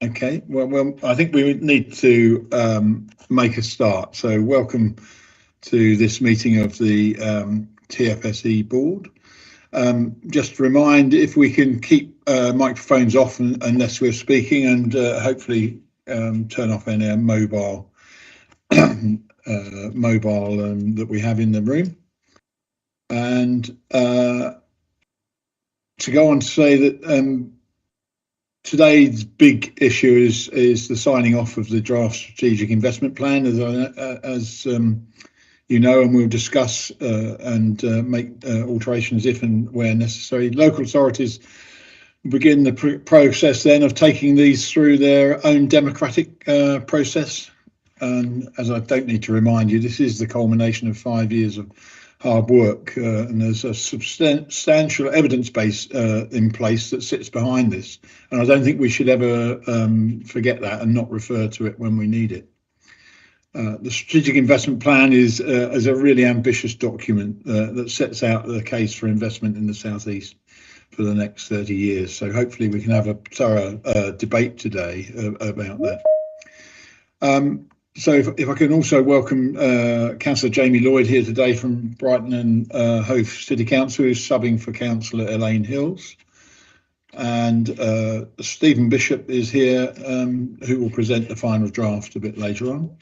Okay, well, I think we need to make a start. So welcome to this meeting of the TFSE board. Just remind, if we can keep microphones off unless we're speaking, and hopefully turn off any mobile that we have in the room. And to go on to say that today's big issue is the signing off of the draft strategic investment plan, as you know, and we'll discuss and make alterations if and where necessary. Local authorities begin the process then of taking these through their own democratic process. And as I don't need to remind you, this is the culmination of 5 years of hard work, and there's a substantial evidence base in place that sits behind this, and I don't think we should ever forget that and not refer to it when we need it. The strategic investment plan is a really ambitious document that sets out the case for investment in the South East for the next 30 years. So hopefully we can have a thorough debate today about that. So if I can also welcome Councillor Jamie Lloyd here today from Brighton and Hove City Council, who's subbing for Councillor Elaine Hills. And Stephen Bishop is here, who will present the final draft a bit later on.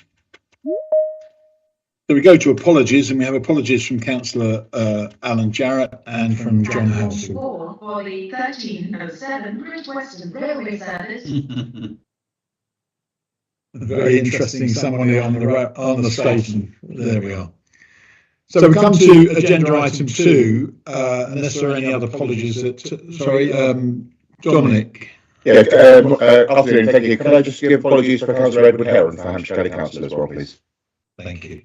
So we go to apologies, and we have apologies from Councillor Alan Jarrett and from John Halsall. For the 1307 Great Western Railway Service. Very interesting, somebody on the station. There we are. So we come to agenda item 2, unless there are any other apologies. Dominic. Yeah, afternoon, thank you. Can I just give apologies for Councillor Edward Hare and for Hampshire County Council as well, please? Thank you.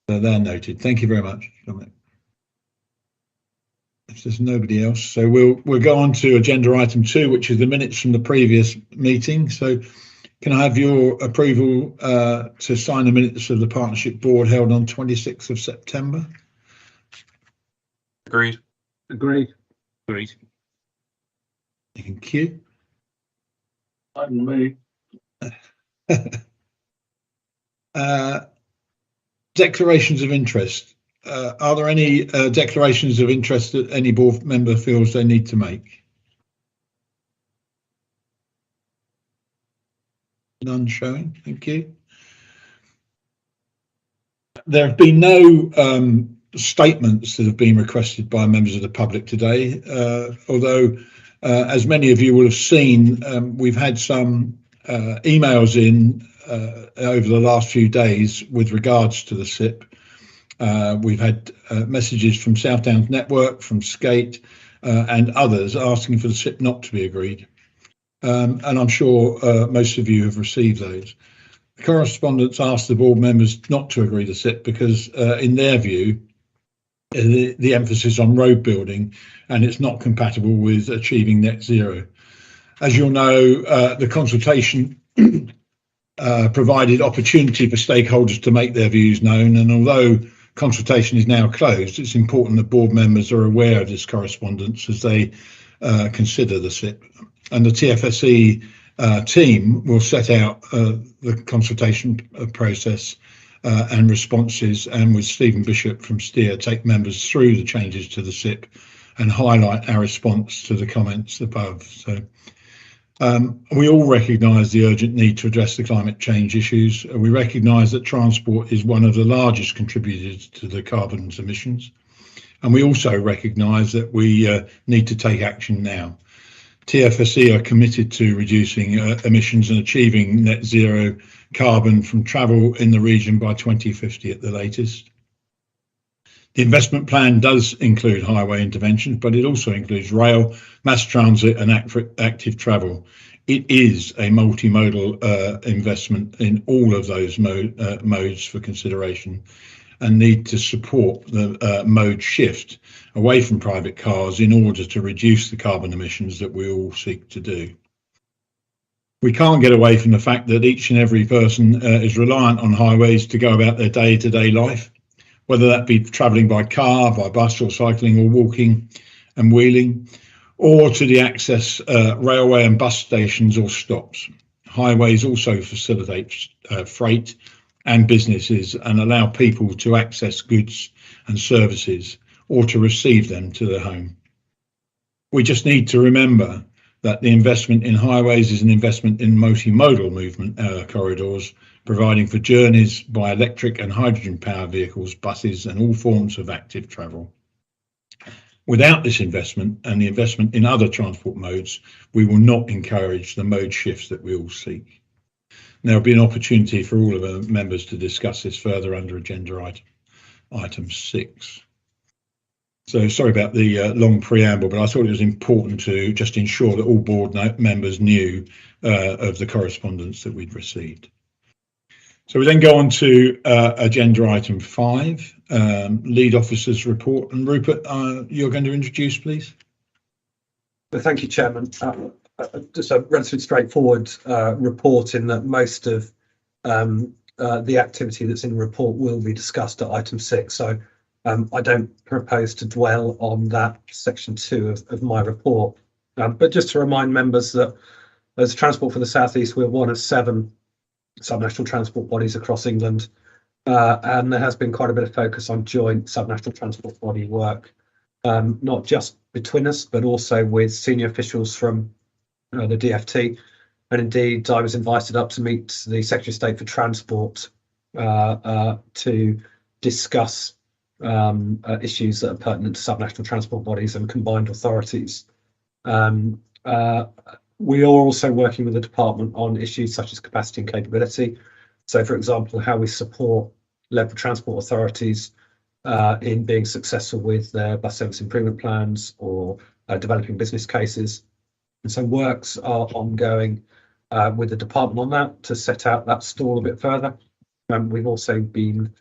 They're noted. Thank you very much, Dominic. If there's nobody else, so we'll go on to agenda item 2, which is the minutes from the previous meeting. So can I have your approval to sign the minutes of the Partnership Board held on 26th of September? Agreed. Agreed. Thank you. Me. Declarations of interest. Are there any declarations of interest that any board member feels they need to make? None showing. Thank you. There have been no statements that have been requested by members of the public today, although as many of you will have seen, we've had some emails in over the last few days with regards to the SIP. We've had messages from South Downs Network, from Skate and others asking for the SIP not to be agreed. And I'm sure most of you have received those. The correspondence asked the board members not to agree to SIP because in their view, the emphasis on road building, and it's not compatible with achieving net zero. As you'll know, the consultation provided opportunity for stakeholders to make their views known, and although consultation is now closed, it's important that board members are aware of this correspondence as they consider the SIP. And the TFSE team will set out the consultation process and responses, and with Stephen Bishop from Steer take members through the changes to the SIP and highlight our response to the comments above. So we all recognise the urgent need to address the climate change issues. We recognise that transport is one of the largest contributors to the carbon emissions, and we also recognise that we need to take action now. TFSE are committed to reducing emissions and achieving net zero carbon from travel in the region by 2050 at the latest. The investment plan does include highway interventions, but it also includes rail, mass transit and active travel. It is a multimodal investment in all of those modes for consideration, and need to support the mode shift away from private cars in order to reduce the carbon emissions that we all seek to do. We can't get away from the fact that each and every person is reliant on highways to go about their day-to-day life, whether that be travelling by car, by bus or cycling or walking and wheeling. or to the access railway and bus stations or stops. Highways also facilitate freight and businesses and allow people to access goods and services or to receive them to their home. We just need to remember that the investment in highways is an investment in multimodal movement corridors, providing for journeys by electric and hydrogen powered vehicles, buses and all forms of active travel. Without this investment and the investment in other transport modes, we will not encourage the mode shifts that we all seek. There will be an opportunity for all of our members to discuss this further under agenda item 6. So sorry about the long preamble, but I thought it was important to just ensure that all board members knew of the correspondence that we'd received. So we then go on to agenda item 5, lead officer's report. And Rupert, you're going to introduce, please. Thank you, Chairman. Just a relatively straightforward report in that most of the activity that's in the report will be discussed at item 6. So I don't propose to dwell on that section 2 of my report. But just to remind members that as Transport for the South East, we're one of 7 subnational transport bodies across England, and there has been quite a bit of focus on joint subnational transport body work, not just between us, but also with senior officials from the DfT. And indeed, I was invited up to meet the Secretary of State for Transport to discuss issues that are pertinent to subnational transport bodies and combined authorities. We are also working with the department on issues such as capacity and capability. So, for example, how we support local transport authorities in being successful with their bus service improvement plans or developing business cases. And so works are ongoing with the department on that to set out that stall a bit further. We've also been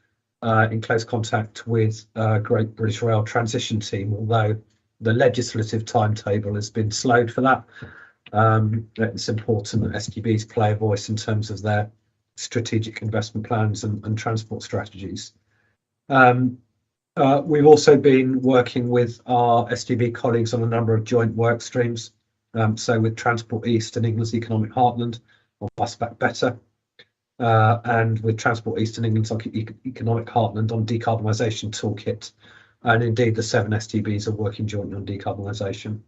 in close contact with Great British Rail Transition Team, although the legislative timetable has been slowed for that. It's important that SGBs play a voice in terms of their strategic investment plans and transport strategies. We've also been working with our SGB colleagues on a number of joint work streams. So with Transport East and England's Economic Heartland on Bus Back Better, and with Transport East and England's Economic Heartland on Decarbonisation Toolkit. And indeed, the 7 SGBs are working jointly on decarbonisation.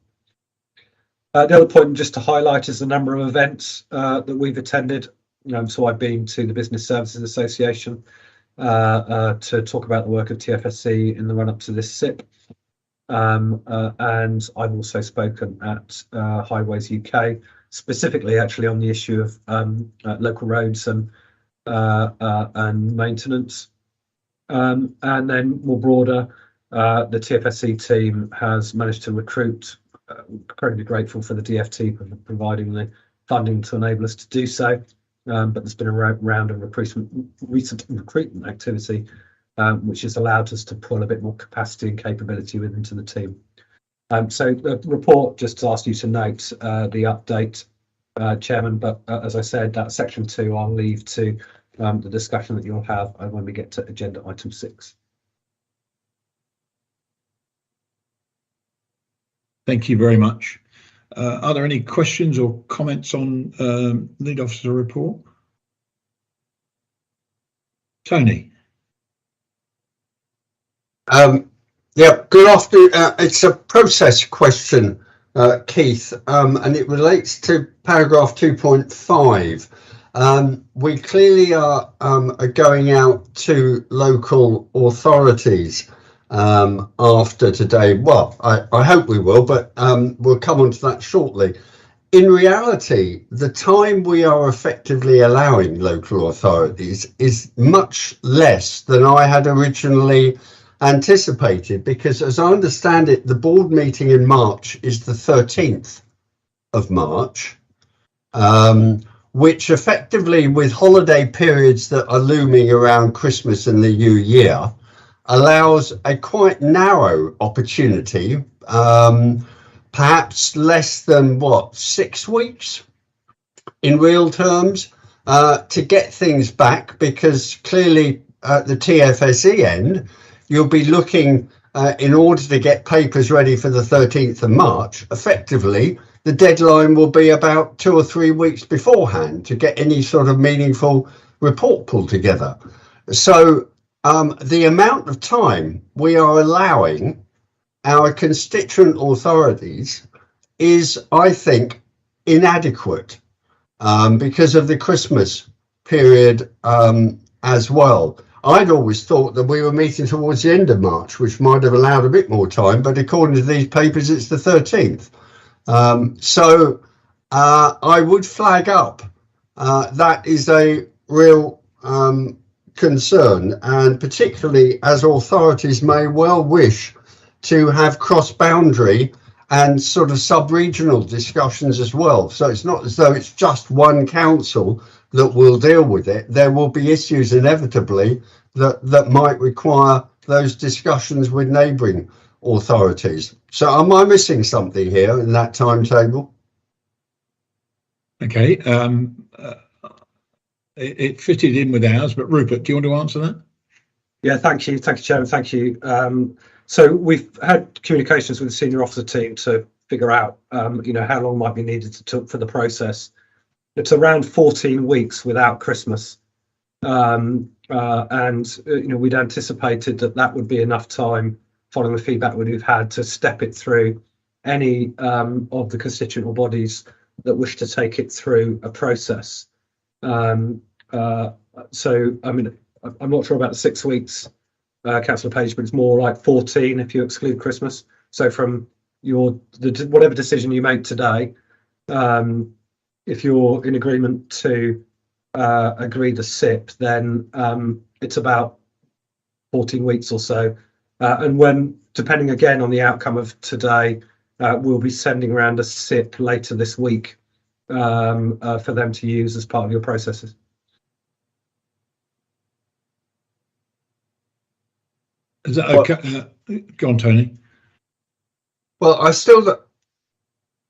The other point just to highlight is the number of events that we've attended. So I've been to the Business Services Association to talk about the work of TFSC in the run-up to this SIP. And I've also spoken at Highways UK, specifically actually on the issue of local roads and maintenance. And then more broader, the TFSC team has managed to recruit. Incredibly grateful for the DfT for providing the funding to enable us to do so. But there's been a round of recent recruitment activity, which has allowed us to pull a bit more capacity and capability into the team. So the report just asks you to note the update, Chairman, but as I said, that section 2 I'll leave to the discussion that you'll have when we get to agenda item 6. Thank you very much. Are there any questions or comments on lead officer report? Tony. Yeah, good afternoon. It's a process question, Keith, and it relates to paragraph 2.5. We clearly are going out to local authorities after today. Well, I hope we will, but we'll come on to that shortly. In reality, the time we are effectively allowing local authorities is much less than I had originally anticipated, because as I understand it, the board meeting in March is the 13th of March, which effectively, with holiday periods that are looming around Christmas and the New Year, allows a quite narrow opportunity, perhaps less than 6 weeks in real terms, to get things back, because clearly at the TFSE end, you'll be looking in order to get papers ready for the 13th of March, effectively, the deadline will be about 2 or 3 weeks beforehand to get any sort of meaningful report pulled together. So the amount of time we are allowing our constituent authorities is, I think, inadequate because of the Christmas period as well. I'd always thought that we were meeting towards the end of March, which might have allowed a bit more time, but according to these papers, it's the 13th. So I would flag up that is a real concern, and particularly as authorities may well wish to have cross-boundary and sort of sub-regional discussions as well. So it's not as though it's just one council that will deal with it. There will be issues inevitably that might require those discussions with neighbouring authorities. So am I missing something here in that timetable? Okay, it fitted in with ours, but Rupert, do you want to answer that? Yeah, thank you, Chairman. Thank you. So we've had communications with the senior officer team to figure out, how long might be needed for the process. It's around 14 weeks without Christmas, and we'd anticipated that would be enough time following the feedback we've had to step it through any of the constituent bodies that wish to take it through a process. So, I mean, I'm not sure about the 6 weeks, Councillor Page, but it's more like 14 if you exclude Christmas. So from whatever decision you make today, if you're in agreement to agree the SIP, then it's about 14 weeks or so. And when, depending again on the outcome of today, we'll be sending around a SIP later this week for them to use as part of your processes. Is that okay? Go on, Tony. Well,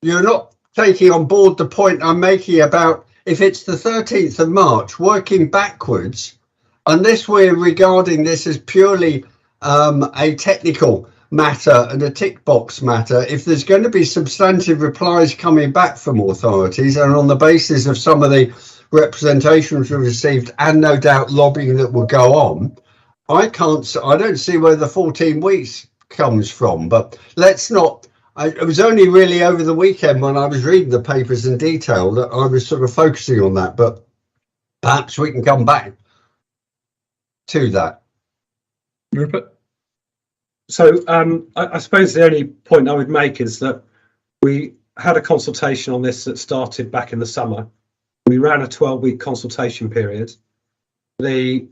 you're not taking on board the point I'm making about if it's the 13th of March, working backwards, unless we're regarding this as purely a technical matter and a tick box matter, if there's going to be substantive replies coming back from authorities and on the basis of some of the representations we've received and no doubt lobbying that will go on, I don't see where the 14 weeks comes from, but let's not. It was only really over the weekend when I was reading the papers in detail that I was sort of focusing on that, but perhaps we can come back to that. Rupert? So I suppose the only point I would make is that we had a consultation on this that started back in the summer. We ran a 12-week consultation period. The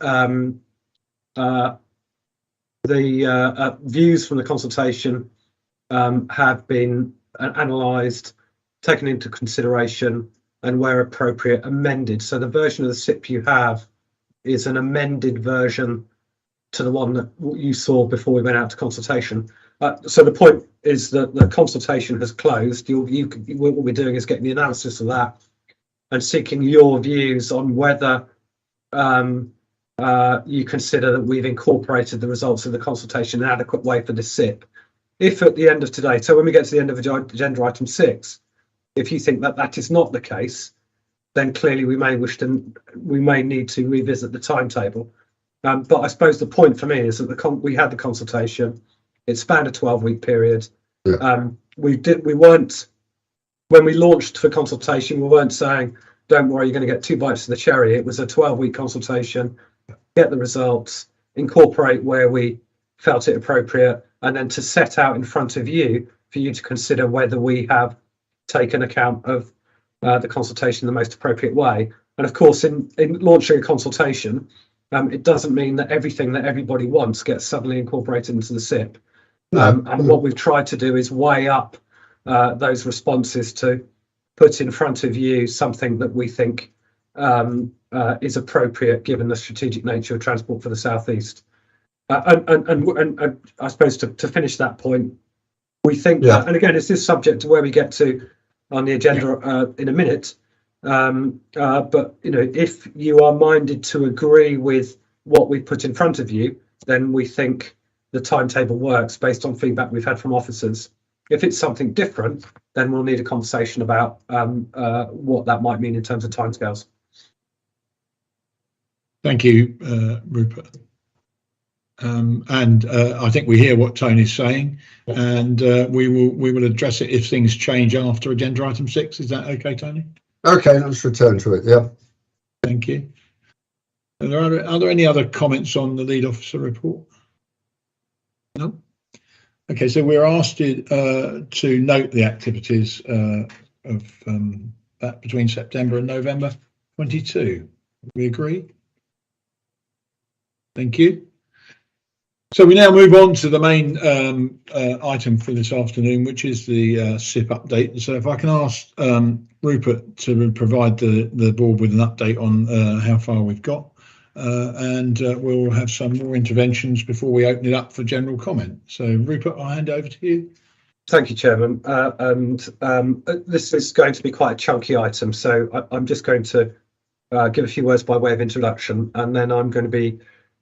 views from the consultation have been analysed, taken into consideration, and where appropriate, amended. So the version of the SIP you have is an amended version to the one that you saw before we went out to consultation. So the point is that the consultation has closed. What we're doing is getting the analysis of that and seeking your views on whether you consider that we've incorporated the results of the consultation in an adequate way for the SIP. If at the end of today, so when we get to the end of agenda item 6, if you think that that is not the case, then clearly we may need to revisit the timetable. But I suppose the point for me is that we had the consultation. It spanned a 12-week period. Yeah. When we launched for consultation, we weren't saying, don't worry, you're going to get 2 bites of the cherry. It was a 12-week consultation, get the results, incorporate where we felt it appropriate, and then to set out in front of you for you to consider whether we have taken account of the consultation in the most appropriate way. And of course, in launching a consultation, it doesn't mean that everything that everybody wants gets suddenly incorporated into the SIP. And what we've tried to do is weigh up those responses to put in front of you something that we think is appropriate given the strategic nature of transport for the South East. And I suppose to finish that point, we think that, and again, it's this subject to where we get to on the agenda in a minute. But if you are minded to agree with what we put in front of you, then we think the timetable works based on feedback we've had from officers. If it's something different, then we'll need a conversation about what that might mean in terms of timescales. Thank you, Rupert. And I think we hear what Tony's saying, and we will address it if things change after agenda item 6. Is that okay, Tony? Okay, let's return to it. Yeah. Thank you. Are there any other comments on the lead officer report? No. Okay, so we're asked to note the activities of that between September and November 22. We agree? Thank you. So we now move on to the main item for this afternoon, which is the SIP update. So if I can ask Rupert to provide the board with an update on how far we've got, and we'll have some more interventions before we open it up for general comment. So Rupert, I'll hand over to you. Thank you, Chairman. This is going to be quite a chunky item, so I'm just going to give a few words by way of introduction, and then I'm going to be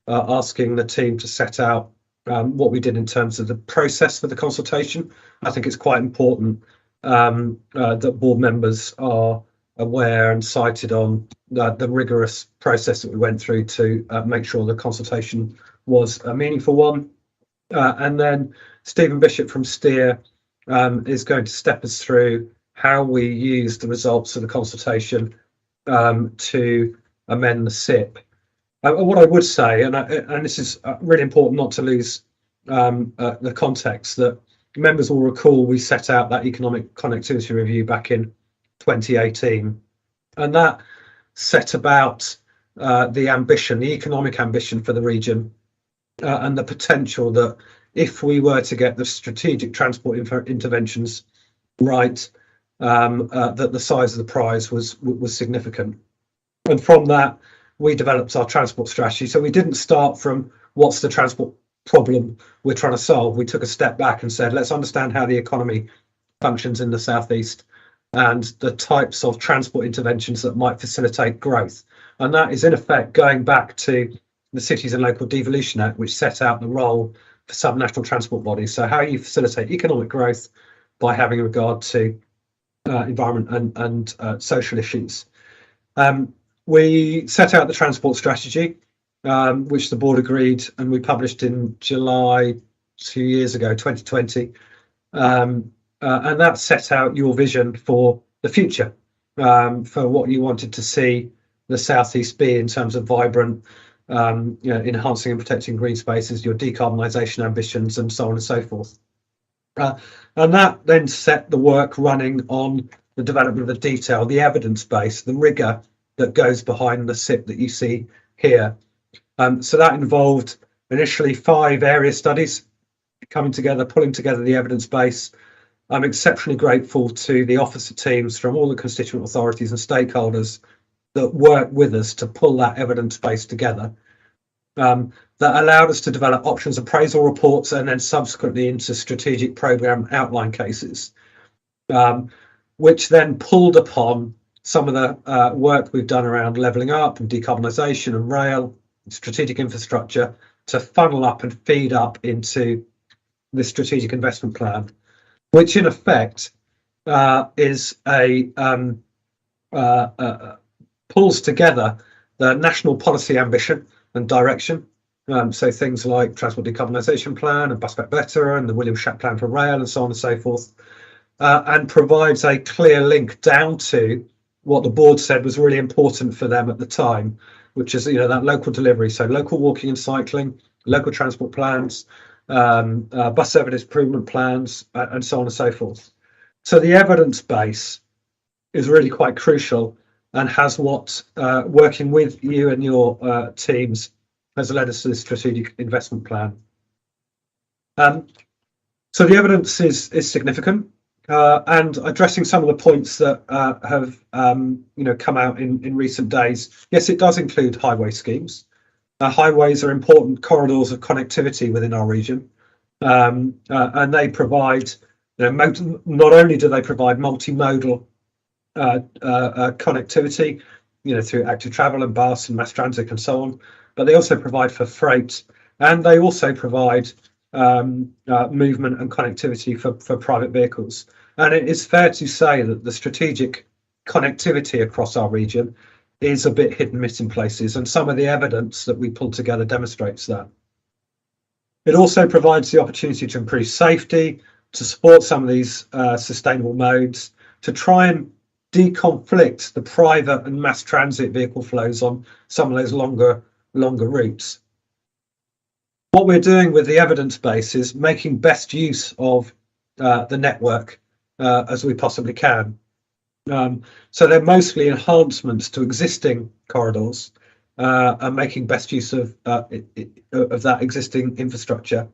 asking the team to set out what we did in terms of the process for the consultation. I think it's quite important that board members are aware and cited on the rigorous process that we went through to make sure the consultation was a meaningful one. And then Stephen Bishop from Steer is going to step us through how we use the results of the consultation to amend the SIP. What I would say, and this is really important not to lose the context, that members will recall we set out that economic connectivity review back in 2018, and that set about the ambition, the economic ambition for the region, and the potential that if we were to get the strategic transport interventions right, that the size of the prize was significant. And from that, we developed our transport strategy. So we didn't start from what's the transport problem we're trying to solve. We took a step back and said, let's understand how the economy functions in the southeast and the types of transport interventions that might facilitate growth. And that is in effect going back to the Cities and Local Devolution Act, which set out the role for subnational transport bodies. So how you facilitate economic growth by having regard to environment and social issues. We set out the transport strategy, which the board agreed, and we published in July 2 years ago, 2020. And that set out your vision for the future, for what you wanted to see the southeast be in terms of vibrant, enhancing and protecting green spaces, your decarbonisation ambitions, and so on and so forth. And that then set the work running on the development of the detail, the evidence base, the rigour that goes behind the SIP that you see here. So that involved initially 5 area studies coming together, pulling together the evidence base. I'm exceptionally grateful to the officer teams from all the constituent authorities and stakeholders that worked with us to pull that evidence base together. That allowed us to develop options appraisal reports and then subsequently into strategic programme outline cases, which then pulled upon some of the work we've done around levelling up and decarbonisation and rail and strategic infrastructure to funnel up and feed up into the strategic investment plan, which in effect is pulls together the national policy ambition and direction. So things like Transport Decarbonisation Plan and Bus Back Better and the William Shack Plan for Rail and so on and so forth, and provides a clear link down to what the board said was really important for them at the time, which is that local delivery. So local walking and cycling, local transport plans, bus service improvement plans, and so on and so forth. So the evidence base is really quite crucial and has what working with you and your teams has led us to this strategic investment plan. So the evidence is significant. And addressing some of the points that have come out in recent days, yes, it does include highway schemes. Highways are important corridors of connectivity within our region, and they provide, not only do they provide multimodal connectivity, through active travel and bus and mass transit and so on, but they also provide for freight, and they also provide movement and connectivity for private vehicles. And it is fair to say that the strategic connectivity across our region is a bit hit and miss in places, and some of the evidence that we pulled together demonstrates that. It also provides the opportunity to improve safety, to support some of these sustainable modes, to try and deconflict the private and mass transit vehicle flows on some of those longer routes. What we're doing with the evidence base is making best use of the network as we possibly can. So they're mostly enhancements to existing corridors and making best use of that existing infrastructure.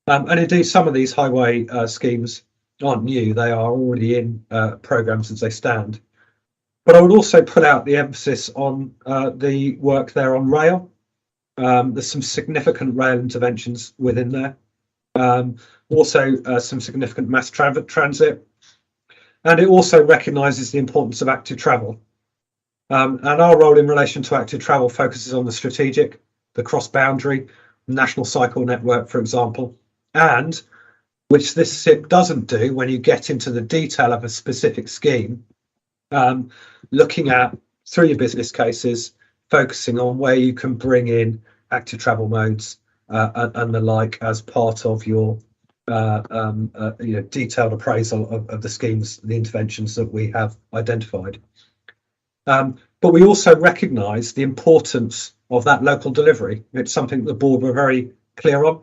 And indeed, some of these highway schemes aren't new. They are already in programmes as they stand. But I would also put out the emphasis on the work there on rail. There's some significant rail interventions within there. Also some significant mass transit. And it also recognises the importance of active travel. And our role in relation to active travel focuses on the strategic, the cross-boundary, national cycle network, for example, and which this SIP doesn't do when you get into the detail of a specific scheme, looking at through your business cases, focusing on where you can bring in active travel modes and the like as part of your detailed appraisal of the schemes, the interventions that we have identified. But we also recognise the importance of that local delivery. It's something the board were very clear on,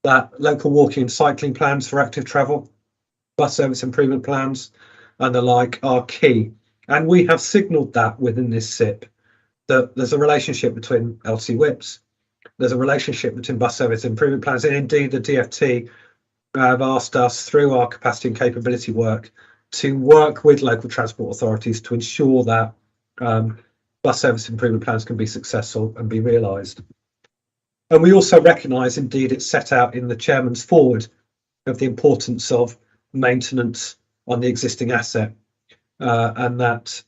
that local walking and cycling plans for active travel, bus service improvement plans and the like are key. And we have signalled that within this SIP, that there's a relationship between LC WIPs, there's a relationship between bus service improvement plans, and indeed the DfT have asked us through our capacity and capability work to work with local transport authorities to ensure that bus service improvement plans can be successful and be realised. And we also recognise, indeed, it's set out in the chairman's forward of the importance of maintenance on the existing asset and that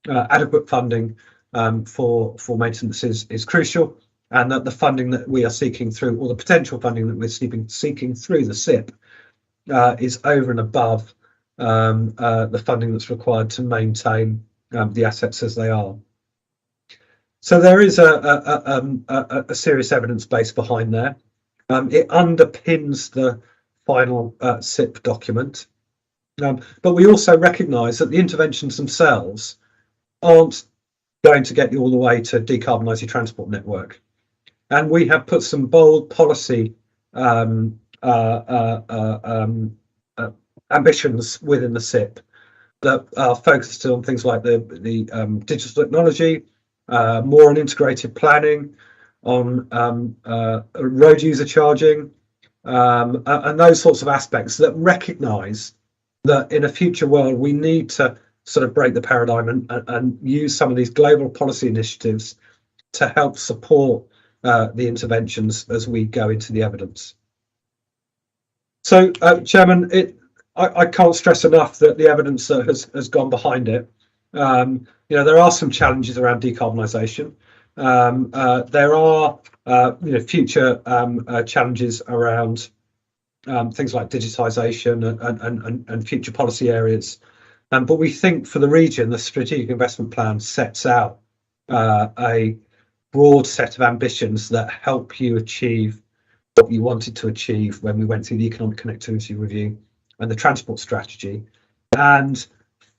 adequate funding for maintenance is crucial, and that the funding that we are seeking through, or the potential funding that we're seeking through the SIP is over and above the funding that's required to maintain the assets as they are. So there is a serious evidence base behind there. It underpins the final SIP document. But we also recognise that the interventions themselves aren't going to get you all the way to decarbonise your transport network. And we have put some bold policy ambitions within the SIP that are focused on things like the digital technology, more on integrated planning, on road user charging, and those sorts of aspects that recognise that in a future world we need to sort of break the paradigm and use some of these global policy initiatives to help support the interventions as we go into the evidence. So, Chairman, I can't stress enough that the evidence that has gone behind it. There are some challenges around decarbonisation. There are future challenges around things like digitisation and future policy areas. But we think for the region, the strategic investment plan sets out a broad set of ambitions that help you achieve what you wanted to achieve when we went through the economic connectivity review and the transport strategy, and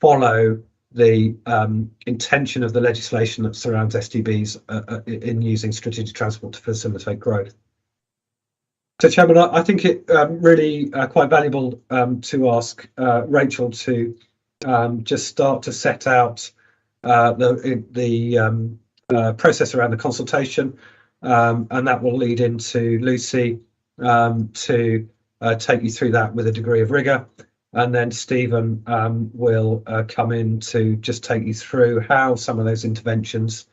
follow the intention of the legislation that surrounds SDBs in using strategic transport to facilitate growth. So, Chairman, I think it really quite valuable to ask Rachel to just start to set out the process around the consultation, and that will lead into Lucy to take you through that with a degree of rigour, and then Stephen will come in to just take you through how some of those interventions,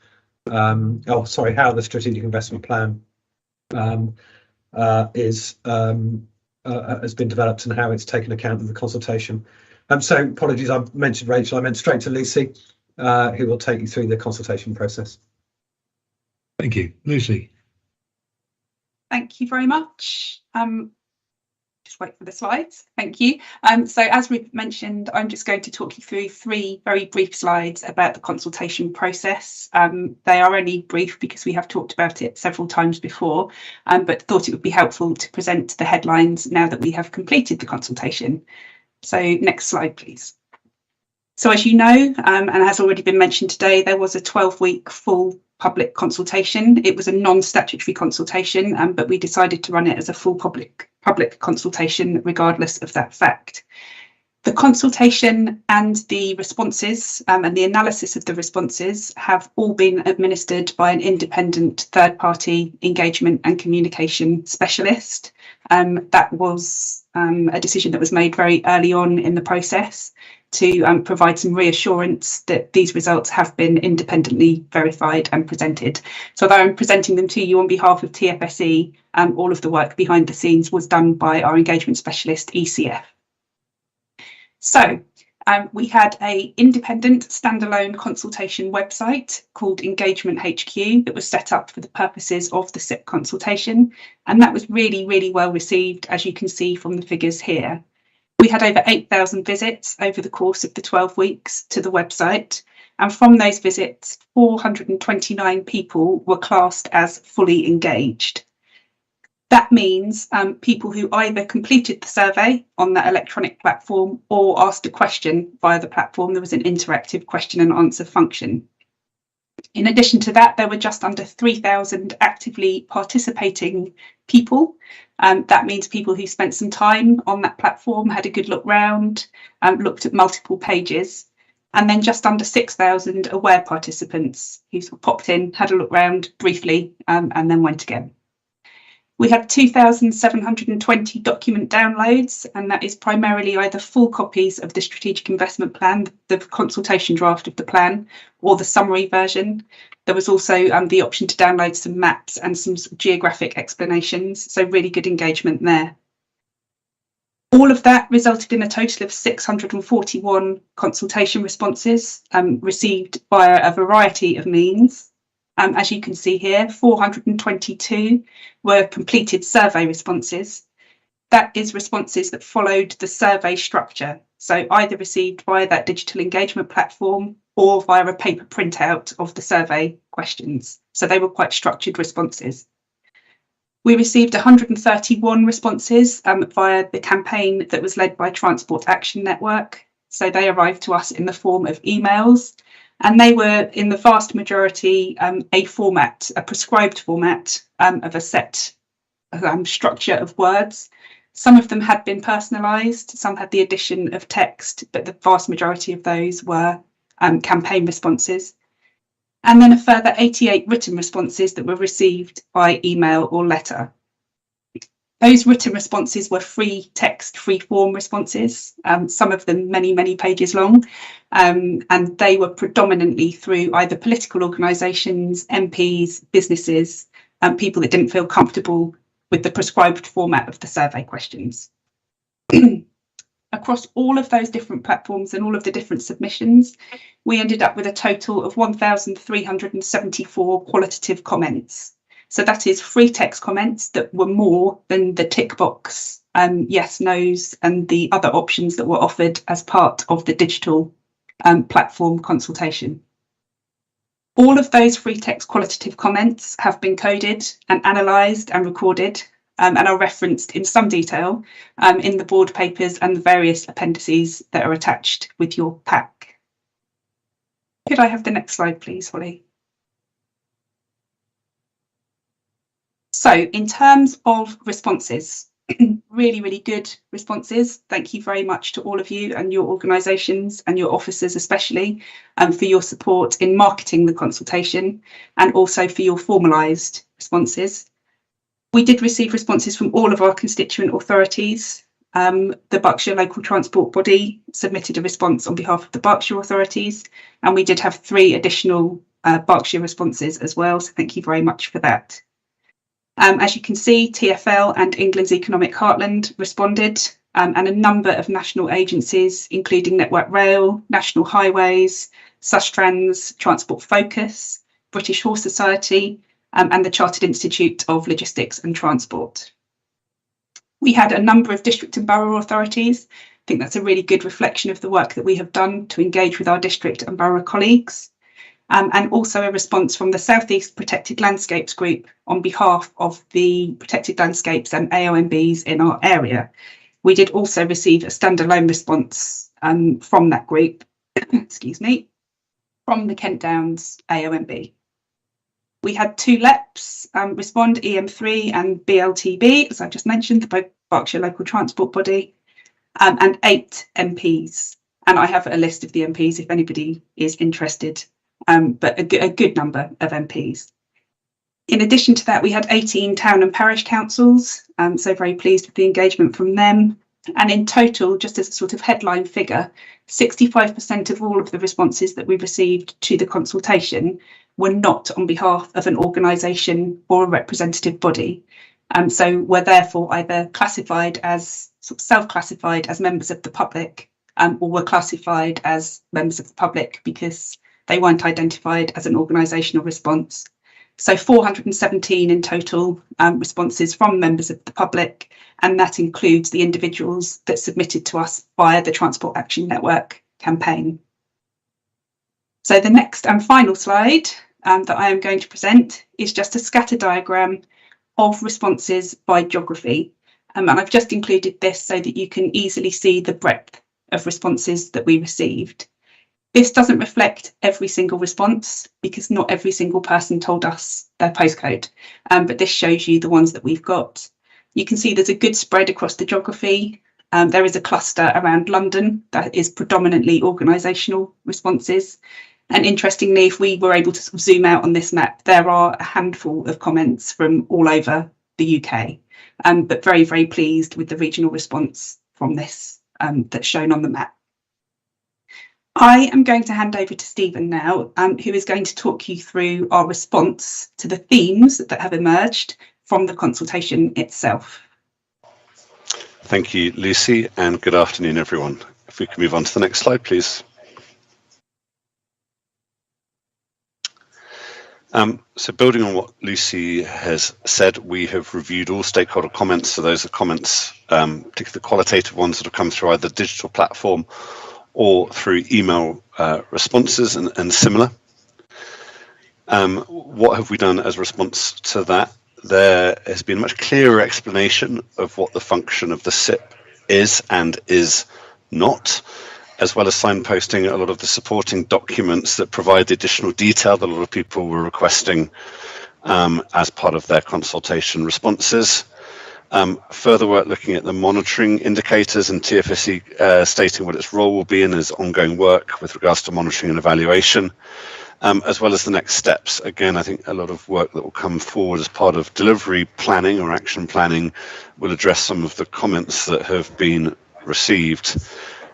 how the strategic investment plan has been developed and how it's taken account of the consultation. So apologies, I mentioned Rachel, I meant straight to Lucy, who will take you through the consultation process. Thank you. Lucy. Thank you very much. Just wait for the slides. Thank you. So as we've mentioned, I'm just going to talk you through 3 very brief slides about the consultation process. They are only brief because we have talked about it several times before, but thought it would be helpful to present the headlines now that we have completed the consultation. So next slide, please. So as you know, and has already been mentioned today, there was a 12-week full public consultation. It was a non-statutory consultation, but we decided to run it as a full public consultation regardless of that fact. The consultation and the responses and the analysis of the responses have all been administered by an independent third-party engagement and communication specialist. That was a decision that was made very early on in the process to provide some reassurance that these results have been independently verified and presented. So although I'm presenting them to you on behalf of TFSE, all of the work behind the scenes was done by our engagement specialist, ECF. So we had an independent standalone consultation website called Engagement HQ that was set up for the purposes of the SIP consultation. And that was really, really well received, as you can see from the figures here. We had over 8,000 visits over the course of the 12 weeks to the website. And from those visits, 429 people were classed as fully engaged. That means people who either completed the survey on that electronic platform or asked a question via the platform. There was an interactive question and answer function. In addition to that, there were just under 3,000 actively participating people. That means people who spent some time on that platform, had a good look round, looked at multiple pages, and then just under 6,000 aware participants who sort of popped in, had a look round briefly, and then went again. We had 2,720 document downloads, and that is primarily either full copies of the strategic investment plan, the consultation draft of the plan, or the summary version. There was also the option to download some maps and some geographic explanations, so really good engagement there. All of that resulted in a total of 641 consultation responses received via a variety of means. As you can see here, 422 were completed survey responses. That is responses that followed the survey structure, so either received via that digital engagement platform or via a paper printout of the survey questions. So they were quite structured responses. We received 131 responses via the campaign that was led by Transport Action Network. So they arrived to us in the form of emails. And they were, in the vast majority, a prescribed format of a set structure of words. Some of them had been personalised, some had the addition of text, but the vast majority of those were campaign responses. And then a further 88 written responses that were received by email or letter. Those written responses were free text, free form responses, some of them many, many pages long, and they were predominantly through either political organisations, MPs, businesses, and people that didn't feel comfortable with the prescribed format of the survey questions. Across all of those different platforms and all of the different submissions, we ended up with a total of 1,374 qualitative comments. So that is free text comments that were more than the tick box, yes, no's, and the other options that were offered as part of the digital platform consultation. All of those free text qualitative comments have been coded and analysed and recorded and are referenced in some detail in the board papers and the various appendices that are attached with your pack. Could I have the next slide, please, Holly? So in terms of responses, really, really good responses. Thank you very much to all of you and your organisations and your officers especially for your support in marketing the consultation and also for your formalised responses. We did receive responses from all of our constituent authorities. The Berkshire Local Transport Body submitted a response on behalf of the Berkshire authorities, and we did have 3 additional Berkshire responses as well, so thank you very much for that. As you can see, TfL and England's Economic Heartland responded, and a number of national agencies, including Network Rail, National Highways, Sustrans, Transport Focus, British Horse Society, and the Chartered Institute of Logistics and Transport. We had a number of district and borough authorities. I think that's a really good reflection of the work that we have done to engage with our district and borough colleagues. And also a response from the South East Protected Landscapes Group on behalf of the protected landscapes and AONBs in our area. We did also receive a standalone response from that group, excuse me, from the Kent Downs AONB. We had 2 LEPs respond, EM3 and BLTB, as I just mentioned, the Berkshire Local Transport Body, and 8 MPs. And I have a list of the MPs if anybody is interested, but a good number of MPs. In addition to that, we had 18 town and parish councils, so very pleased with the engagement from them. And in total, just as a sort of headline figure, 65% of all of the responses that we received to the consultation were not on behalf of an organisation or a representative body. So were therefore either classified as self-classified as members of the public, or were classified as members of the public because they weren't identified as an organisational response. So 417 in total responses from members of the public, and that includes the individuals that submitted to us via the Transport Action Network campaign. So the next and final slide that I am going to present is just a scatter diagram of responses by geography. And I've just included this so that you can easily see the breadth of responses that we received. This doesn't reflect every single response because not every single person told us their postcode, but this shows you the ones that we've got. You can see there's a good spread across the geography. There is a cluster around London that is predominantly organisational responses. And interestingly, if we were able to sort of zoom out on this map, there are a handful of comments from all over the UK, but very, very pleased with the regional response from this that's shown on the map. I am going to hand over to Stephen now, who is going to talk you through our response to the themes that have emerged from the consultation itself. Thank you, Lucy, and good afternoon, everyone. If we can move on to the next slide, please. So building on what Lucy has said, we have reviewed all stakeholder comments. So those are comments, particularly the qualitative ones that have come through either the digital platform or through email responses and similar. What have we done as a response to that? There has been a much clearer explanation of what the function of the SIP is and is not, as well as signposting a lot of the supporting documents that provide the additional detail that a lot of people were requesting as part of their consultation responses. Further work looking at the monitoring indicators and TFSE stating what its role will be in as ongoing work with regards to monitoring and evaluation, as well as the next steps. Again, I think a lot of work that will come forward as part of delivery planning or action planning will address some of the comments that have been received.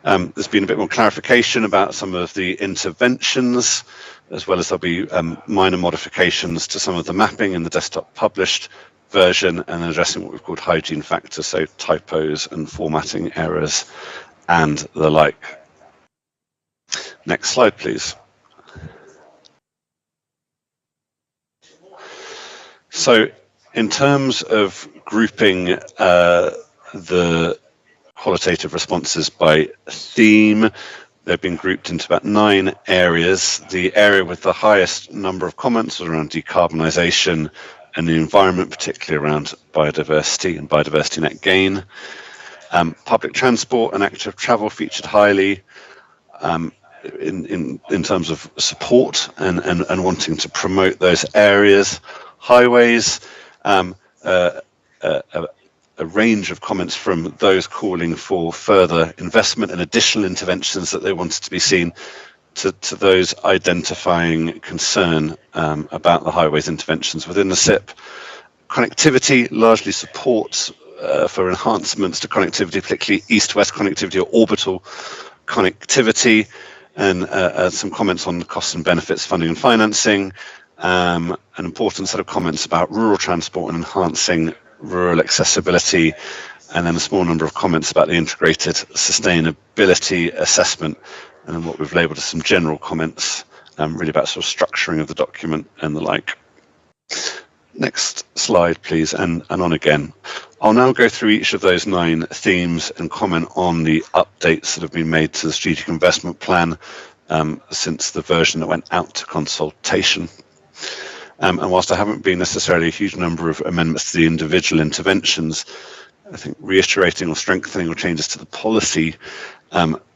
There's been a bit more clarification about some of the interventions, as well as there'll be minor modifications to some of the mapping in the desktop published version, and then addressing what we've called hygiene factors, so typos and formatting errors and the like. Next slide, please. So in terms of grouping the qualitative responses by theme, they've been grouped into about 9 areas. The area with the highest number of comments was around decarbonisation and the environment, particularly around biodiversity and biodiversity net gain. Public transport and active travel featured highly in terms of support and wanting to promote those areas. Highways, a range of comments from those calling for further investment and additional interventions that they wanted to be seen, to those identifying concern about the highways interventions within the SIP. Connectivity, largely supports for enhancements to connectivity, particularly east-west connectivity or orbital connectivity, and some comments on the costs and benefits, funding and financing. An important set of comments about rural transport and enhancing rural accessibility, and then a small number of comments about the integrated sustainability assessment, and then what we've labelled as some general comments, really about sort of structuring of the document and the like. Next slide, please, and on again. I'll now go through each of those 9 themes and comment on the updates that have been made to the Strategic Investment Plan since the version that went out to consultation. And whilst there haven't been necessarily a huge number of amendments to the individual interventions, I think reiterating or strengthening or changes to the policy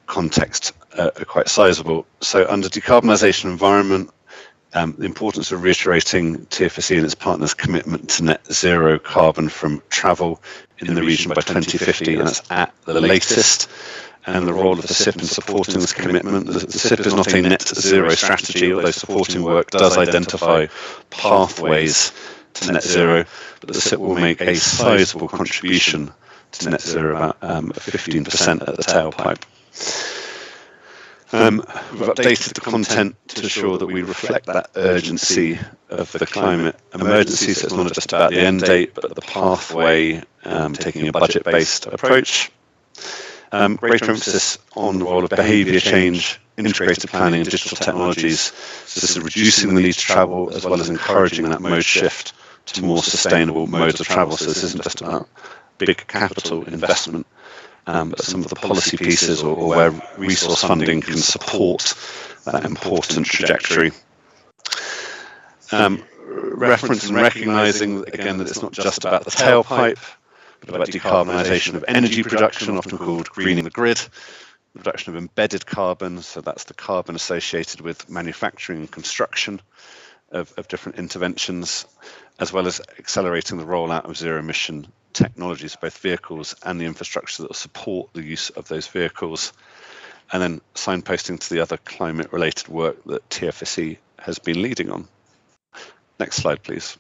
context are quite sizable. So under decarbonisation environment, the importance of reiterating TFSE and its partners' commitment to net zero carbon from travel in the region by 2050, and that's at the latest, and the role of the SIP in supporting this commitment. The SIP is not a net zero strategy, although supporting work does identify pathways to net zero, but the SIP will make a sizable contribution to net zero, about 15% at the tailpipe. We've updated the content to ensure that we reflect that urgency of the climate emergency, so it's not just about the end date, but the pathway, taking a budget-based approach. Greater emphasis on the role of behaviour change, integrated planning and digital technologies. So this is reducing the need to travel as well as encouraging that mode shift to more sustainable modes of travel. So this isn't just about big capital investment, but some of the policy pieces or where resource funding can support that important trajectory. Reference and recognising, again, that it's not just about the tailpipe, but about decarbonisation of energy production, often called greening the grid, the reduction of embedded carbon, so that's the carbon associated with manufacturing and construction of different interventions, as well as accelerating the rollout of zero-emission technologies, both vehicles and the infrastructure that will support the use of those vehicles, and then signposting to the other climate-related work that TFSE has been leading on. Next slide, please.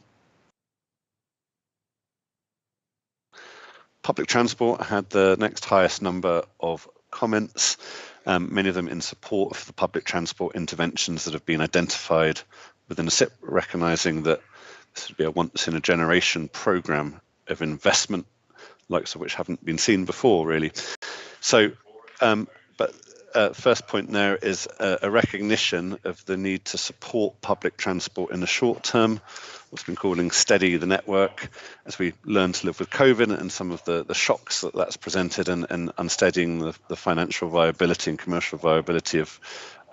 Public transport had the next highest number of comments, many of them in support of the public transport interventions that have been identified within the SIP, recognising that this would be a once-in-a-generation programme of investment, likes of which haven't been seen before, really. So, first point there is a recognition of the need to support public transport in the short term, what's been calling steady the network, as we learn to live with COVID and some of the shocks that that's presented, and unsteadying the financial viability and commercial viability of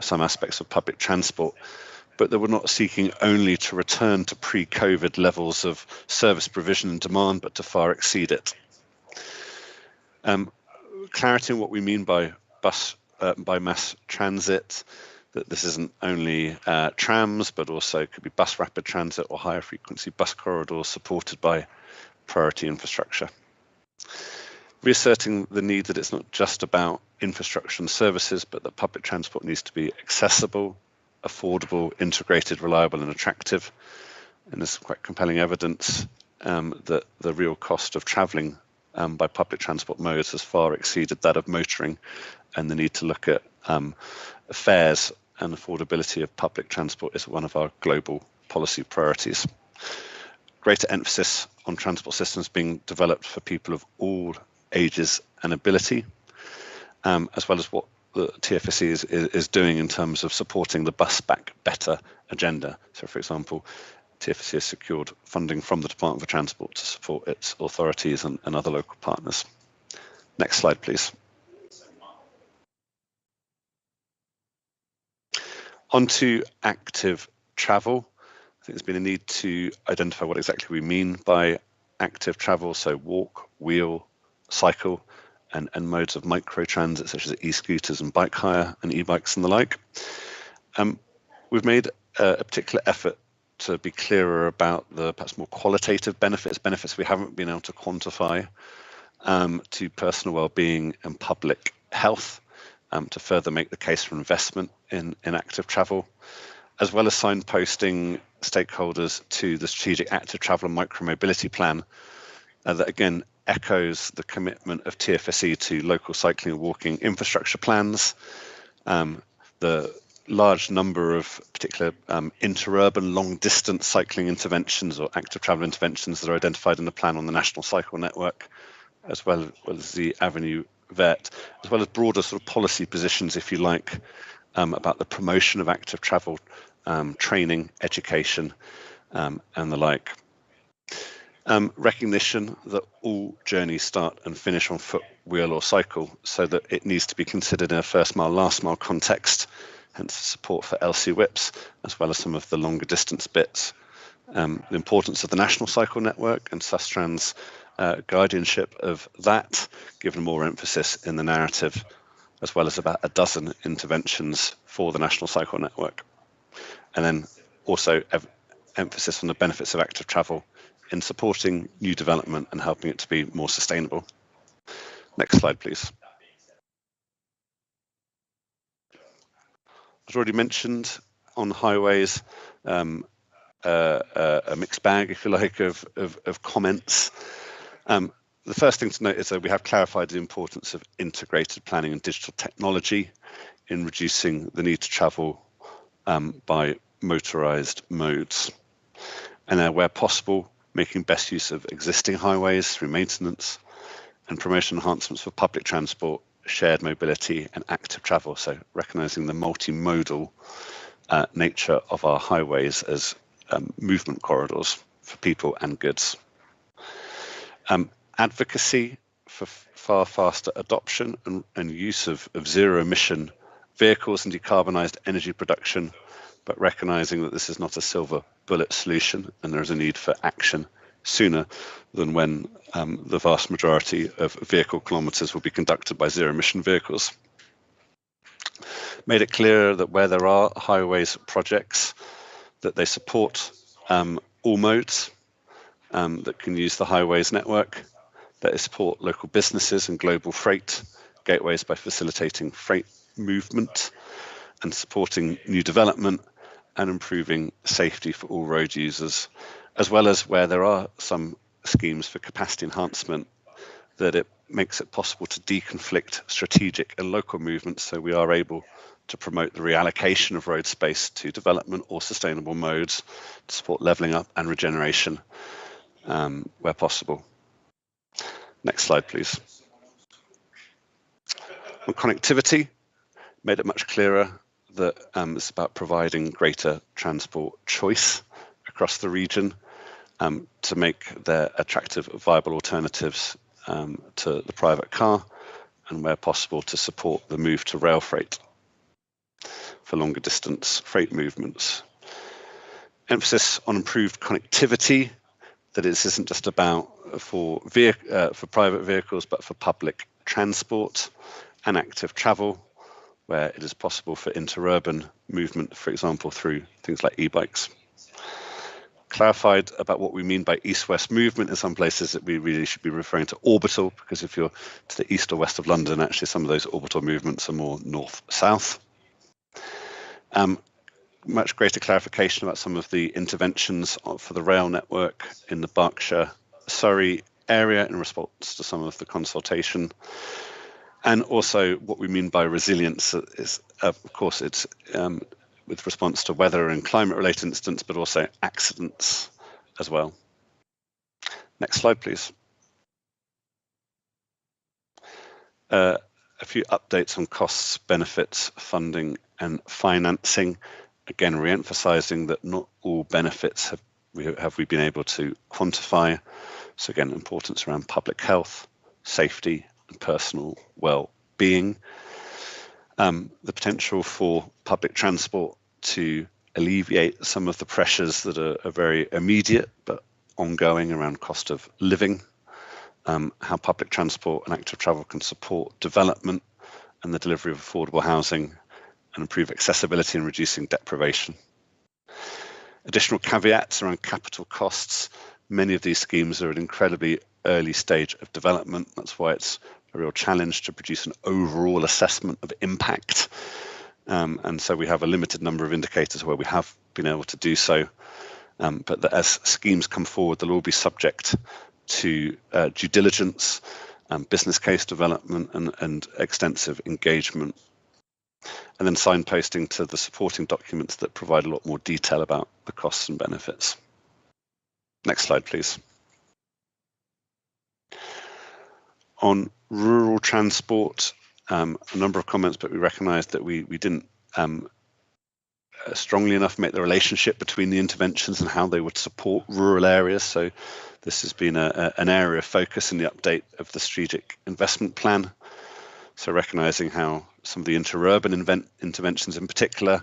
some aspects of public transport. But that we're not seeking only to return to pre-COVID levels of service provision and demand, but to far exceed it. Clarity on what we mean by mass transit, that this isn't only trams, but also could be bus rapid transit or higher frequency bus corridors supported by priority infrastructure. Reasserting the need that it's not just about infrastructure and services, but that public transport needs to be accessible, affordable, integrated, reliable and attractive. And there's quite compelling evidence that the real cost of travelling by public transport modes has far exceeded that of motoring, and the need to look at fares and affordability of public transport is one of our global policy priorities. Greater emphasis on transport systems being developed for people of all ages and ability, as well as what the TFSE is doing in terms of supporting the Bus Back Better agenda. So, for example, TFSE has secured funding from the Department for Transport to support its authorities and other local partners. Next slide, please. On to active travel. I think there's been a need to identify what exactly we mean by active travel, so walk, wheel, cycle, and modes of micro-transit such as e-scooters and bike hire and e-bikes and the like. We've made a particular effort to be clearer about the perhaps more qualitative benefits we haven't been able to quantify to personal well-being and public health, to further make the case for investment in active travel, as well as signposting stakeholders to the Strategic Active Travel and Micromobility Plan that again echoes the commitment of TFSE to local cycling and walking infrastructure plans, the large number of particular interurban long-distance cycling interventions or active travel interventions that are identified in the plan on the National Cycle Network, as well as the Avenue Vert, as well as broader sort of policy positions, if you like, about the promotion of active travel, training, education, and the like. Recognition that all journeys start and finish on foot, wheel or cycle, so that it needs to be considered in a first mile, last mile context, hence support for LC whips, as well as some of the longer distance bits. The importance of the National Cycle Network and Sustrans guardianship of that, given more emphasis in the narrative, as well as about a dozen interventions for the National Cycle Network. And then also emphasis on the benefits of active travel in supporting new development and helping it to be more sustainable. Next slide, please. As already mentioned, on highways, a mixed bag, if you like, of comments. The first thing to note is that we have clarified the importance of integrated planning and digital technology in reducing the need to travel by motorised modes. And then where possible, making best use of existing highways through maintenance and promotion enhancements for public transport, shared mobility and active travel. So recognising the multimodal nature of our highways as movement corridors for people and goods. Advocacy for far faster adoption and use of zero emission vehicles and decarbonised energy production, but recognising that this is not a silver bullet solution and there is a need for action sooner than when the vast majority of vehicle kilometres will be conducted by zero emission vehicles. Made it clear that where there are highways projects, that they support all modes that can use the highways network, that they support local businesses and global freight gateways by facilitating freight movement and supporting new development and improving safety for all road users, as well as where there are some schemes for capacity enhancement, that it makes it possible to deconflict strategic and local movements so we are able to promote the reallocation of road space to development or sustainable modes to support levelling up and regeneration where possible. Next slide, please. On connectivity, made it much clearer that it's about providing greater transport choice across the region to make there attractive, viable alternatives to the private car, and where possible to support the move to rail freight for longer distance freight movements. Emphasis on improved connectivity, that this isn't just about for private vehicles, but for public transport and active travel, where it is possible for interurban movement, for example, through things like e-bikes. Clarified about what we mean by east-west movement. In some places that we really should be referring to orbital, because if you're to the east or west of London, actually some of those orbital movements are more north-south. Much greater clarification about some of the interventions for the rail network in the Berkshire, Surrey area in response to some of the consultation. And also what we mean by resilience is, of course, it's with response to weather and climate related incidents, but also accidents as well. Next slide, please. A few updates on costs, benefits, funding and financing. Again, re-emphasising that not all benefits have we been able to quantify. So again, importance around public health, safety and personal well-being. The potential for public transport to alleviate some of the pressures that are very immediate but ongoing around cost of living. How public transport and active travel can support development and the delivery of affordable housing and improve accessibility and reducing deprivation. Additional caveats around capital costs. Many of these schemes are at an incredibly early stage of development. That's why it's a real challenge to produce an overall assessment of impact. And so we have a limited number of indicators where we have been able to do so. But that as schemes come forward, they'll all be subject to due diligence, business case development and extensive engagement. And then signposting to the supporting documents that provide a lot more detail about the costs and benefits. Next slide, please. On rural transport, a number of comments, but we recognised that we didn't strongly enough make the relationship between the interventions and how they would support rural areas. So this has been an area of focus in the update of the strategic investment plan. So recognising how some of the interurban interventions in particular,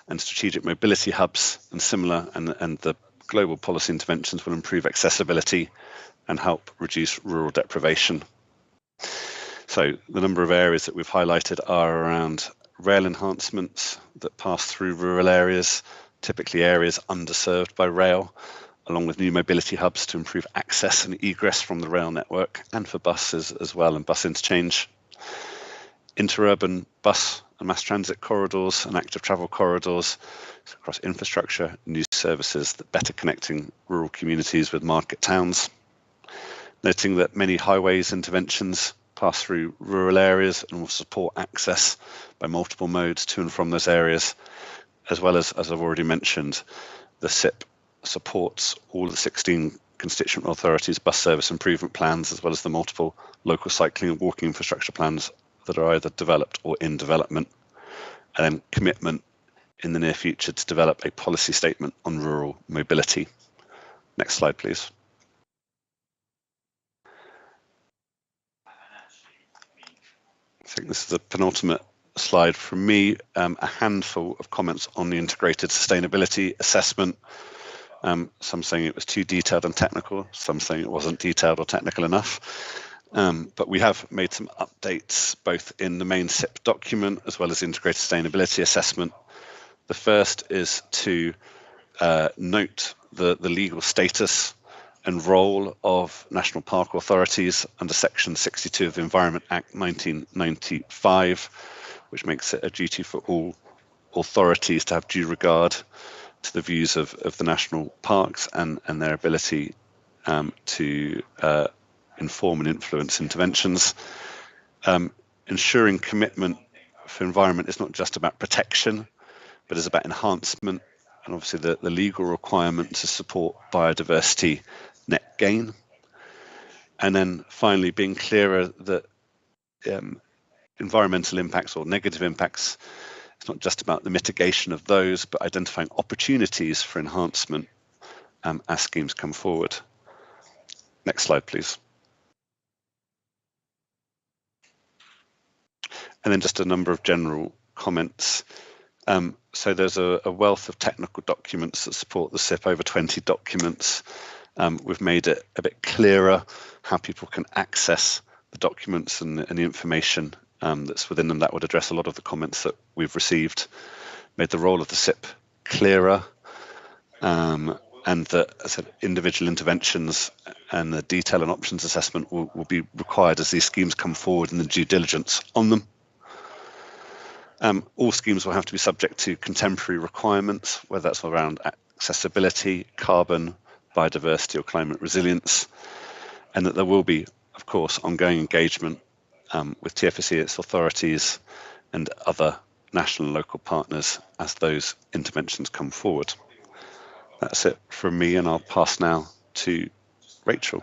and strategic mobility hubs and similar, and the global policy interventions will improve accessibility and help reduce rural deprivation. So the number of areas that we've highlighted are around rail enhancements that pass through rural areas, typically areas underserved by rail, along with new mobility hubs to improve access and egress from the rail network and for buses as well, and bus interchange. Interurban bus and mass transit corridors and active travel corridors across infrastructure, new services that better connecting rural communities with market towns. Noting that many highways interventions pass through rural areas and will support access by multiple modes to and from those areas, as well as I've already mentioned, the SIP supports all the 16 constituent authorities' bus service improvement plans, as well as the multiple local cycling and walking infrastructure plans that are either developed or in development, and then commitment in the near future to develop a policy statement on rural mobility. Next slide, please. I think this is the penultimate slide from me. A handful of comments on the integrated sustainability assessment. Some saying it was too detailed and technical, some saying it wasn't detailed or technical enough. But we have made some updates both in the main SIP document as well as the integrated sustainability assessment. The first is to note the legal status and role of national park authorities under Section 62 of the Environment Act 1995, which makes it a duty for all authorities to have due regard to the views of the national parks and their ability to inform and influence interventions. Ensuring commitment for environment is not just about protection, but is about enhancement, and obviously the legal requirement to support biodiversity net gain. And then finally, being clearer that environmental impacts or negative impacts, it's not just about the mitigation of those, but identifying opportunities for enhancement as schemes come forward. Next slide, please. And then just a number of general comments. So there's a wealth of technical documents that support the SIP, over 20 documents. We've made it a bit clearer how people can access the documents and the information that's within them. That would address a lot of the comments that we've received. Made the role of the SIP clearer, and that, as I said, individual interventions and the detail and options assessment will be required as these schemes come forward and the due diligence on them. All schemes will have to be subject to contemporary requirements, whether that's around accessibility, carbon, biodiversity or climate resilience, and that there will be, of course, ongoing engagement with TFSE, its authorities and other national and local partners as those interventions come forward. That's it from me, and I'll pass now to Rachel.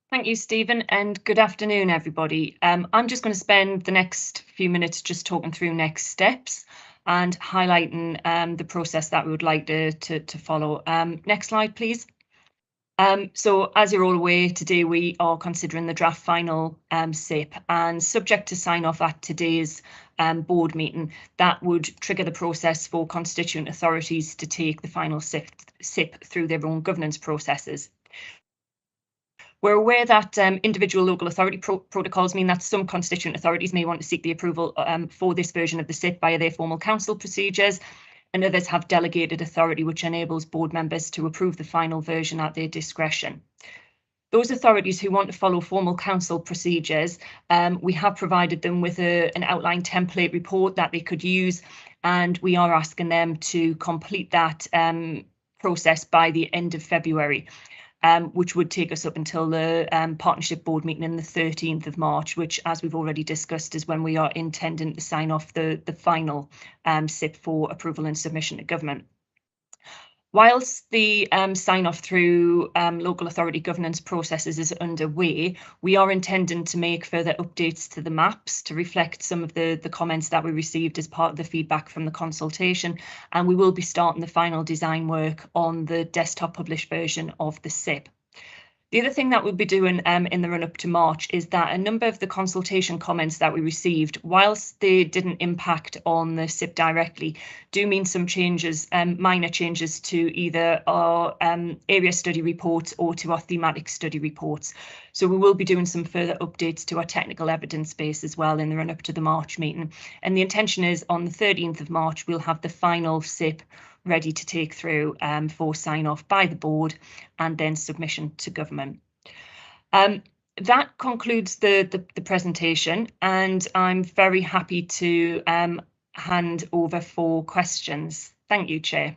Thank you, Stephen, and good afternoon, everybody. I'm just going to spend the next few minutes just talking through next steps and highlighting the process that we would like to follow. Next slide, please. So as you're all aware, today we are considering the draft final SIP, and subject to sign off at today's board meeting, that would trigger the process for constituent authorities to take the final SIP through their own governance processes. We're aware that individual local authority protocols mean that some constituent authorities may want to seek the approval for this version of the SIP via their formal council procedures, and others have delegated authority which enables board members to approve the final version at their discretion. Those authorities who want to follow formal council procedures, we have provided them with an outline template report that they could use, and we are asking them to complete that process by the end of February. Which would take us up until the partnership board meeting on the 13th of March, which, as we've already discussed, is when we are intending to sign off the final SIP for approval and submission to government. Whilst the sign-off through local authority governance processes is underway, we are intending to make further updates to the maps to reflect some of the comments that we received as part of the feedback from the consultation, and we will be starting the final design work on the desktop published version of the SIP. The other thing that we'll be doing in the run-up to March is that a number of the consultation comments that we received, whilst they didn't impact on the SIP directly, do mean some changes, minor changes to either our area study reports or to our thematic study reports. So we will be doing some further updates to our technical evidence base as well in the run-up to the March meeting. And the intention is on the 13th of March, we'll have the final SIP ready to take through for sign off by the board and then submission to government. That concludes the presentation, and I'm very happy to hand over for questions. Thank you, Chair.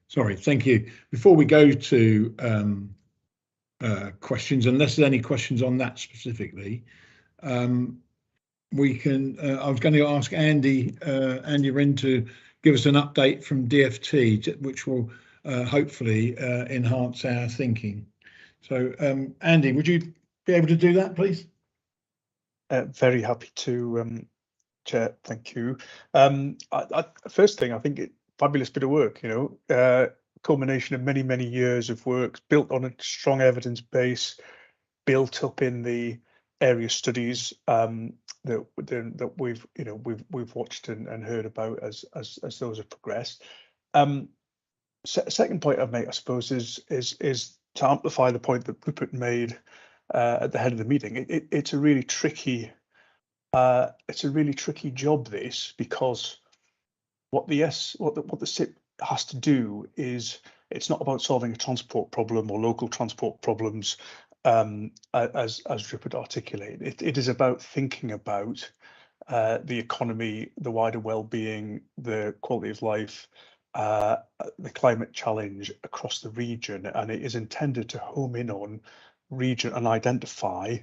Sorry, thank you. Before we go to questions, unless there's any questions on that specifically, we can. I was going to ask Andy Wren to give us an update from DFT, which will hopefully enhance our thinking. So, Andy, would you be able to do that, please? Very happy to, Chair. Thank you. First thing, I think fabulous bit of work. You know, culmination of many years of work built on a strong evidence base, built up in the area studies that we've watched and heard about as those have progressed. Second point I'd make, I suppose, is to amplify the point that Rupert made at the head of the meeting. It's a really tricky job, this, because what the SIP has to do is, it's not about solving a transport problem or local transport problems, as Rupert articulated. It is about thinking about the economy, the wider well-being, the quality of life, the climate challenge across the region, and it is intended to home in on region and identify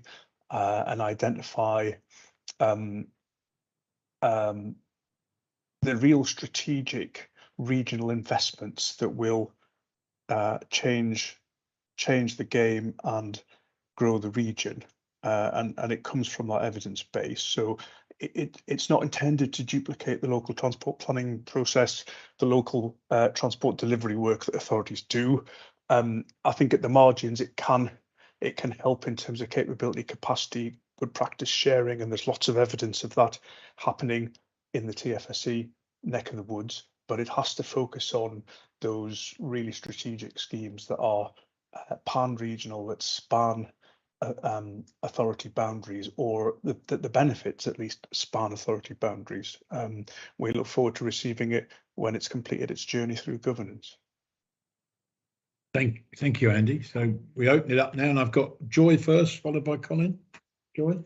the real strategic regional investments that will change the game and grow the region, and it comes from that evidence base. So it's not intended to duplicate the local transport planning process, the local transport delivery work that authorities do. I think at the margins it can help in terms of capability, capacity, good practice sharing, and there's lots of evidence of that happening in the TFSE neck of the woods. But it has to focus on those really strategic schemes that are pan-regional, that span authority boundaries, or the benefits at least span authority boundaries. We look forward to receiving it when it's completed its journey through governance. Thank you, Andy. So we open it up now, and I've got Joy first, followed by Colin. Joy.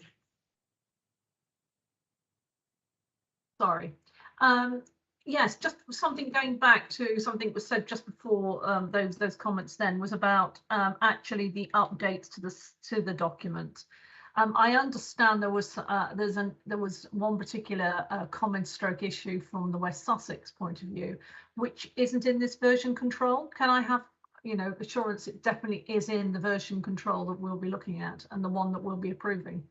Sorry. Yes, just something going back to something that was said just before those comments then was about actually the updates to the document. I understand there was one particular comment stroke issue from the West Sussex point of view, which isn't in this version control. Can I have, you know, assurance it definitely is in the version control that we'll be looking at and the one that we'll be approving?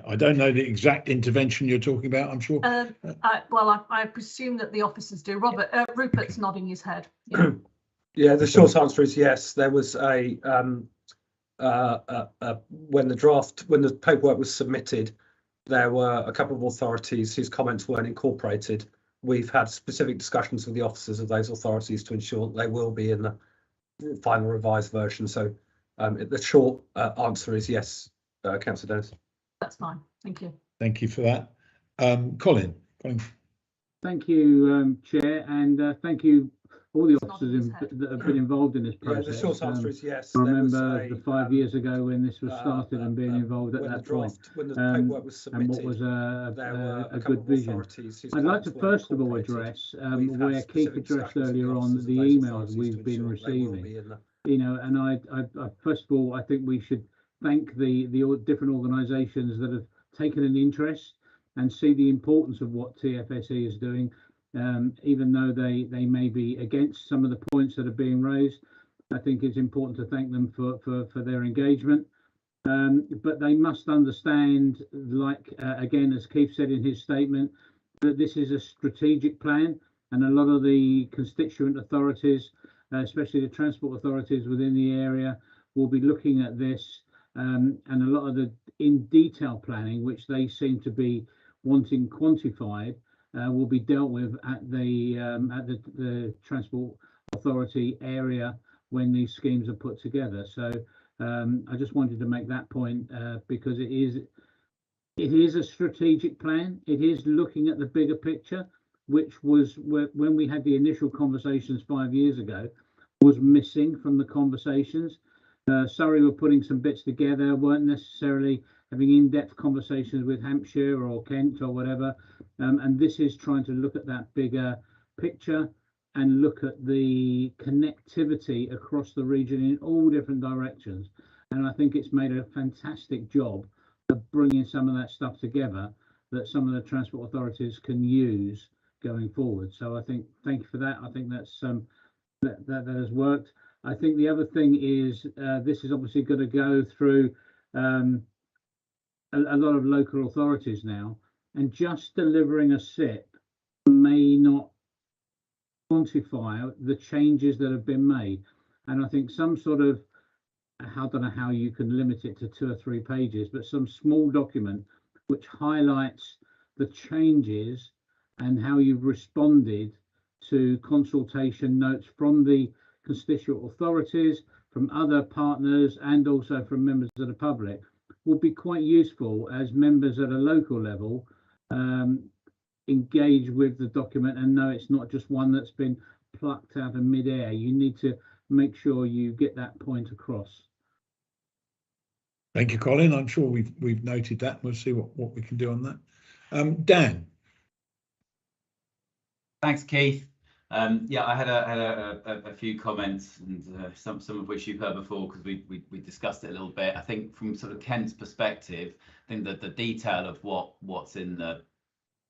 I don't know the exact intervention you're talking about, I'm sure. I presume that the officers do. Rupert's nodding his head. Yeah. Yeah, the short answer is yes. There was when the paperwork was submitted, there were a couple of authorities whose comments weren't incorporated. We've had specific discussions with the officers of those authorities to ensure that they will be in the final revised version. So the short answer is yes, Councillor Dennis. That's fine. Thank you. Thank you for that. Colin. Thank you, Chair, and thank you all the officers that have been involved in this process. Yeah, the short answer is yes. I remember the 5 years ago when this was started and being involved at that point. When the paperwork was submitted, and what was a good vision. I'd like to first of all address where Keith addressed earlier on the emails we've been receiving. You know, and I first of all, I think we should thank the different organisations that have taken an interest and see the importance of what TFSE is doing, even though they may be against some of the points that are being raised. I think it's important to thank them for their engagement. But they must understand, like, again, as Keith said in his statement, that this is a strategic plan, and a lot of the constituent authorities, especially the transport authorities within the area, will be looking at this, and a lot of the in detail planning, which they seem to be wanting quantified, will be dealt with at the transport authority area when these schemes are put together. So I just wanted to make that point, because it is a strategic plan. It is looking at the bigger picture, which was when we had the initial conversations 5 years ago, was missing from the conversations. Surrey were putting some bits together, weren't necessarily having in-depth conversations with Hampshire or Kent or whatever. And this is trying to look at that bigger picture and look at the connectivity across the region in all different directions. And I think it's made a fantastic job of bringing some of that stuff together that some of the transport authorities can use going forward. So I think, thank you for that. I think that's that has worked. I think the other thing is this is obviously going to go through a lot of local authorities now, and just delivering a SIP may not quantify the changes that have been made. And I think some sort of, I don't know how you can limit it to 2 or 3 pages, but some small document which highlights the changes and how you've responded to consultation notes from the constituent authorities, from other partners, and also from members of the public, will be quite useful as members at a local level engage with the document and know it's not just one that's been plucked out of midair. You need to make sure you get that point across. Thank you, Colin. I'm sure we've noted that. We'll see what we can do on that. Dan. Thanks, Keith. Yeah, I had a few comments, and some of which you've heard before, because we discussed it a little bit. I think from sort of Kent's perspective, I think that the detail of what's in the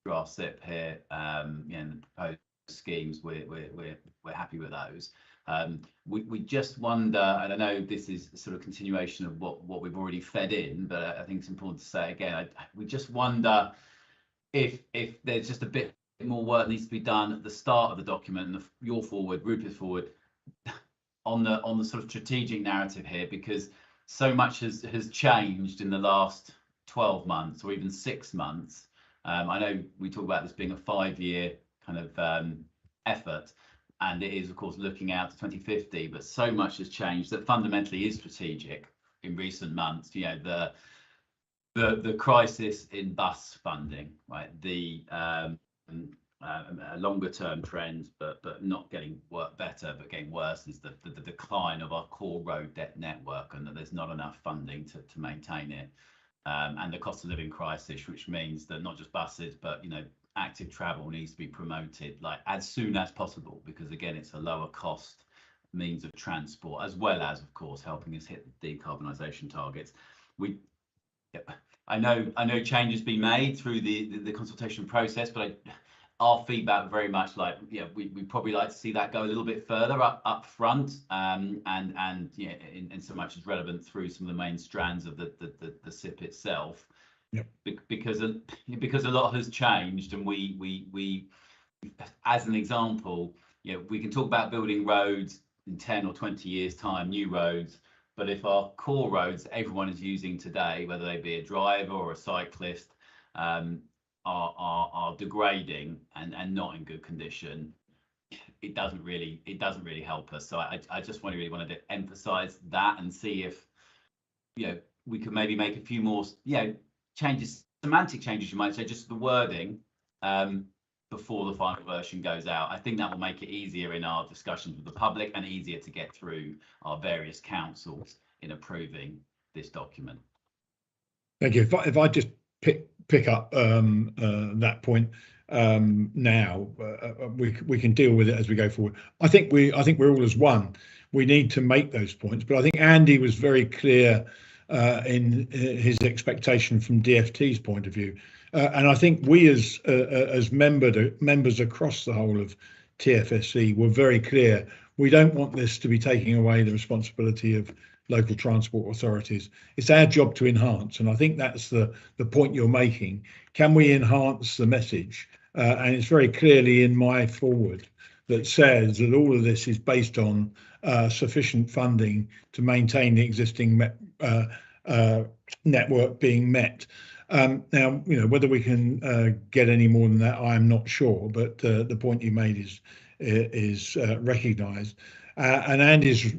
draft SIP here, and the proposed schemes, we're happy with those. We just wonder, and I know this is sort of continuation of what we've already fed in, but I think it's important to say again, we just wonder if there's just a bit more work needs to be done at the start of the document, and your forward, Rupert's forward, on the sort of strategic narrative here, because so much has changed in the last 12 months or even 6 months. I know we talk about this being a 5-year kind of effort, and it is, of course, looking out to 2050, but so much has changed that fundamentally is strategic in recent months. You know, the crisis in bus funding, right? The longer term trends, but not getting better, but getting worse, is the decline of our core road network, and that there's not enough funding to maintain it. And the cost of living crisis, which means that not just buses, but active travel needs to be promoted like as soon as possible, because again, it's a lower cost means of transport, as well as, of course, helping us hit the decarbonisation targets. I know changes be made through the consultation process, but our feedback very much like, we'd probably like to see that go a little bit further up front, and in so much as relevant through some of the main strands of the SIP itself. Yep. Because a lot has changed, and we as an example, we can talk about building roads in 10 or 20 years time, new roads, but if our core roads everyone is using today, whether they be a driver or a cyclist, are degrading and not in good condition, it doesn't really help us. So I just really wanted to emphasize that and see if we could maybe make a few more changes, semantic changes, you might say, just the wording before the final version goes out. I think that will make it easier in our discussions with the public and easier to get through our various councils in approving this document. Thank you. If I just pick up that point now, we can deal with it as we go forward. I think we're all as one. We need to make those points, but I think Andy was very clear in his expectation from DFT's point of view. And I think we as members across the whole of TFSE were very clear. We don't want this to be taking away the responsibility of local transport authorities. It's our job to enhance, and I think that's the point you're making. Can we enhance the message? And it's very clearly in my forward that says that all of this is based on sufficient funding to maintain the existing network being met. Now, whether we can get any more than that, I am not sure, but the point you made is recognised. And Andy's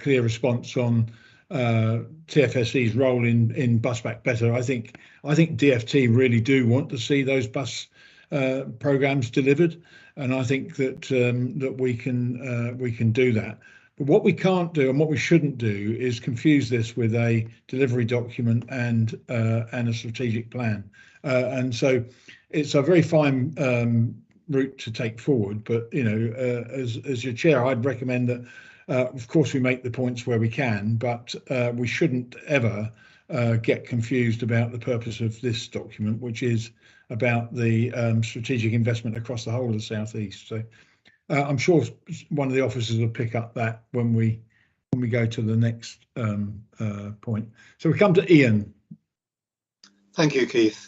clear response on TFSE's role in Bus Back Better, I think DFT really do want to see those bus programmes delivered, and I think that that we can do that. But what we can't do and what we shouldn't do is confuse this with a delivery document and a strategic plan. And so it's a very fine route to take forward. But as your chair, I'd recommend that. Of course, we make the points where we can, but we shouldn't ever get confused about the purpose of this document, which is about the strategic investment across the whole of the South East. So I'm sure one of the officers will pick up that when we go to the next point. So we come to Ian. Thank you, Keith.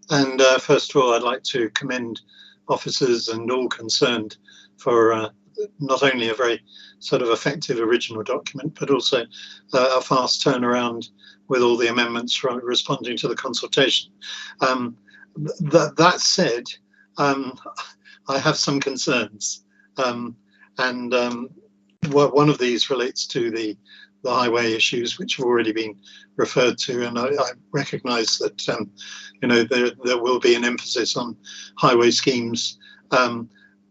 And first of all, I'd like to commend officers and all concerned for not only a very sort of effective original document, but also a fast turnaround with all the amendments responding to the consultation. That said, I have some concerns, and one of these relates to the highway issues, which have already been referred to, and I recognise that there will be an emphasis on highway schemes.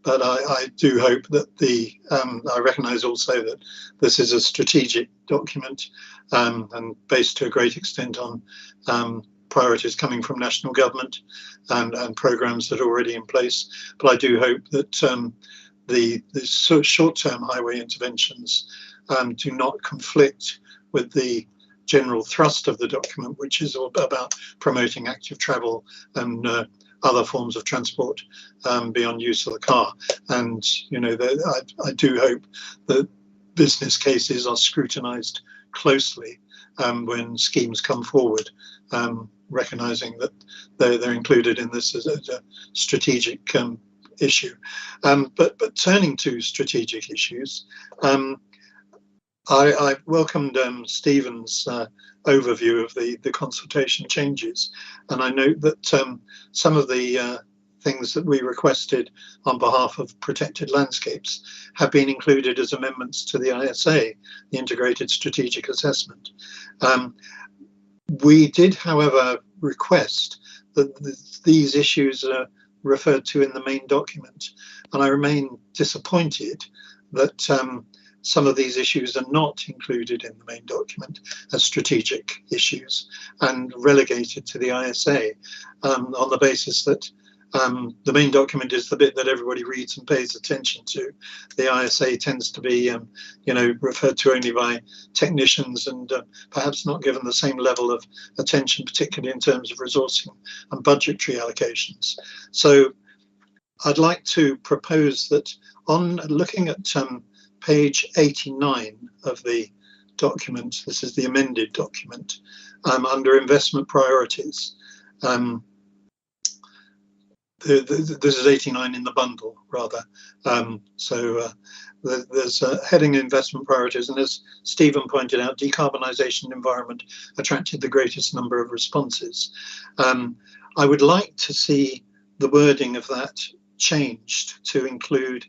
But I do hope that I recognise also that this is a strategic document and based to a great extent on priorities coming from national government and programmes that are already in place. But I do hope that the short-term highway interventions do not conflict with the general thrust of the document, which is all about promoting active travel and other forms of transport beyond use of the car. And I do hope that business cases are scrutinised closely when schemes come forward, recognising that they're included in this as a strategic issue. But turning to strategic issues, I welcomed Stephen's overview of the consultation changes, and I note that some of the things that we requested on behalf of Protected Landscapes have been included as amendments to the ISA, the Integrated Strategic Assessment. We did, however, request that these issues are referred to in the main document, and I remain disappointed that some of these issues are not included in the main document as strategic issues and relegated to the ISA on the basis that the main document is the bit that everybody reads and pays attention to. The ISA tends to be, referred to only by technicians and perhaps not given the same level of attention, particularly in terms of resourcing and budgetary allocations. So I'd like to propose that on looking at page 89 of the document, this is the amended document, under investment priorities. This is 89 in the bundle, rather. There's a heading investment priorities, and as Stephen pointed out, decarbonisation environment attracted the greatest number of responses. I would like to see the wording of that changed to include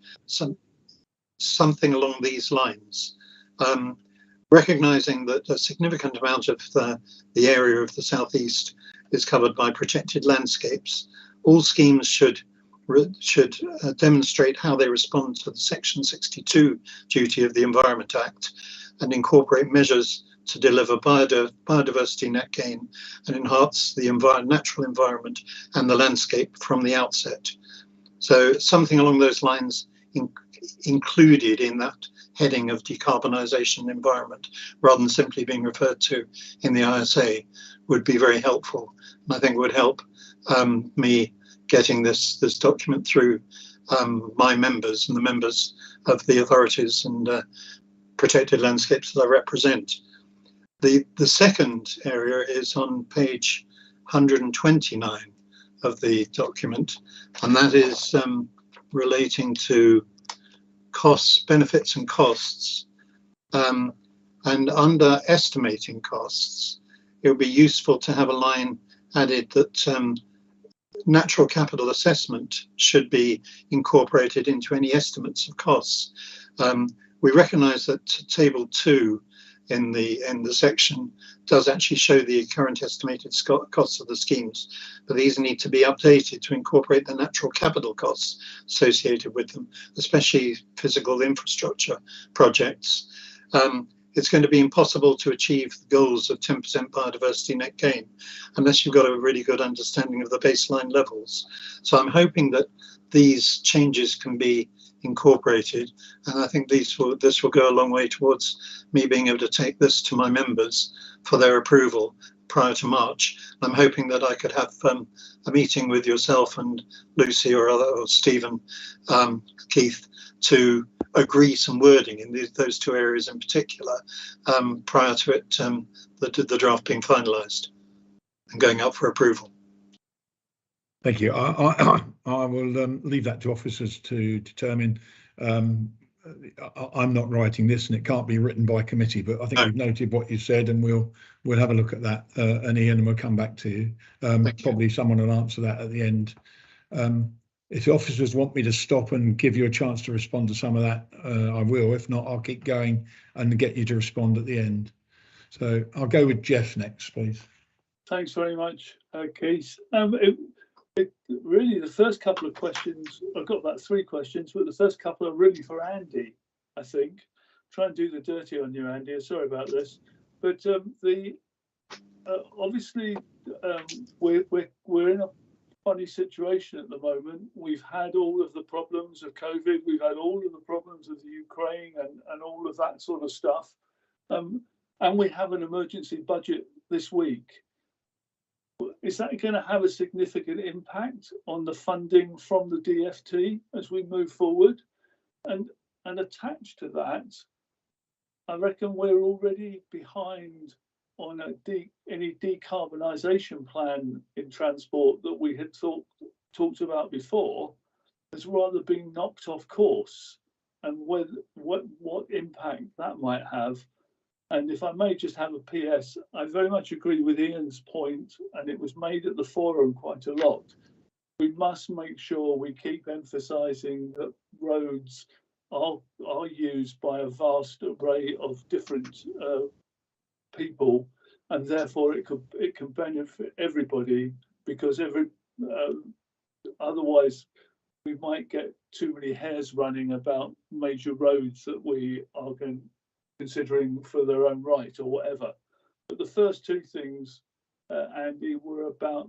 something along these lines, recognising that a significant amount of the area of the southeast is covered by protected landscapes. All schemes should demonstrate how they respond to the Section 62 duty of the Environment Act and incorporate measures to deliver biodiversity net gain and enhance the natural environment and the landscape from the outset. So something along those lines included in that heading of decarbonisation and environment, rather than simply being referred to in the ISA, would be very helpful. And I think would help me getting this document through my members and the members of the authorities and protected landscapes that I represent. The second area is on page 129 of the document, and that is relating to costs, benefits and costs. And under estimating costs, it would be useful to have a line added that natural capital assessment should be incorporated into any estimates of costs. We recognise that table 2 in the section does actually show the current estimated costs of the schemes, but these need to be updated to incorporate the natural capital costs associated with them, especially physical infrastructure projects. It's going to be impossible to achieve the goals of 10% biodiversity net gain unless you've got a really good understanding of the baseline levels. So I'm hoping that these changes can be incorporated, and I think this will go a long way towards me being able to take this to my members for their approval prior to March. I'm hoping that I could have a meeting with yourself and Lucy or Stephen, Keith, to agree some wording in those two areas in particular prior to it, the draft being finalised and going up for approval. Thank you. I will leave that to officers to determine. I'm not writing this, and it can't be written by committee. But I think we've noted what you said, and we'll have a look at that. And Ian, we'll come back to you. Probably someone will answer that at the end. If the officers want me to stop and give you a chance to respond to some of that, I will. If not, I'll keep going and get you to respond at the end. So I'll go with Jeff next, please. Thanks very much, Keith. Really, the first couple of questions, I've got about 3 questions, but the first couple are really for Andy, I think. Try and do the dirty on you, Andy. Sorry about this. But obviously, we're in a funny situation at the moment. We've had all of the problems of COVID. We've had all of the problems of the Ukraine and all of that sort of stuff. And we have an emergency budget this week. Is that going to have a significant impact on the funding from the DFT as we move forward? And attached to that, I reckon we're already behind on any decarbonisation plan in transport that we had talked about before has rather been knocked off course, and what impact that might have. And if I may just have a PS, I very much agree with Ian's point, and it was made at the forum quite a lot. We must make sure we keep emphasising that roads are used by a vast array of different people, and therefore it can benefit everybody, because otherwise we might get too many hairs running about major roads that we are considering for their own right or whatever. But the first 2 things, Andy, were about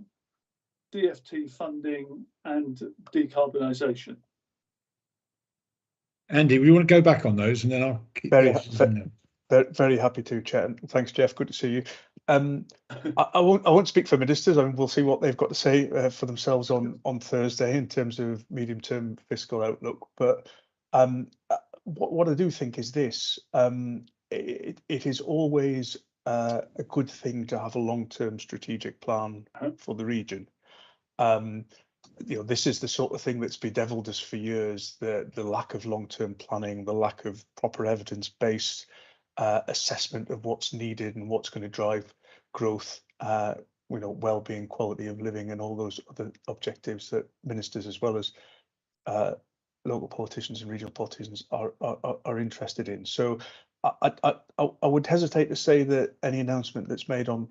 DFT funding and decarbonisation. Andy, we want to go back on those, and then I'll keep very happy to, Chair. Thanks, Jeff. Good to see you. I won't speak for ministers. I mean, we'll see what they've got to say for themselves on Thursday in terms of medium-term fiscal outlook. But what I do think is this: it is always a good thing to have a long-term strategic plan for the region. This is the sort of thing that's bedeviled us for years: the lack of long-term planning, the lack of proper evidence-based assessment of what's needed and what's going to drive growth, well-being, quality of living, and all those other objectives that ministers, as well as local politicians and regional politicians, are interested in. So I would hesitate to say that any announcement that's made on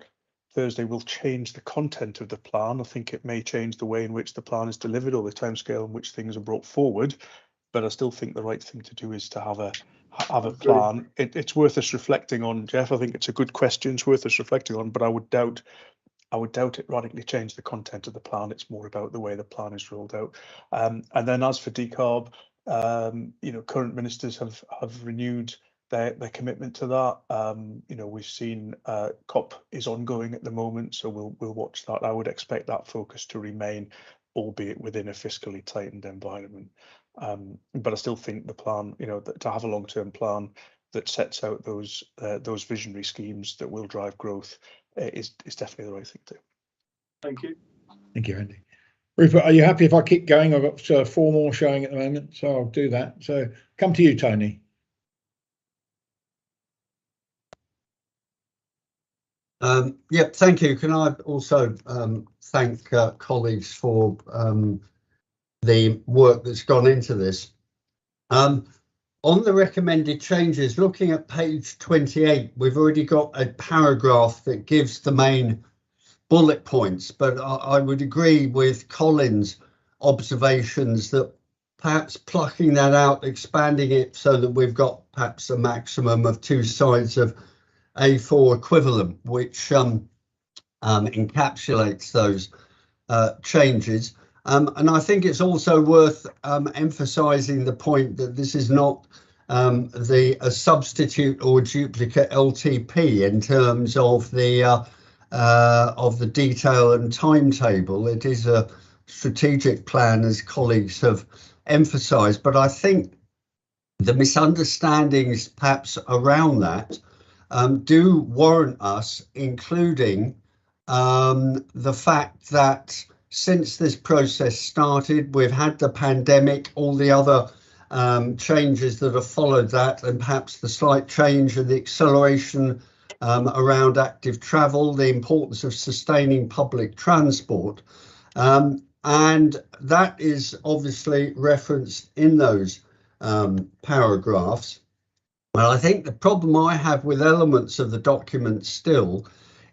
Thursday will change the content of the plan. I think it may change the way in which the plan is delivered or the timescale in which things are brought forward. But I still think the right thing to do is to have a plan. It's worth us reflecting on, Jeff. I think it's a good question. It's worth us reflecting on, but I would doubt it radically change the content of the plan. It's more about the way the plan is rolled out. And then as for decarb, Current ministers have renewed their commitment to that. We've seen COP is ongoing at the moment, so we'll watch that. I would expect that focus to remain, albeit within a fiscally tightened environment. But I still think the plan, to have a long-term plan that sets out those visionary schemes that will drive growth is definitely the right thing to do. Thank you. Thank you, Andy. Rupert, are you happy if I keep going? I've got 4 more showing at the moment, so I'll do that. So come to you, Tony. Thank you. Can I also thank colleagues for the work that's gone into this. On the recommended changes, looking at page 28, we've already got a paragraph that gives the main bullet points, but I would agree with Colin's observations that perhaps plucking that out, expanding it so that we've got perhaps a maximum of 2 sides of A4 equivalent, which encapsulates those changes. And I think it's also worth emphasising the point that this is not a substitute or duplicate LTP in terms of the detail and timetable. It is a strategic plan, as colleagues have emphasised, but I think the misunderstandings perhaps around that do warrant us including the fact that since this process started, we've had the pandemic, all the other changes that have followed that, and perhaps the slight change and the acceleration around active travel, the importance of sustaining public transport. And that is obviously referenced in those paragraphs. Well, I think the problem I have with elements of the document still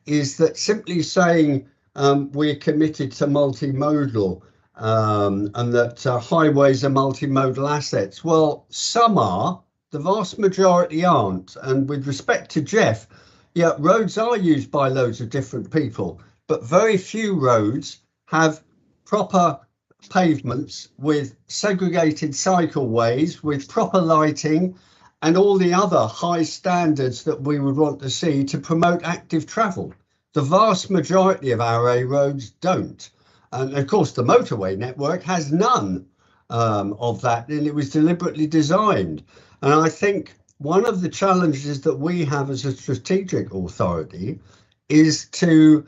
is that simply saying we're committed to multimodal and that highways are multimodal assets. Well, some are, the vast majority aren't. And with respect to Jeff, yeah, roads are used by loads of different people, but very few roads have proper pavements with segregated cycleways, with proper lighting and all the other high standards that we would want to see to promote active travel. The vast majority of our A roads don't. And of course, the motorway network has none of that, and it was deliberately designed. And I think one of the challenges that we have as a strategic authority is to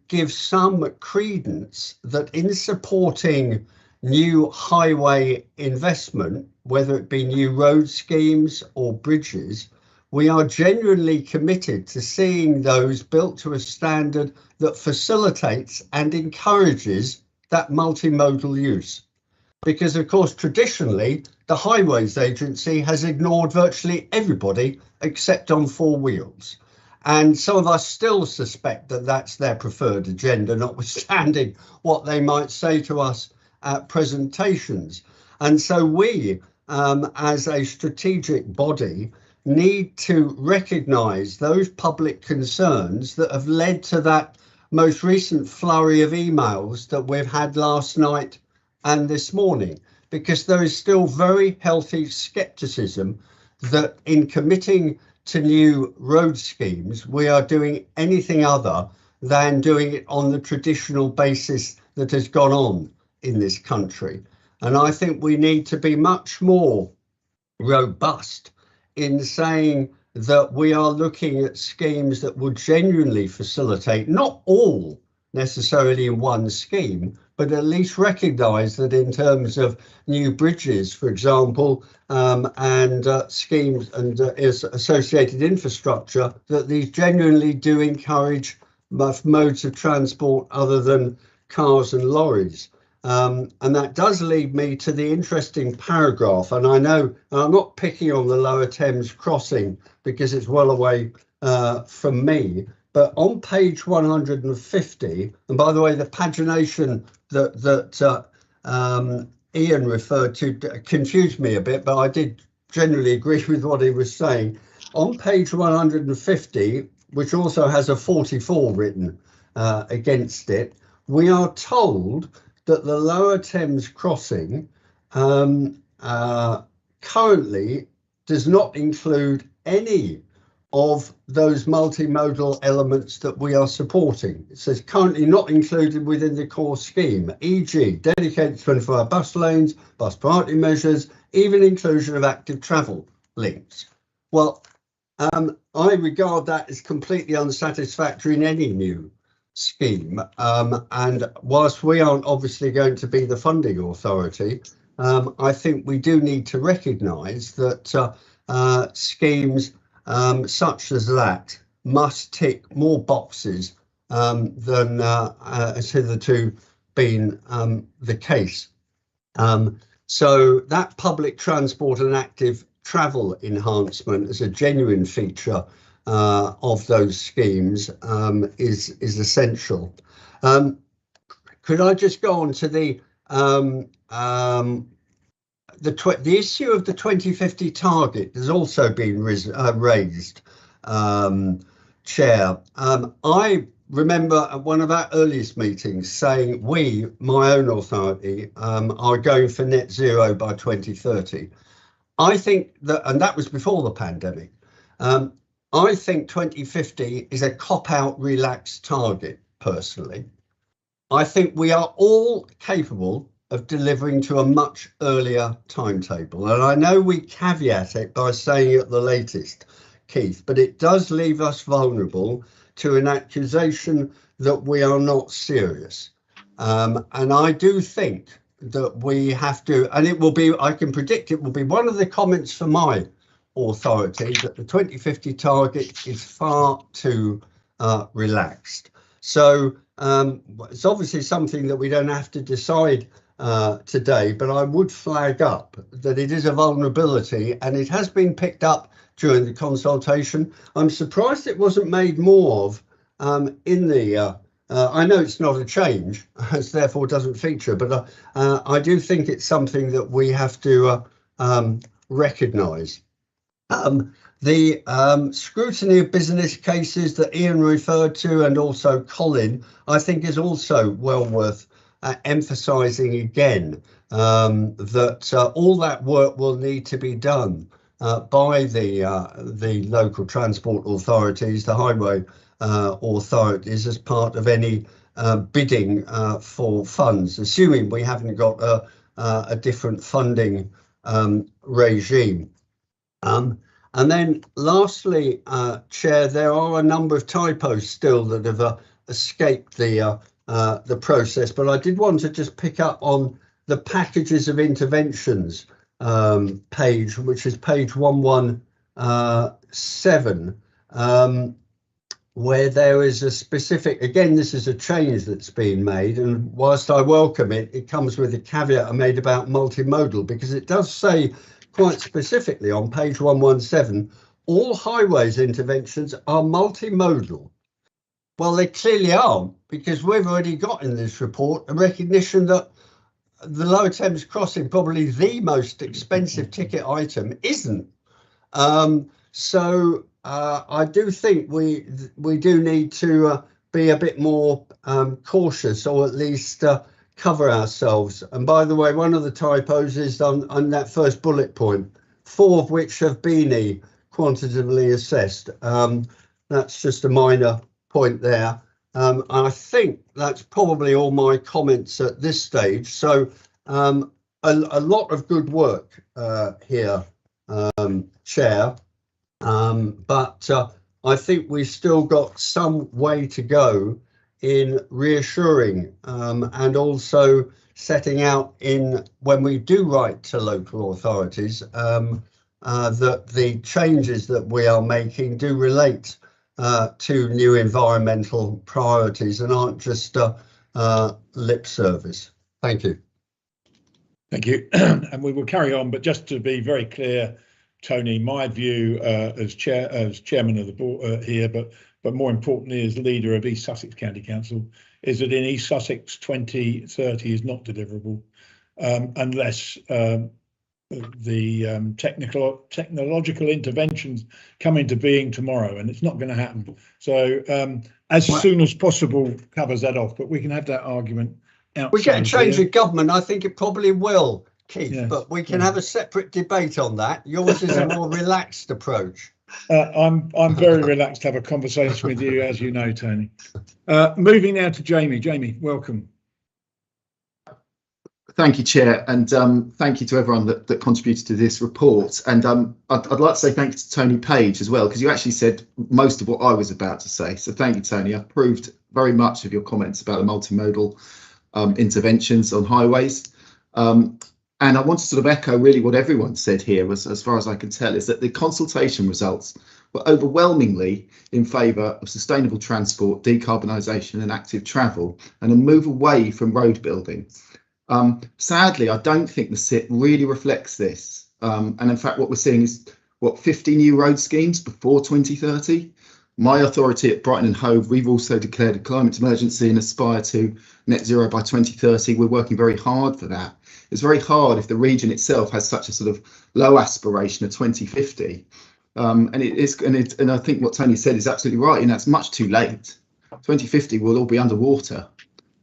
give some credence that in supporting new highway investment, whether it be new road schemes or bridges, we are genuinely committed to seeing those built to a standard that facilitates and encourages that multimodal use. Because, of course, traditionally, the Highways Agency has ignored virtually everybody except on 4 wheels. And some of us still suspect that that's their preferred agenda, notwithstanding what they might say to us at presentations. And so we, as a strategic body, need to recognise those public concerns that have led to that most recent flurry of emails that we've had last night and this morning, because there is still very healthy scepticism that in committing to new road schemes, we are doing anything other than doing it on the traditional basis that has gone on in this country. And I think we need to be much more robust in saying that we are looking at schemes that will genuinely facilitate, not all necessarily in one scheme, but at least recognise that in terms of new bridges, for example, and schemes and associated infrastructure, that these genuinely do encourage modes of transport other than cars and lorries. And that does lead me to the interesting paragraph. And I know I'm not picking on the Lower Thames crossing because it's well away from me. But on page 150, and by the way, the pagination that Ian referred to confused me a bit, but I did generally agree with what he was saying. On page 150, which also has a 44 written against it, we are told that the Lower Thames crossing currently does not include any of those multimodal elements that we are supporting. It says currently not included within the core scheme, e.g. dedicated 24-hour bus lanes, bus priority measures, even inclusion of active travel links. Well, I regard that as completely unsatisfactory in any new scheme. And whilst we aren't obviously going to be the funding authority, I think we do need to recognise that schemes such as that must tick more boxes than has hitherto been the case. So that public transport and active travel enhancement as a genuine feature of those schemes is essential. Could I just go on to the issue of the 2050 target has also been raised, Chair. I remember at one of our earliest meetings saying my own authority, are going for net zero by 2030. I think that, and that was before the pandemic, I think 2050 is a cop-out relaxed target, personally. I think we are all capable of delivering to a much earlier timetable. And I know we caveat it by saying at the latest, Keith, but it does leave us vulnerable to an accusation that we are not serious. And I do think that we have to, and it will be, I can predict it will be one of the comments for my authority that the 2050 target is far too relaxed. So it's obviously something that we don't have to decide today, but I would flag up that it is a vulnerability and it has been picked up during the consultation. I'm surprised it wasn't made more of in the I know it's not a change, as therefore doesn't feature, but I do think it's something that we have to recognise. The scrutiny of business cases that Ian referred to, and also Colin, I think is also well worth emphasising again, that all that work will need to be done by the local transport authorities, the highway authorities, as part of any bidding for funds, assuming we haven't got a different funding regime. And then lastly, Chair, there are a number of typos still that have escaped the process, but I did want to just pick up on the packages of interventions page, which is page 117, where there is a specific, again, this is a change that's been made, and whilst I welcome it, it comes with a caveat I made about multimodal, because it does say quite specifically on page 117, all highways interventions are multimodal. Well, they clearly aren't, because we've already got in this report a recognition that the Lower Thames Crossing, probably the most expensive ticket item, isn't. So I do think we do need to be a bit more cautious, or at least cover ourselves. And by the way, one of the typos is on that first bullet point, 4 of which have been quantitatively assessed. That's just a minor point there. I think that's probably all my comments at this stage. So a lot of good work here, Chair, but I think we've still got some way to go in reassuring and also setting out in, when we do write to local authorities, that the changes that we are making do relate to new environmental priorities and aren't just lip service. Thank you. Thank you. And we will carry on, but just to be very clear, Tony, my view as chairman of the board here, but more importantly as leader of East Sussex County Council, is that in East Sussex 2030 is not deliverable unless the technological interventions come into being tomorrow, and it's not going to happen. So as soon as possible covers that off, but we can have that argument outside. We get a change of government. I think it probably will Keith, Yes. but we can have a separate debate on that. Yours is a more relaxed approach. I'm very relaxed to have a conversation with you, as you know, Tony. Moving now to Jamie. Jamie, welcome. Thank you, Chair, and thank you to everyone that contributed to this report. And I'd like to say thank you to Tony Page as well, because you actually said most of what I was about to say. So thank you, Tony. I approved very much of your comments about the multimodal interventions on highways. And I want to sort of echo really what everyone said here, as far as I can tell, is that the consultation results were overwhelmingly in favour of sustainable transport, decarbonisation and active travel, and a move away from road building. Sadly, I don't think the SIP really reflects this. And in fact, what we're seeing is, 50 new road schemes before 2030? My authority at Brighton and Hove, we've also declared a climate emergency and aspire to net zero by 2030. We're working very hard for that. It's very hard if the region itself has such a sort of low aspiration of 2050. And I think what Tony said is absolutely right. You know, it's much too late. 2050 we'll all be underwater.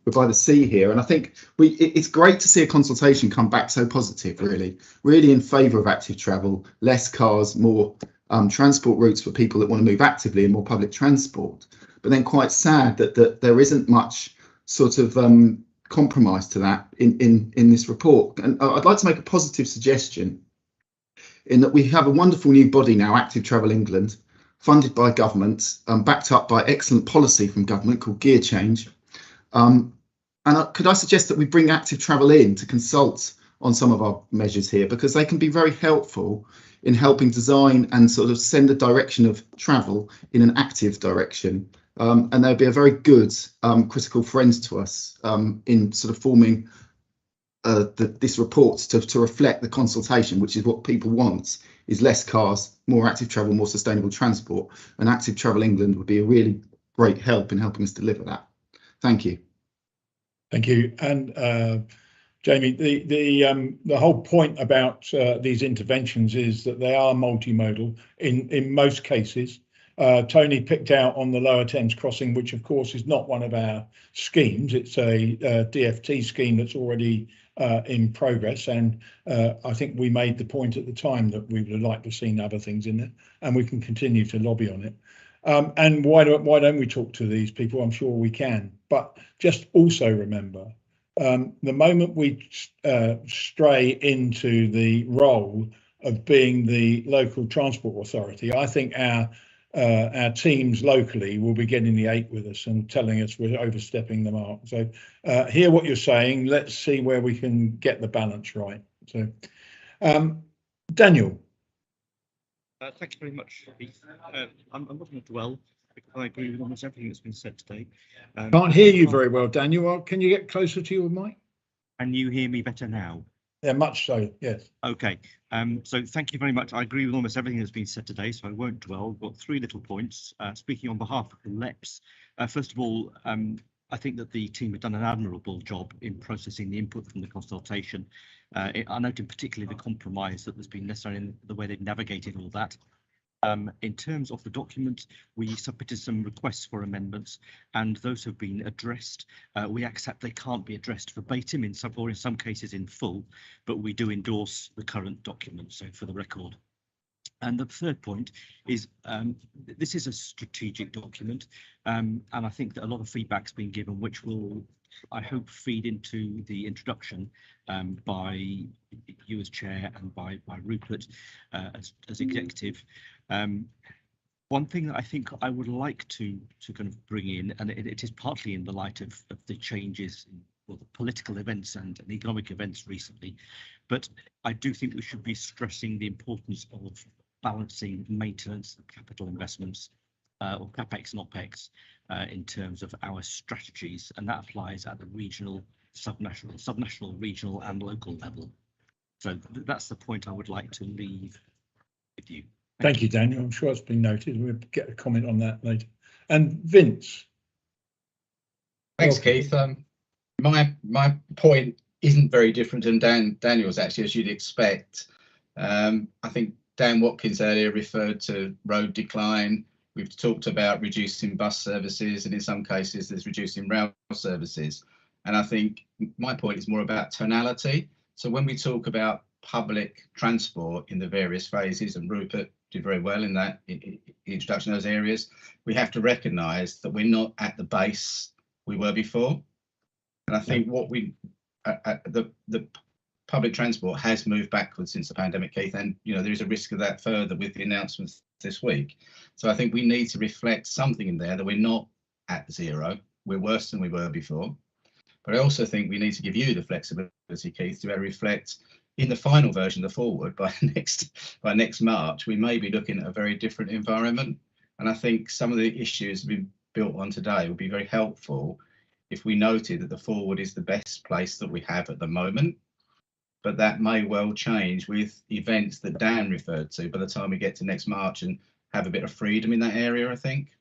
We're by the sea here, and I think it's great to see a consultation come back so positive, really in favour of active travel, less cars, more transport routes for people that want to move actively, and more public transport. But then quite sad that there isn't much sort of compromise to that in this report. And I'd like to make a positive suggestion in that we have a wonderful new body now, Active Travel England, funded by government, backed up by excellent policy from government called Gear Change. Could I suggest that we bring Active Travel in to consult on some of our measures here, because they can be very helpful in helping design and sort of send the direction of travel in an active direction. And they'll be a very good critical friends to us in sort of forming this report to reflect the consultation, which is what people want, is less cars, more active travel, more sustainable transport. And Active Travel England would be a really great help in helping us deliver that. Thank you. Thank you. And Jamie, the whole point about these interventions is that they are multimodal in most cases. Tony picked out on the Lower Thames crossing, which of course is not one of our schemes. It's a DFT scheme that's already in progress, and I think we made the point at the time that we would have liked to have seen other things in there, and we can continue to lobby on it. And why don't we talk to these people? I'm sure we can, but just also remember, the moment we stray into the role of being the local transport authority, I think our teams locally will be getting the 8 with us and telling us we're overstepping the mark. So hear what you're saying. Let's see where we can get the balance right. So Daniel. Thank you very much, Keith. I'm not going to dwell, because I agree with almost everything that's been said today. Can't hear you very well, Daniel. Can you get closer to your mic? Can you hear me better now? Yeah, much so, yes. Okay, so thank you very much. I agree with almost everything that's been said today, so I won't dwell. I've got 3 little points. Speaking on behalf of the LEPs, first of all, I think that the team have done an admirable job in processing the input from the consultation. I note in particular the compromise that there's been necessary in the way they've navigated all that. In terms of the document, we submitted some requests for amendments, and those have been addressed. We accept they can't be addressed verbatim in some cases in full, but we do endorse the current document, so for the record. And the third point is this is a strategic document, and I think that a lot of feedback's been given, which will, I hope, feed into the introduction by you as chair and by Rupert as executive. One thing that I think I would like to kind of bring in, and it is partly in the light of the changes in the political events and economic events recently, but I do think we should be stressing the importance of balancing maintenance and capital investments, or CapEx and OpEx, in terms of our strategies, and that applies at the regional, subnational, regional and local level. So that's the point I would like to leave with you. Thank you, Daniel. I'm sure it's been noted. We'll get a comment on that later. And Vince. Thanks, Keith. My point isn't very different than Daniel's, actually, as you'd expect. I think Dan Watkins earlier referred to road decline. We've talked about reducing bus services, and in some cases there's reducing rail services. And I think my point is more about tonality. So when we talk about public transport in the various phases, and Rupert did very well in that introduction of those areas, we have to recognise that we're not at the base we were before. And I think what the public transport has moved backwards since the pandemic, Keith, and there is a risk of that further with the announcements this week. So I think we need to reflect something in there that we're not at zero, we're worse than we were before. But I also think we need to give you the flexibility, Keith, to reflect in the final version of the forward by next March, we may be looking at a very different environment. And I think some of the issues we've built on today would be very helpful if we noted that the forward is the best place that we have at the moment. But that may well change with events that Dan referred to by the time we get to next March and have a bit of freedom in that area, I think.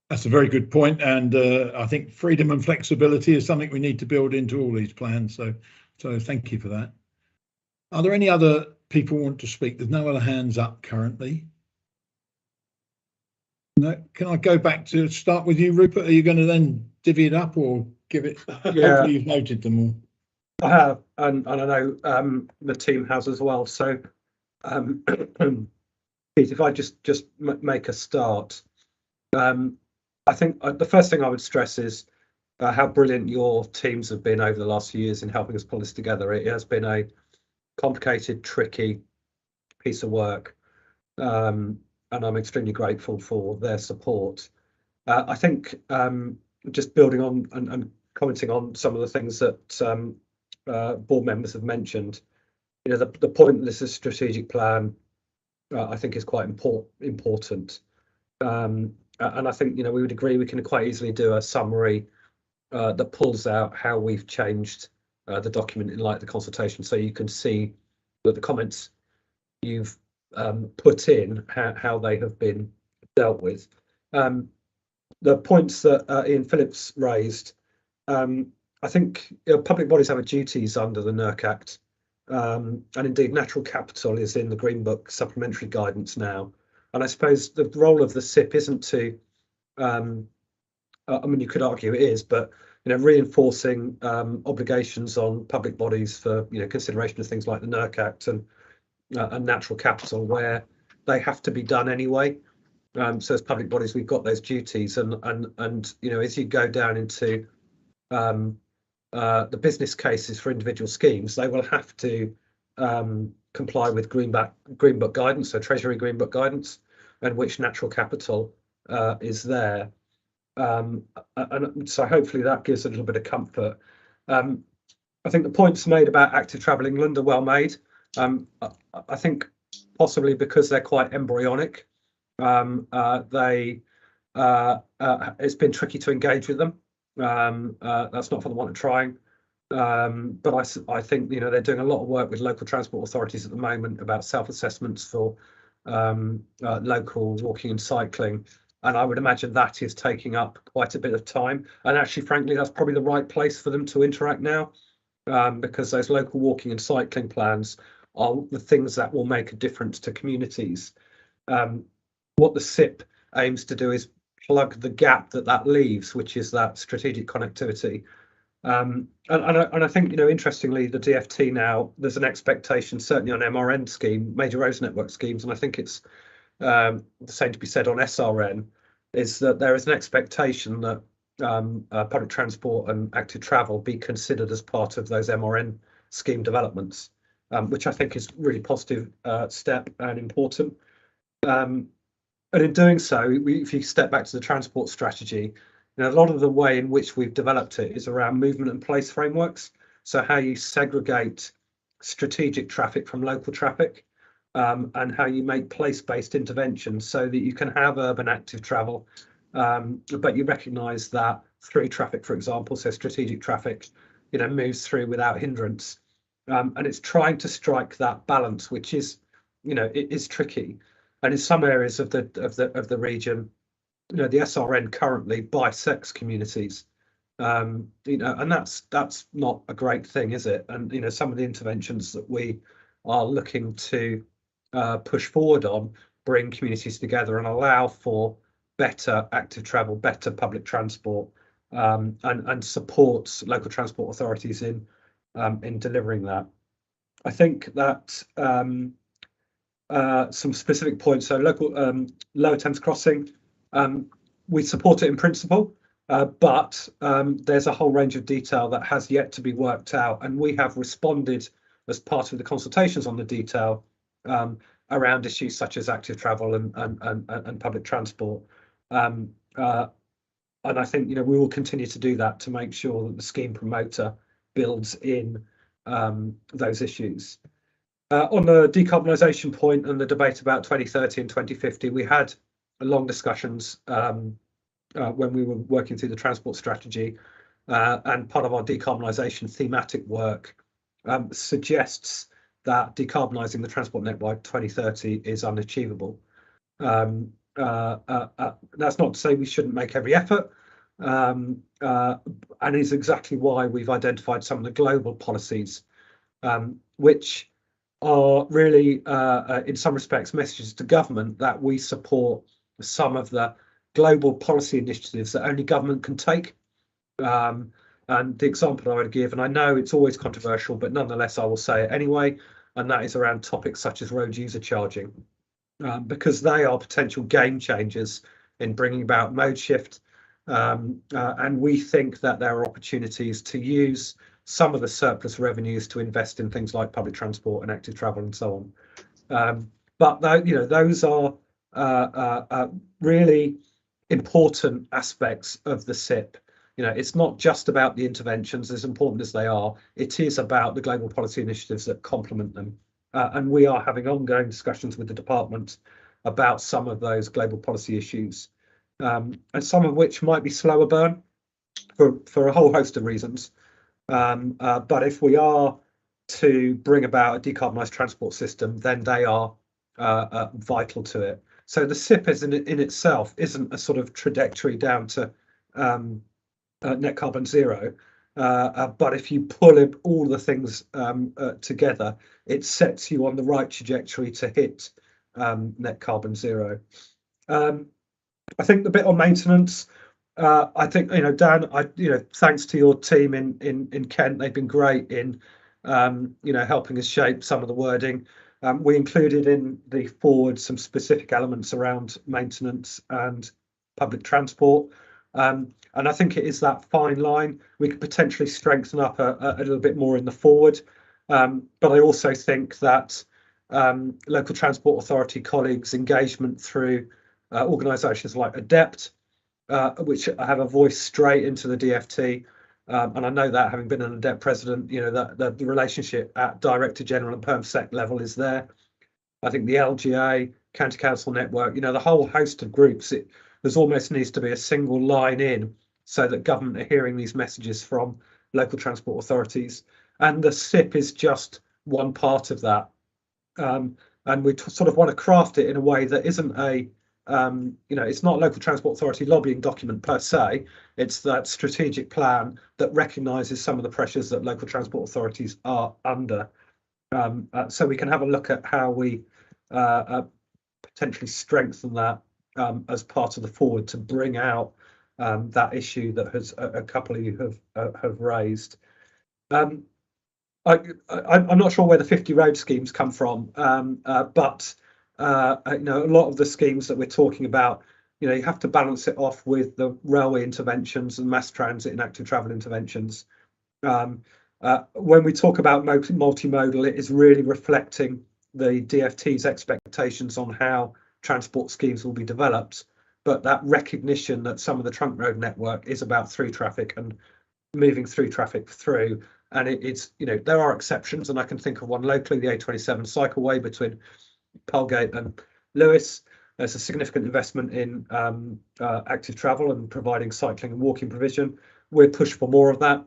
That's a very good point, and I think freedom and flexibility is something we need to build into all these plans. So thank you for that. Are there any other people who want to speak? There's no other hands up currently. No. Can I go back to start with you, Rupert? Are you going to then divvy it up or give it? Yeah. Hopefully you've noted them all. I have, and I know the team has as well. So, Pete, if I just make a start. I think the first thing I would stress is how brilliant your teams have been over the last few years in helping us pull this together. It has been a complicated, tricky piece of work, and I'm extremely grateful for their support. I think just building on and commenting on some of the things that board members have mentioned, the point that this is a strategic plan, I think is quite important. And I think we would agree we can quite easily do a summary that pulls out how we've changed the document in light of the consultation, so you can see that the comments you've put in, how they have been dealt with. The points that Ian Phillips raised, I think public bodies have duties under the NERC Act, and indeed natural capital is in the Green Book supplementary guidance now. And I suppose the role of the SIP isn't to, I mean, you could argue it is, but reinforcing obligations on public bodies for consideration of things like the NERC Act and natural capital, where they have to be done anyway. So as public bodies, we've got those duties, and as you go down into the business cases for individual schemes, they will have to comply with Green Book guidance, so Treasury Green Book guidance, and which natural capital is there. And so hopefully that gives a little bit of comfort. I think the points made about active travel England are well made. I think possibly because they're quite embryonic, it's been tricky to engage with them. That's not for the want of trying. But I think they're doing a lot of work with local transport authorities at the moment about self-assessments for local walking and cycling, and I would imagine that is taking up quite a bit of time. And actually, frankly, that's probably the right place for them to interact now, because those local walking and cycling plans are the things that will make a difference to communities. What the SIP aims to do is plug the gap that leaves, which is that strategic connectivity. And I think, interestingly, the DFT now, there's an expectation, certainly on MRN scheme, major roads network schemes, and I think it's the same to be said on SRN, is that there is an expectation that public transport and active travel be considered as part of those MRN scheme developments, which I think is a really positive step and important. And in doing so, if you step back to the transport strategy, a lot of the way in which we've developed it is around movement and place frameworks. So how you segregate strategic traffic from local traffic, and how you make place-based interventions so that you can have urban active travel, but you recognise that through traffic, for example, so strategic traffic, moves through without hindrance, and it's trying to strike that balance, which is, it is tricky, and in some areas of the region, the SRN currently bisects communities, and that's not a great thing, is it? And some of the interventions that we are looking to push forward on bring communities together and allow for better active travel, better public transport, and supports local transport authorities in in delivering that. I think that some specific points. So local Lower Thames Crossing, we support it in principle, but there's a whole range of detail that has yet to be worked out, and we have responded as part of the consultations on the detail around issues such as active travel and public transport. And I think we will continue to do that to make sure that the scheme promoter builds in those issues. On the decarbonisation point and the debate about 2030 and 2050, we had long discussions when we were working through the transport strategy, and part of our decarbonisation thematic work suggests that decarbonising the transport network by 2030 is unachievable. That's not to say we shouldn't make every effort, and is exactly why we've identified some of the global policies, which are really, in some respects, messages to government that we support some of the global policy initiatives that only government can take. And the example I would give, and I know it's always controversial, but nonetheless I will say it anyway, and that is around topics such as road user charging, because they are potential game changers in bringing about mode shift. And we think that there are opportunities to use some of the surplus revenues to invest in things like public transport and active travel and so on. But those are really important aspects of the SIP. It's not just about the interventions, as important as they are. It is about the global policy initiatives that complement them. And we are having ongoing discussions with the department about some of those global policy issues, and some of which might be slower burn for a whole host of reasons. But if we are to bring about a decarbonised transport system, then they are vital to it. So the SIP in itself isn't a sort of trajectory down to net carbon zero, but if you pull all the things together, it sets you on the right trajectory to hit net carbon zero. I think the bit on maintenance, I think Dan, thanks to your team in Kent, they've been great in helping us shape some of the wording. We included in the forward some specific elements around maintenance and public transport, and I think it is that fine line. We could potentially strengthen up a little bit more in the forward, but I also think that local transport authority colleagues' engagement through organisations like ADEPT, which have a voice straight into the DFT, and I know that having been an ADEPT president, that the relationship at Director General and PermSec level is there. I think the LGA, County Council Network, the whole host of groups, there's almost needs to be a single line in so that government are hearing these messages from local transport authorities. And the SIP is just one part of that. And we sort of want to craft it in a way that isn't it's not a local transport authority lobbying document per se. It's that strategic plan that recognises some of the pressures that local transport authorities are under. So we can have a look at how we potentially strengthen that as part of the forward to bring out that issue that has a couple of you have raised. I'm not sure where the 50 road schemes come from, but a lot of the schemes that we're talking about, you have to balance it off with the railway interventions and mass transit and active travel interventions. When we talk about multimodal, it is really reflecting the DFT's expectations on how transport schemes will be developed, but that recognition that some of the trunk road network is about through traffic and moving through traffic through, and it's there are exceptions, and I can think of one locally, the A27 cycleway between Polegate and Lewes. There's a significant investment in active travel and providing cycling and walking provision. We're pushed for more of that.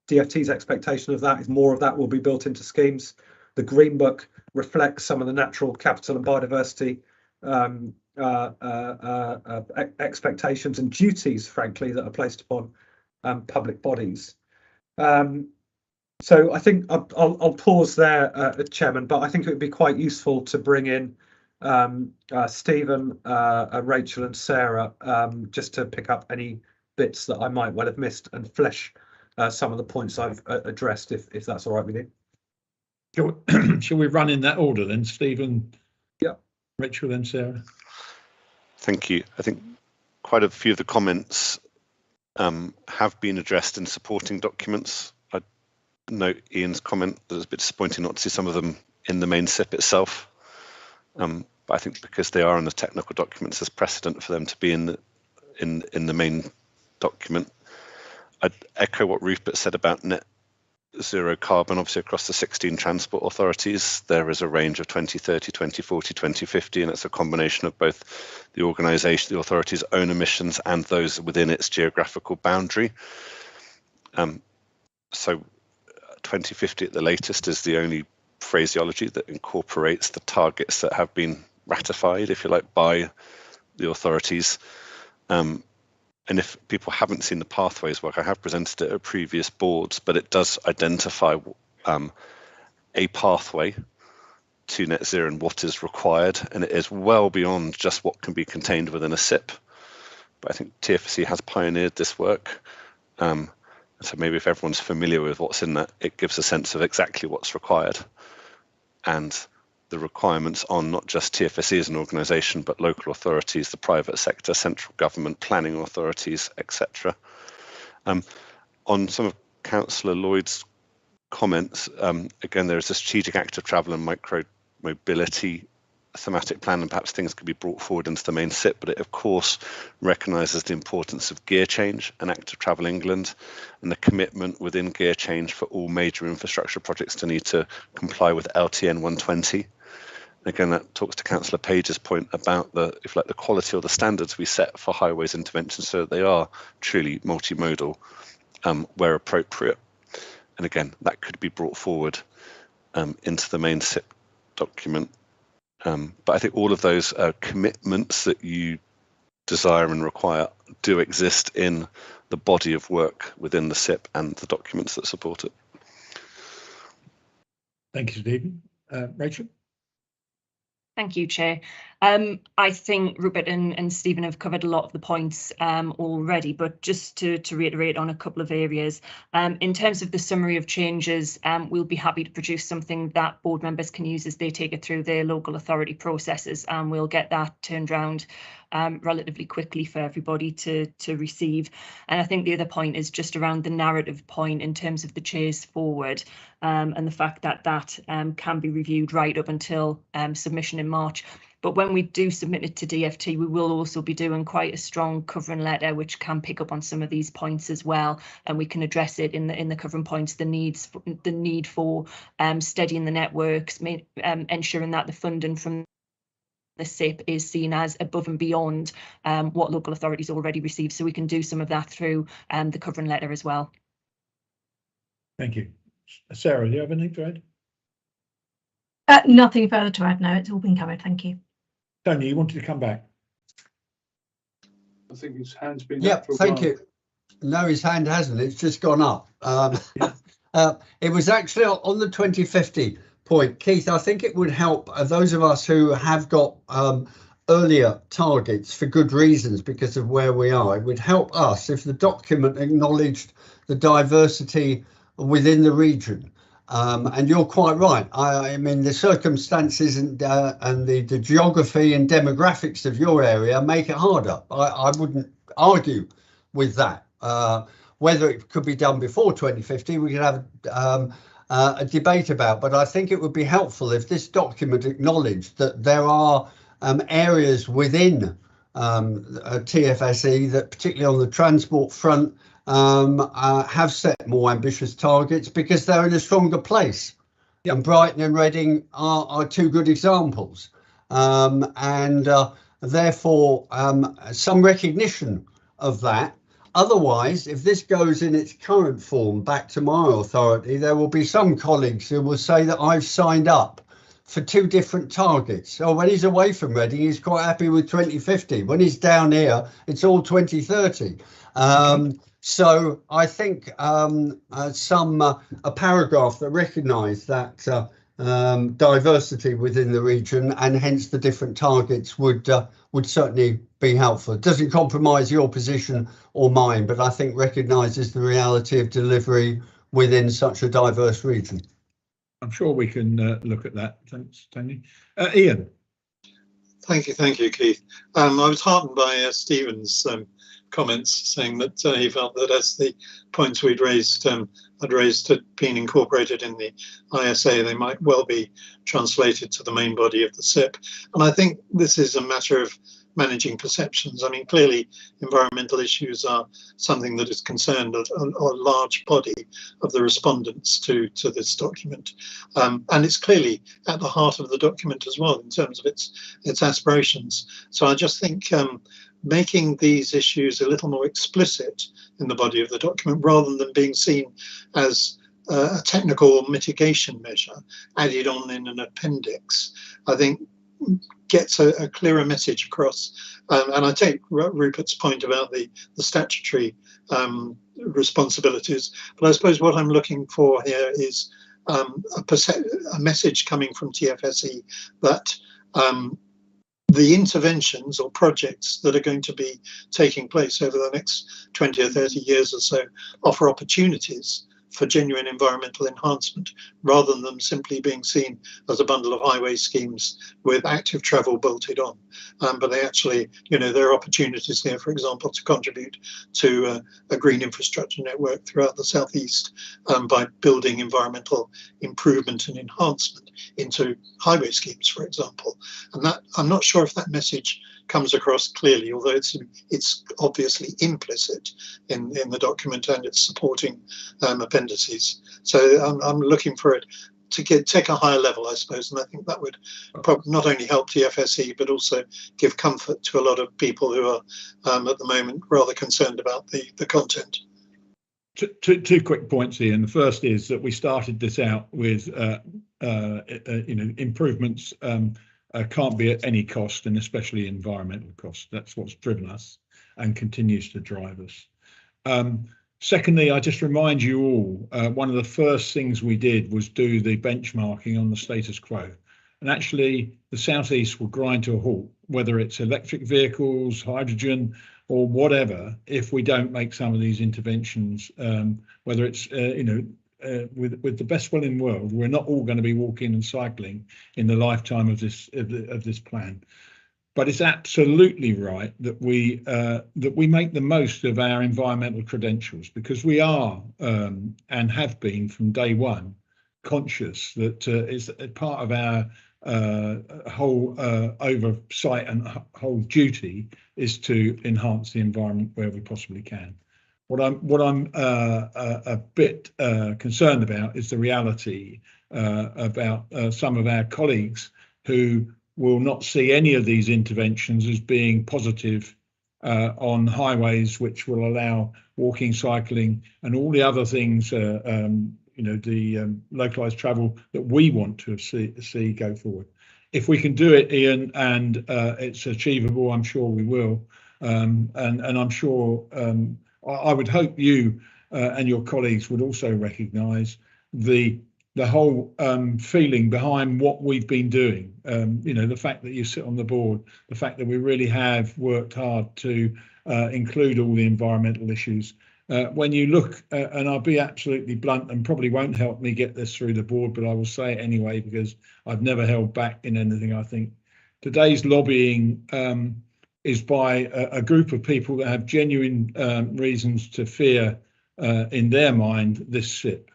DFT's expectation of that is more of that will be built into schemes. The Green Book reflects some of the natural capital and biodiversity expectations and duties, frankly, that are placed upon public bodies. So I think I'll pause there, Chairman, but I think it would be quite useful to bring in Stephen, Rachel and Sarah, just to pick up any bits that I might well have missed and flesh some of the points I've addressed, if that's all right with you. Shall we run in that order then, Stephen? Yeah. Rachel, then Sarah. Thank you. I think quite a few of the comments have been addressed in supporting documents. I note Ian's comment that it's a bit disappointing not to see some of them in the main SIP itself. But I think because they are in the technical documents, there's precedent for them to be in the main document. I'd echo what Rupert said about net zero carbon. Obviously, across the 16 transport authorities, there is a range of 2030, 2040, 2050, and it's a combination of both the organisation, the authority's own emissions, and those within its geographical boundary. So 2050 at the latest is the only phraseology that incorporates the targets that have been ratified, if you like, by the authorities. And if people haven't seen the pathways work, I have presented it at previous boards, but it does identify a pathway to net zero and what is required, and it is well beyond just what can be contained within a SIP. But I think TFSE has pioneered this work. So maybe if everyone's familiar with what's in that, it gives a sense of exactly what's required. And the requirements on not just TFSE as an organisation, but local authorities, the private sector, central government, planning authorities, etc. On some of Councillor Lloyd's comments, again, there is a strategic active travel and micro mobility thematic plan, and perhaps things could be brought forward into the main SIP, but it of course recognises the importance of gear change and active travel England, and the commitment within gear change for all major infrastructure projects to need to comply with LTN 120. Again, that talks to Councillor Page's point about the quality or the standards we set for highways intervention, so that they are truly multimodal where appropriate. And again, that could be brought forward into the main SIP document. But I think all of those commitments that you desire and require do exist in the body of work within the SIP and the documents that support it. Thank you, Stephen. Rachel? Thank you, Chair. I think Rupert and Stephen have covered a lot of the points already, but just to reiterate on a couple of areas. In terms of the summary of changes, we'll be happy to produce something that board members can use as they take it through their local authority processes, and we'll get that turned around relatively quickly for everybody to receive. And I think the other point is just around the narrative point in terms of the chase forward, and the fact that that can be reviewed right up until submission in March. But when we do submit it to DFT, we will also be doing quite a strong covering letter, which can pick up on some of these points as well, and we can address it in the covering points, the need for steadying the networks, ensuring that the funding from the SIP is seen as above and beyond what local authorities already receive. So we can do some of that through the covering letter as well. Thank you. Sarah, do you have anything to add? Nothing further to add. No, it's all been covered. Thank you. Tony, you wanted to come back? I think his hand's been Yeah, up for a thank while. you. No, his hand hasn't. It's just gone up. It was actually on the 2050 point. Keith, I think it would help those of us who have got earlier targets for good reasons because of where we are. It would help us if the document acknowledged the diversity within the region. And you're quite right. I mean, the circumstances and the geography and demographics of your area make it harder. I wouldn't argue with that. Whether it could be done before 2050, we could have a debate about. But I think it would be helpful if this document acknowledged that there are areas within TFSE that, particularly on the transport front, have set more ambitious targets because they're in a stronger place. Yep. And Brighton and Reading are two good examples. Therefore, some recognition of that. Otherwise, if this goes in its current form back to my authority, there will be some colleagues who will say that I've signed up for two different targets. So when he's away from Reading, he's quite happy with 2050. When he's down here, it's all 2030. So I think a paragraph that recognised that diversity within the region, and hence the different targets would certainly be helpful. It doesn't compromise your position or mine, but I think recognises the reality of delivery within such a diverse region. I'm sure we can look at that. Thanks, Tony. Ian. Thank you, Keith. I was heartened by Stephen's comments, saying that he felt that as the points we'd raised had been incorporated in the ISA, they might well be translated to the main body of the SIP. And I think this is a matter of managing perceptions. I mean, clearly environmental issues are something that is concerned a large body of the respondents to this document. And it's clearly at the heart of the document as well in terms of its aspirations. So I just think making these issues a little more explicit in the body of the document rather than being seen as a technical mitigation measure added on in an appendix, I think gets a clearer message across. And I take Rupert's point about the statutory responsibilities, but I suppose what I'm looking for here is a message coming from TFSE that the interventions or projects that are going to be taking place over the next 20 or 30 years or so offer opportunities for genuine environmental enhancement, rather than them simply being seen as a bundle of highway schemes with active travel bolted on. But they actually, there are opportunities here, for example, to contribute to a green infrastructure network throughout the southeast by building environmental improvement and enhancement into highway schemes, for example. And that, I'm not sure if that message comes across clearly, although it's obviously implicit in the document and its supporting appendices. So I'm looking for it to take a higher level, I suppose, and I think that would not only help TFSE but also give comfort to a lot of people who are at the moment rather concerned about the content. Two quick points here. And the first is that we started this out with improvements can't be at any cost, and especially environmental cost. That's what's driven us and continues to drive us. Secondly, I just remind you all, one of the first things we did was do the benchmarking on the status quo. And actually, the southeast will grind to a halt, whether it's electric vehicles, hydrogen, or whatever, if we don't make some of these interventions, whether it's, with the best will in the world, we're not all going to be walking and cycling in the lifetime of this plan. But it's absolutely right that we make the most of our environmental credentials, because we are and have been from day one conscious that it's part of our whole oversight and whole duty is to enhance the environment where we possibly can. What I'm a bit concerned about is the reality about some of our colleagues who will not see any of these interventions as being positive on highways, which will allow walking, cycling, and all the other things. The localised travel that we want to see go forward. If we can do it, Ian, and it's achievable, I'm sure we will. And I'm sure I would hope you and your colleagues would also recognise the whole feeling behind what we've been doing. The fact that you sit on the board, the fact that we really have worked hard to include all the environmental issues. When you look, and I'll be absolutely blunt and probably won't help me get this through the board, but I will say it anyway because I've never held back in anything. I think today's lobbying is by a group of people that have genuine reasons to fear in their mind this SIP.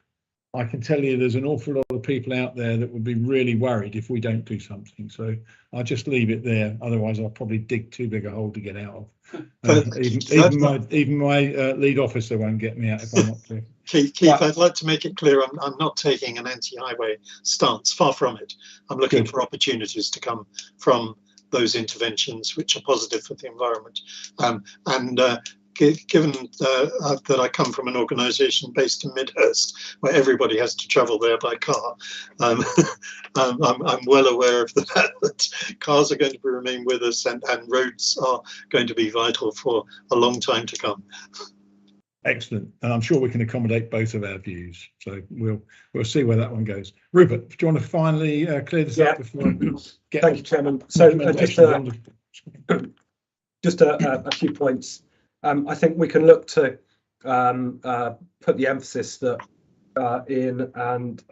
I can tell you there's an awful lot of people out there that would be really worried if we don't do something. So I'll just leave it there. Otherwise, I'll probably dig too big a hole to get out of. Even my lead officer won't get me out if I'm not clear. Keith, I'd like to make it clear I'm not taking an anti-highway stance. Far from it. I'm looking for opportunities to come from those interventions which are positive for the environment. Given that I come from an organisation based in Midhurst, where everybody has to travel there by car, I'm well aware of the fact that cars are going to remain with us and roads are going to be vital for a long time to come. Excellent, and I'm sure we can accommodate both of our views. So we'll see where that one goes. Rupert, do you want to finally clear this up before I get? Thank you, Chairman. So just a few points. I think we can look to put the emphasis that Ian and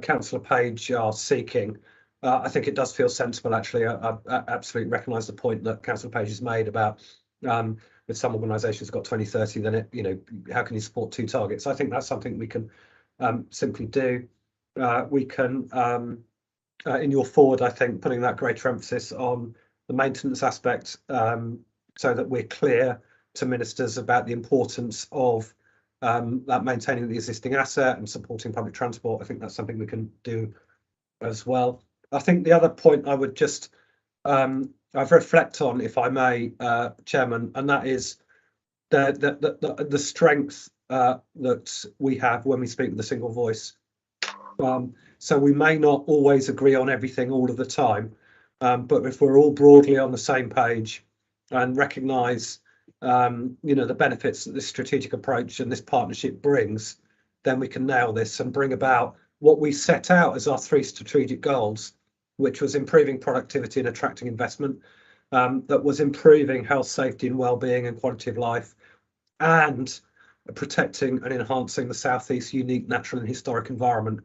Councillor Page are seeking. I think it does feel sensible, actually. I absolutely recognise the point that Councillor Page has made about with some organisations got 2030, then it, you know, how can you support two targets? I think that's something we can simply do. We can, in your forward, I think, putting that greater emphasis on the maintenance aspect, so that we're clear to ministers about the importance of that maintaining the existing asset and supporting public transport. I think that's something we can do as well. I think the other point I would just I've reflect on, if I may, Chairman, and that is the strength that we have when we speak with a single voice. So we may not always agree on everything all of the time, but if we're all broadly on the same page and recognise, you know, the benefits that this strategic approach and this partnership brings, then we can nail this and bring about what we set out as our 3 strategic goals, which was improving productivity and attracting investment, that was improving health, safety and well-being and quality of life, and protecting and enhancing the South East's unique natural and historic environment.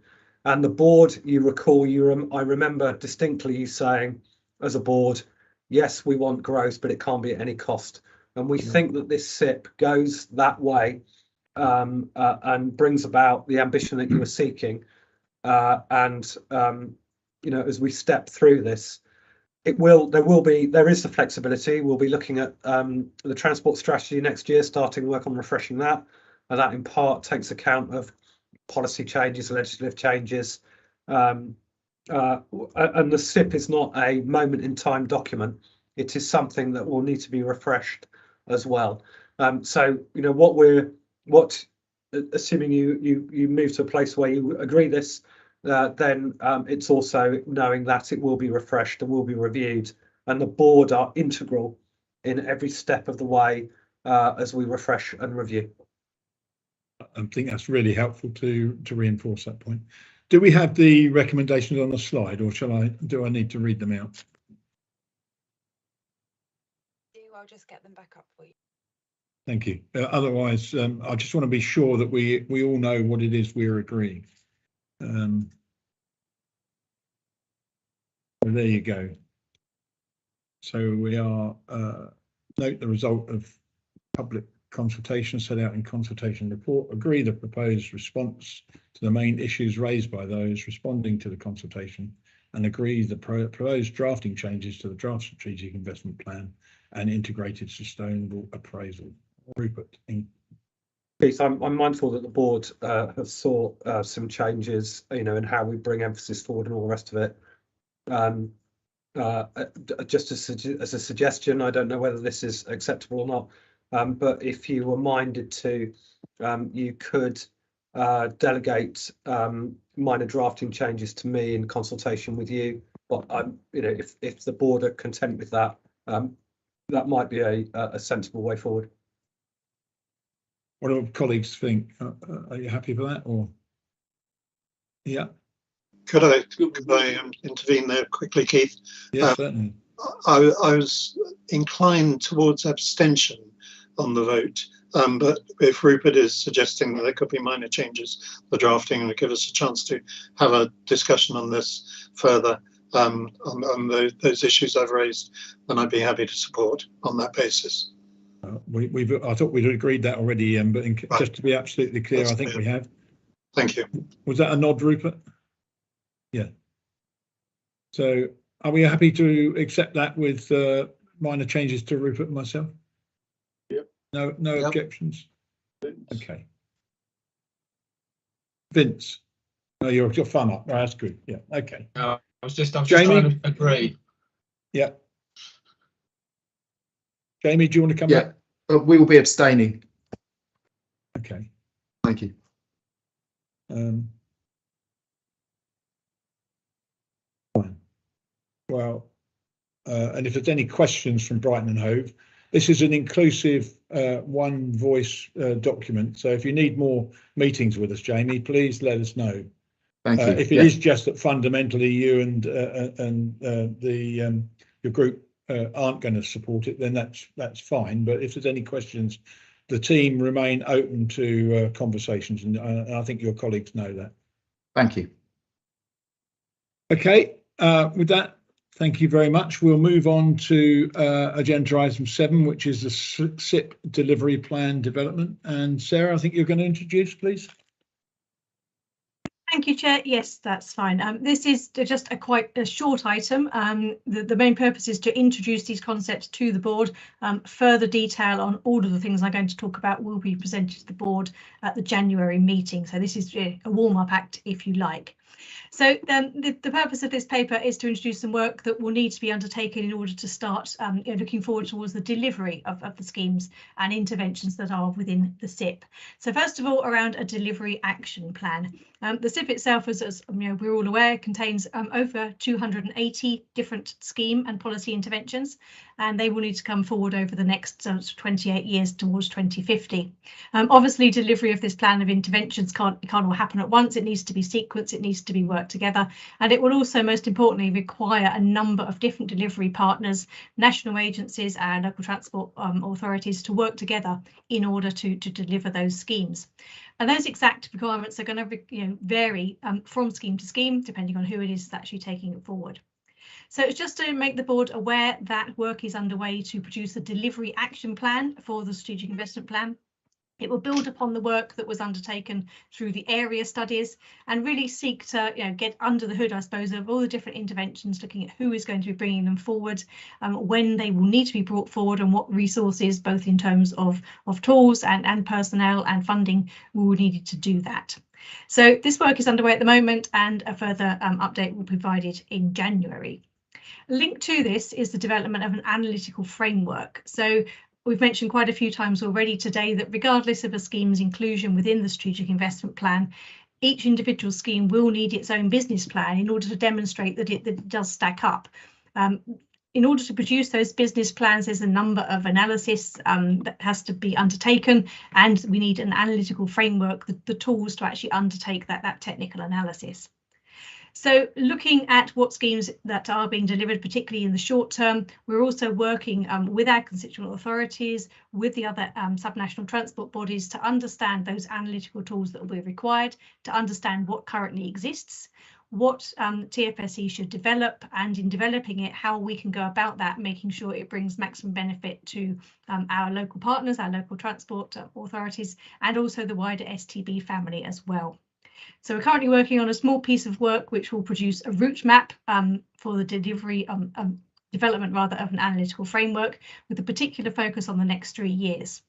And the board, you recall, I remember distinctly you saying, as a board, yes, we want growth, but it can't be at any cost. And we think that this SIP goes that way, and brings about the ambition that you were seeking. You know, as we step through this, there is the flexibility. We'll be looking at the transport strategy next year, starting work on refreshing that, and that in part takes account of policy changes, legislative changes, and the SIP is not a moment in time document. It is something that will need to be refreshed as well. So, you know, assuming you move to a place where you agree this, then it's also knowing that it will be refreshed and will be reviewed, and the board are integral in every step of the way as we refresh and review. I think that's really helpful to reinforce that point. Do we have the recommendations on the slide, or do I need to read them out? I'll just get them back up for you. Thank you. Otherwise, I just want to be sure that we all know what it is we're agreeing. So there you go. So we are note the result of public consultation set out in consultation report, agree the proposed response to the main issues raised by those responding to the consultation, and agree the proposed drafting changes to the draft strategic investment plan and integrated sustainable appraisal. Rupert. Keith, I'm mindful that the board has sought some changes, you know, in how we bring emphasis forward and all the rest of it. Just as a suggestion, I don't know whether this is acceptable or not, but if you were minded to, you could delegate minor drafting changes to me in consultation with you. But you know, if the board are content with that, that might be a sensible way forward. What do colleagues think? Are you happy for that, or? Yeah. Could I intervene there quickly, Keith? Yes, certainly. I was inclined towards abstention on the vote, but if Rupert is suggesting that there could be minor changes, the drafting will give us a chance to have a discussion on this further, on those issues I've raised, then I'd be happy to support on that basis. I thought we'd agreed that already, but just to be absolutely clear, I think we have. Thank you. Was that a nod, Rupert? Yeah. So are we happy to accept that with minor changes to Rupert and myself? Yep. No Yep. objections? Okay. Vince, no, your thumb up. Right, that's good. Yeah. Okay. I was just trying Jamie? to agree. Yeah. Jamie, do you want to come back? We will be abstaining. Okay. Thank you. Fine. Well, and if there's any questions from Brighton and Hove, this is an inclusive one voice document. So if you need more meetings with us, Jamie, please let us know. Thank you. If it is just that fundamentally you and your group aren't going to support it, then that's fine. But if there's any questions, the team remain open to conversations, and I think your colleagues know that. Thank you. Okay, with that, thank you very much. We'll move on to agenda item 7, which is the SIP delivery plan development. And Sarah, I think you're going to introduce, please. Thank you, Chair. Yes, that's fine. This is just quite a short item. The main purpose is to introduce these concepts to the board. Further detail on all of the things I'm going to talk about will be presented to the board at the January meeting. So this is a warm-up act, if you like. So the purpose of this paper is to introduce some work that will need to be undertaken in order to start looking forward towards the delivery of the schemes and interventions that are within the SIP. So first of all, around a delivery action plan. The SIP itself, as we're all aware, contains over 280 different scheme and policy interventions, and they will need to come forward over the next 28 years towards 2050. Obviously, delivery of this plan of interventions can't all happen at once. It needs to be sequenced, it needs to be worked together, and it will also, most importantly, require a number of different delivery partners, national agencies and local transport authorities to work together in order to deliver those schemes. And those exact requirements are going to vary from scheme to scheme, depending on who it is that's actually taking it forward. So it's just to make the board aware that work is underway to produce a delivery action plan for the strategic investment plan. It will build upon the work that was undertaken through the area studies and really seek to get under the hood, I suppose, of all the different interventions, looking at who is going to be bringing them forward, when they will need to be brought forward, and what resources, both in terms of tools and personnel and funding, will be needed to do that. So this work is underway at the moment, and a further update will be provided in January. Linked to this is the development of an analytical framework. So we've mentioned quite a few times already today that regardless of a scheme's inclusion within the strategic investment plan, each individual scheme will need its own business plan in order to demonstrate that it does stack up. In order to produce those business plans, there's a number of analysis that has to be undertaken, and we need an analytical framework, the tools to actually undertake that technical analysis. So looking at what schemes that are being delivered, particularly in the short term, we're also working with our constituent authorities, with the other subnational transport bodies, to understand those analytical tools that will be required, to understand what currently exists, what TFSE should develop, and in developing it, how we can go about that, making sure it brings maximum benefit to our local partners, our local transport authorities, and also the wider STB family as well. So we're currently working on a small piece of work which will produce a route map for the delivery development rather of an analytical framework, with a particular focus on the next 3 years.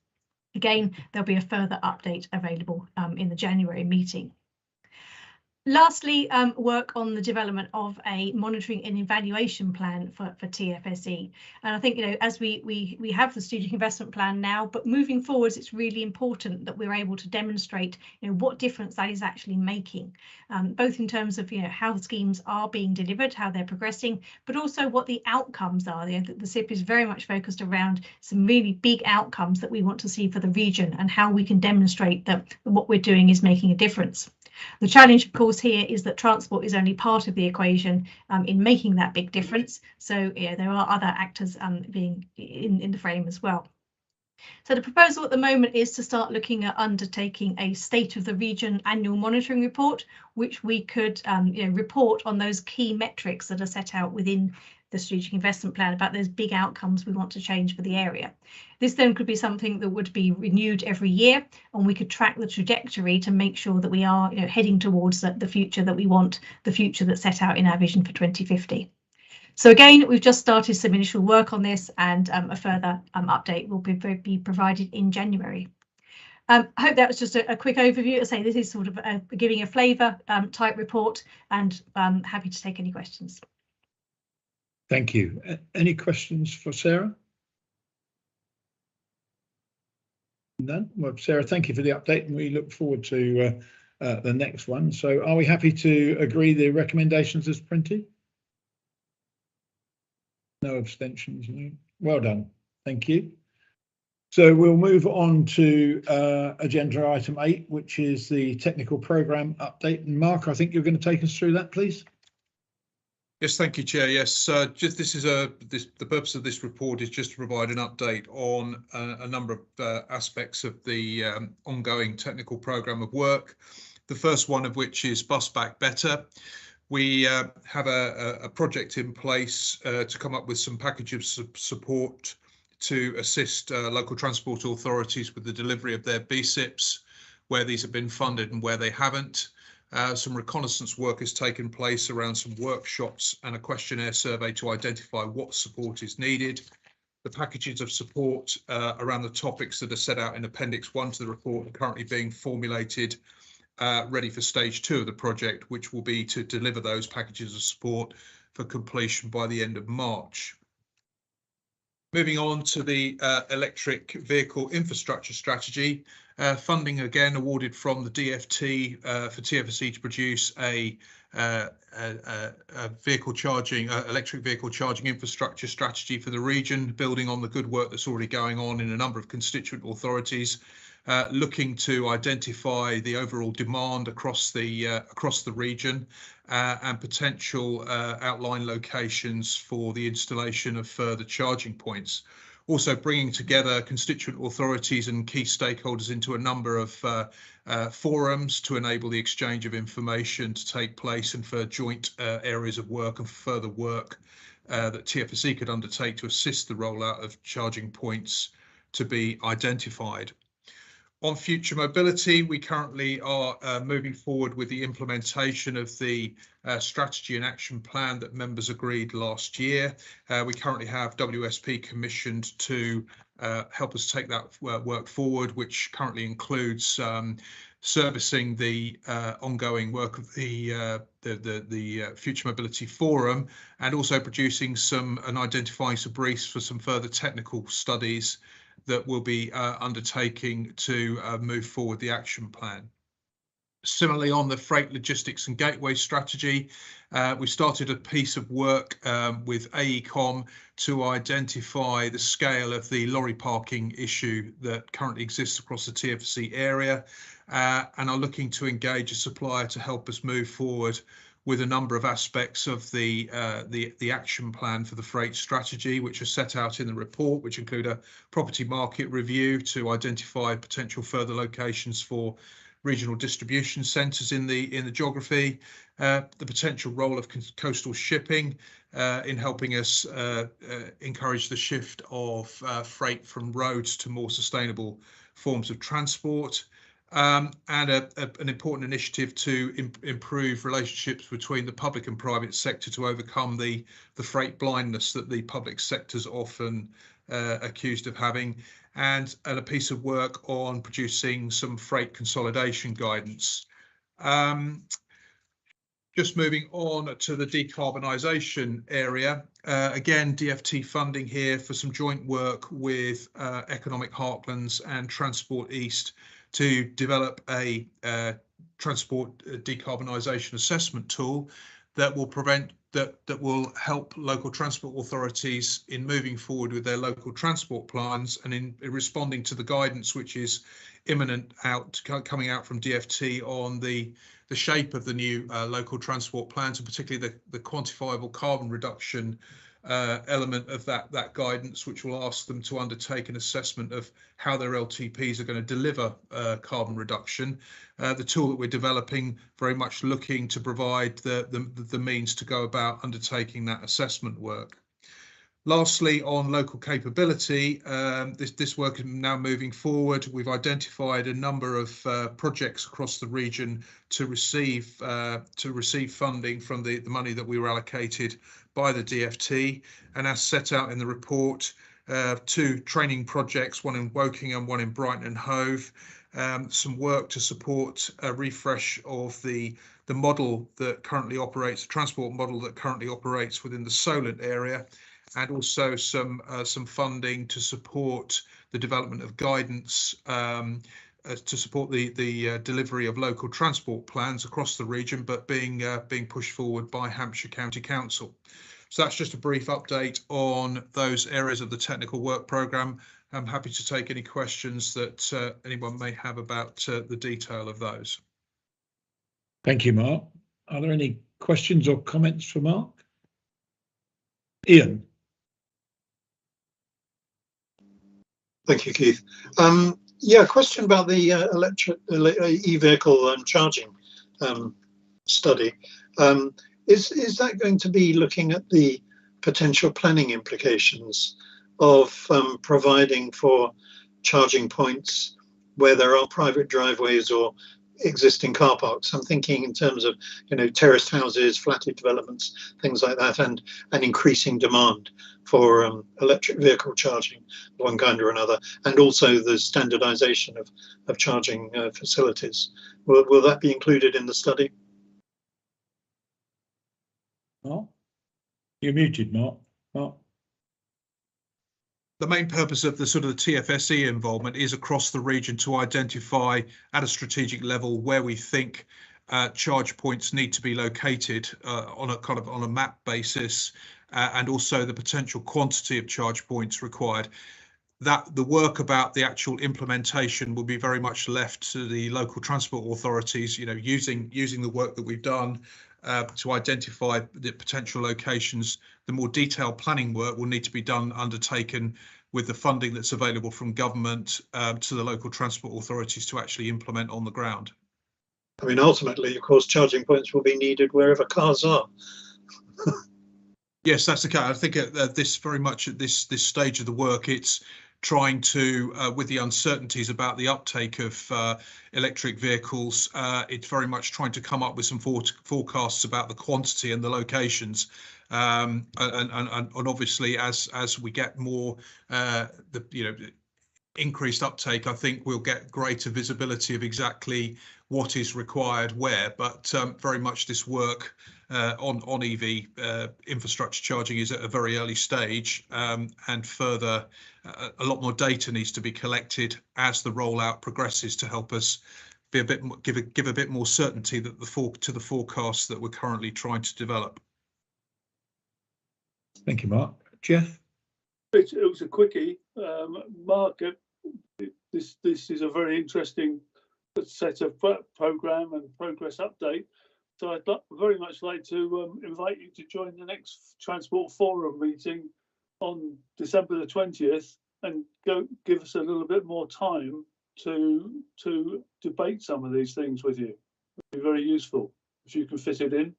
Again, there'll be a further update available in the January meeting. Lastly, work on the development of a monitoring and evaluation plan for TFSE. And I think, as we have the strategic investment plan now, but moving forwards, it's really important that we're able to demonstrate, what difference that is actually making, both in terms of, how the schemes are being delivered, how they're progressing, but also what the outcomes are. The SIP is very much focused around some really big outcomes that we want to see for the region, and how we can demonstrate that what we're doing is making a difference. The challenge, of course, here is that transport is only part of the equation in making that big difference. So there are other actors being in the frame as well. So the proposal at the moment is to start looking at undertaking a State of the Region annual monitoring report, which we could report on those key metrics that are set out within the strategic investment plan about those big outcomes we want to change for the area. This then could be something that would be renewed every year, and we could track the trajectory to make sure that we are heading towards the future that we want, the future that's set out in our vision for 2050. So again, we've just started some initial work on this, and a further update will be provided in January. I hope that was just a quick overview. I say this is sort of giving a flavour type report, and happy to take any questions. Thank you. Any questions for Sarah? None? Well, Sarah, thank you for the update, and we look forward to the next one. So are we happy to agree the recommendations as printed? No abstentions, no. Well done. Thank you. So we'll move on to agenda item 8, which is the technical programme update. And Mark, I think you're going to take us through that, please. Yes, thank you, Chair. Yes, just the purpose of this report is just to provide an update on a number of aspects of the ongoing technical programme of work. The first one of which is Bus Back Better. We have a project in place to come up with some packages of support to assist local transport authorities with the delivery of their BSIPs, where these have been funded and where they haven't. Some reconnaissance work has taken place around some workshops and a questionnaire survey to identify what support is needed. The packages of support around the topics that are set out in Appendix 1 to the report are currently being formulated, ready for stage 2 of the project, which will be to deliver those packages of support for completion by the end of March. Moving on to the electric vehicle infrastructure strategy, funding again awarded from the DFT for TFSE to produce a electric vehicle charging infrastructure strategy for the region, building on the good work that's already going on in a number of constituent authorities, looking to identify the overall demand across the region and potential outline locations for the installation of further charging points. Also bringing together constituent authorities and key stakeholders into a number of forums to enable the exchange of information to take place and for joint areas of work and further work that TFSE could undertake to assist the rollout of charging points to be identified. On future mobility, we currently are moving forward with the implementation of the strategy and action plan that members agreed last year. We currently have WSP commissioned to help us take that work forward, which currently includes servicing the ongoing work of the Future Mobility Forum, and also producing and identifying some briefs for some further technical studies that will be undertaking to move forward the action plan. Similarly, on the freight logistics and gateway strategy, we started a piece of work with AECOM to identify the scale of the lorry parking issue that currently exists across the TFC area, and are looking to engage a supplier to help us move forward with a number of aspects of the action plan for the freight strategy, which are set out in the report, which include a property market review to identify potential further locations for regional distribution centres in the geography, the potential role of coastal shipping in helping us encourage the shift of freight from roads to more sustainable forms of transport. And an important initiative to improve relationships between the public and private sector to overcome the freight blindness that the public sector is often accused of having, and a piece of work on producing some freight consolidation guidance. Just moving on to the decarbonisation area, again, DFT funding here for some joint work with Economic Heartlands and Transport East to develop a transport decarbonisation assessment tool that will help local transport authorities in moving forward with their local transport plans and in responding to the guidance which is coming out from DFT on the shape of the new local transport plans, and particularly the quantifiable carbon reduction element of that guidance, which will ask them to undertake an assessment of how their LTPs are going to deliver carbon reduction. The tool that we're developing very much looking to provide the means to go about undertaking that assessment work. Lastly, on local capability, this work is now moving forward. We've identified a number of projects across the region to receive funding from the money that we were allocated by the DFT, and as set out in the report, 2 training projects, one in Woking and one in Brighton and Hove, some work to support a refresh of the model that currently operates, the transport model that currently operates within the Solent area, and also some funding to support the development of guidance to support the delivery of local transport plans across the region, but being pushed forward by Hampshire County Council. So that's just a brief update on those areas of the technical work programme. I'm happy to take any questions that anyone may have about the detail of those. Thank you, Mark. Are there any questions or comments for Mark? Ian. Thank you, Keith. Yeah, question about the electric e-vehicle charging study. Is that going to be looking at the potential planning implications of providing for charging points where there are private driveways or existing car parks? I'm thinking in terms of, you know, terraced houses, flatted developments, things like that, and an increasing demand for electric vehicle charging of one kind or another, and also the standardization of charging facilities. Will that be included in the study? Mark? You're muted, Mark. Mark? The main purpose of the sort of the TFSE involvement is across the region to identify at a strategic level where we think charge points need to be located on a kind of on a map basis, and also the potential quantity of charge points required. That the work about the actual implementation will be very much left to the local transport authorities, you know, using the work that we've done to identify the potential locations. The more detailed planning work will need to be undertaken with the funding that's available from government to the local transport authorities to actually implement on the ground. I mean, ultimately, of course, charging points will be needed wherever cars are. Yes, that's the case. I think at this very much at this stage of the work, it's trying to, with the uncertainties about the uptake of electric vehicles, it's very much trying to come up with some forecasts about the quantity and the locations. And obviously, as we get more, increased uptake, I think we'll get greater visibility of exactly what is required where. But very much this work on EV infrastructure charging is at a very early stage, and further a lot more data needs to be collected as the rollout progresses to help us be a bit more, give a bit more certainty that to the forecasts that we're currently trying to develop. Thank you, Mark. Jeff? It was a quickie. Mark, this is a very interesting set of programme and progress update. So I'd very much like to invite you to join the next Transport Forum meeting on December the 20th and go give us a little bit more time to debate some of these things with you. It'd be very useful if you can fit it in.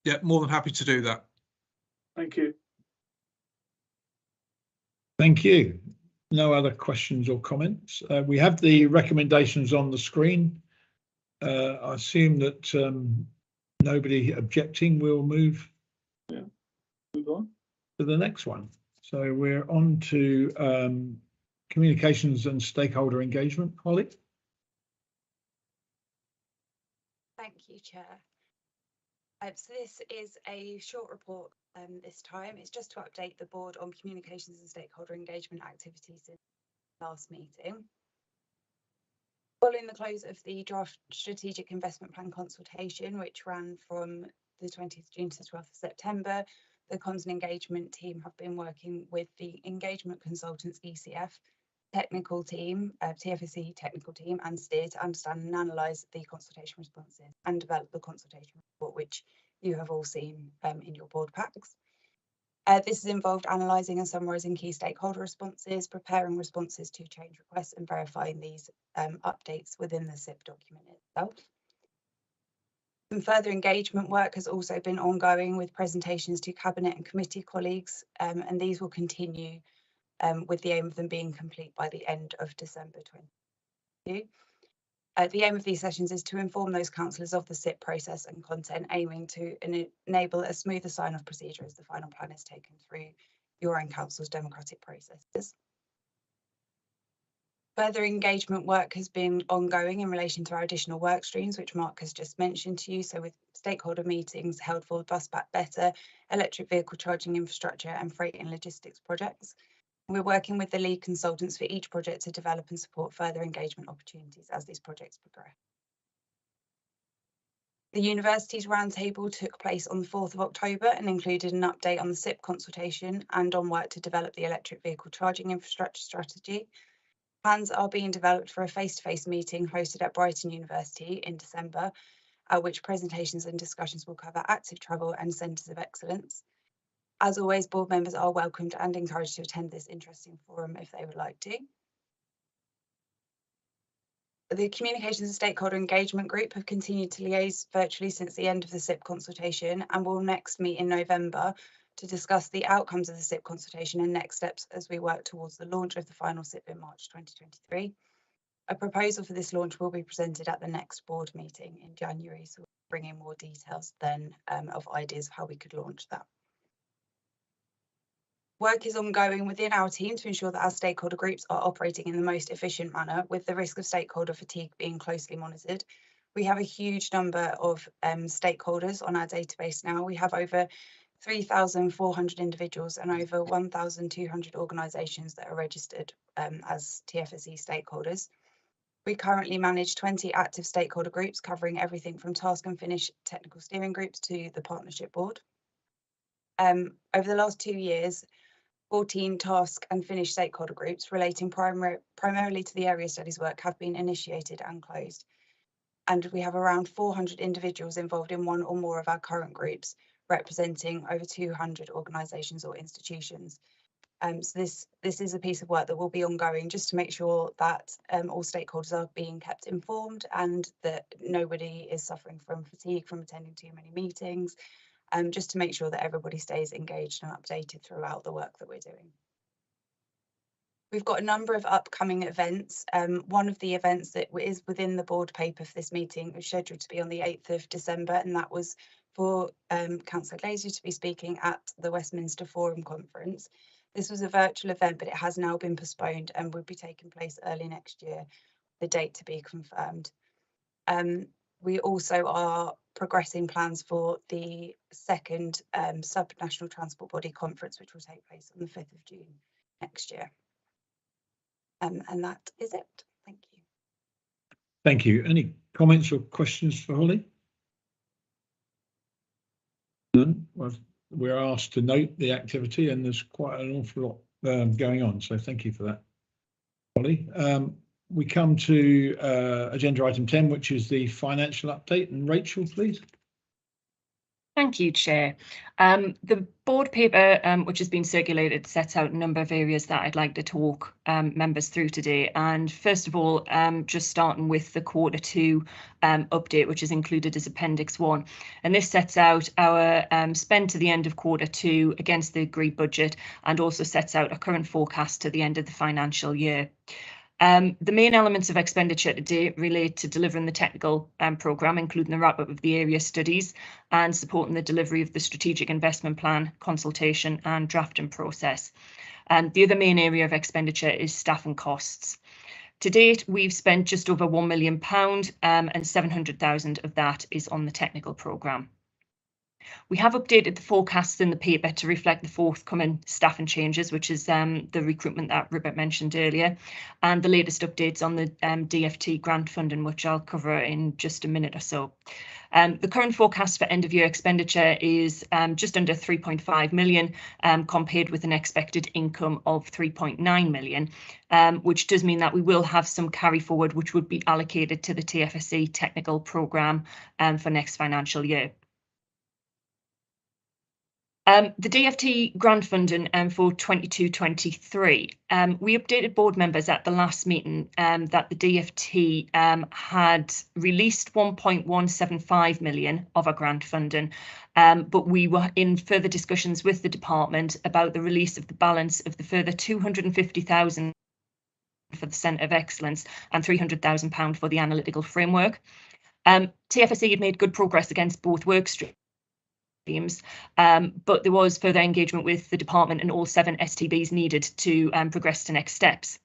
Yeah, more than happy to do that. Thank you. Thank you. No other questions or comments. We have the recommendations on the screen. I assume that nobody objecting will move on to the next one. So we're on to communications and stakeholder engagement. Holly? Thank you, Chair. So this is a short report this time. It's just to update the board on communications and stakeholder engagement activities since the last meeting. Following the close of the draft strategic investment plan consultation, which ran from the 20th of June to the 12th of September, the comms and engagement team have been working with the engagement consultants ECF technical team, TFSE technical team, and STEER to understand and analyse the consultation responses and develop the consultation report, which you have all seen in your board packs. This has involved analysing and summarising key stakeholder responses, preparing responses to change requests, and verifying these updates within the SIP document itself. Some further engagement work has also been ongoing with presentations to Cabinet and committee colleagues, and these will continue with the aim of them being complete by the end of December 2022. The aim of these sessions is to inform those councillors of the SIP process and content, aiming to enable a smoother sign-off procedure as the final plan is taken through your own council's democratic processes. Further engagement work has been ongoing in relation to our additional work streams, which Mark has just mentioned to you. So with stakeholder meetings held for Bus Back Better, electric vehicle charging infrastructure and freight and logistics projects. We're working with the lead consultants for each project to develop and support further engagement opportunities as these projects progress. The university's roundtable took place on the 4th of October and included an update on the SIP consultation and on work to develop the electric vehicle charging infrastructure strategy. Plans are being developed for a face-to-face meeting hosted at Brighton University in December, at which presentations and discussions will cover active travel and centres of excellence. As always, board members are welcomed and encouraged to attend this interesting forum if they would like to. The Communications and Stakeholder Engagement Group have continued to liaise virtually since the end of the SIP consultation and will next meet in November to discuss the outcomes of the SIP consultation and next steps as we work towards the launch of the final SIP in March 2023. A proposal for this launch will be presented at the next board meeting in January, so we'll bring in more details then of ideas of how we could launch that. Work is ongoing within our team to ensure that our stakeholder groups are operating in the most efficient manner, with the risk of stakeholder fatigue being closely monitored. We have a huge number of stakeholders on our database now. We have over 3,400 individuals and over 1,200 organisations that are registered as TFSE stakeholders. We currently manage 20 active stakeholder groups covering everything from task and finish technical steering groups to the partnership board. Over the last 2 years, 14 task and finish stakeholder groups relating primarily to the area studies work have been initiated and closed. And we have around 400 individuals involved in one or more of our current groups, representing over 200 organisations or institutions. So this is a piece of work that will be ongoing just to make sure that all stakeholders are being kept informed and that nobody is suffering from fatigue from attending too many meetings, just to make sure that everybody stays engaged and updated throughout the work that we're doing. We've got a number of upcoming events. One of the events that is within the board paper for this meeting was scheduled to be on the 8th of December, and that was for Councillor Glazier to be speaking at the Westminster Forum Conference. This was a virtual event, but it has now been postponed and will be taking place early next year, the date to be confirmed. We also are progressing plans for the second Subnational Transport Body Conference, which will take place on the 5th of June next year. And that is it. Thank you. Thank you. Any comments or questions for Holly? None? Well, we're asked to note the activity and there's quite an awful lot going on. So thank you for that, Holly. We come to agenda item 10, which is the financial update. And Rachel, please. Thank you, Chair. The board paper, which has been circulated, sets out a number of areas that I'd like to talk members through today. And first of all, just starting with the Q2 update, which is included as Appendix 1. And this sets out our spend to the end of Q2 against the agreed budget and also sets out a current forecast to the end of the financial year. The main elements of expenditure today relate to delivering the technical programme, including the wrap-up of the area studies and supporting the delivery of the strategic investment plan, consultation and drafting process. The other main area of expenditure is staff and costs. To date, we've spent just over £1 million and 700,000 of that is on the technical programme. We have updated the forecasts in the paper to reflect the forthcoming staffing changes, which is the recruitment that Rupert mentioned earlier, and the latest updates on the DFT grant funding, which I'll cover in just a minute or so. The current forecast for end of year expenditure is just under 3.5 million, compared with an expected income of 3.9 million, which does mean that we will have some carry forward, which would be allocated to the TFSE technical programme for next financial year. The DFT grant funding for 22-23. We updated board members at the last meeting that the DFT had released 1.175 million of our grant funding, but we were in further discussions with the department about the release of the balance of the further 250,000 for the Centre of Excellence and £300,000 for the analytical framework. TFSE had made good progress against both work streams. But there was further engagement with the department and all 7 STBs needed to progress to next steps.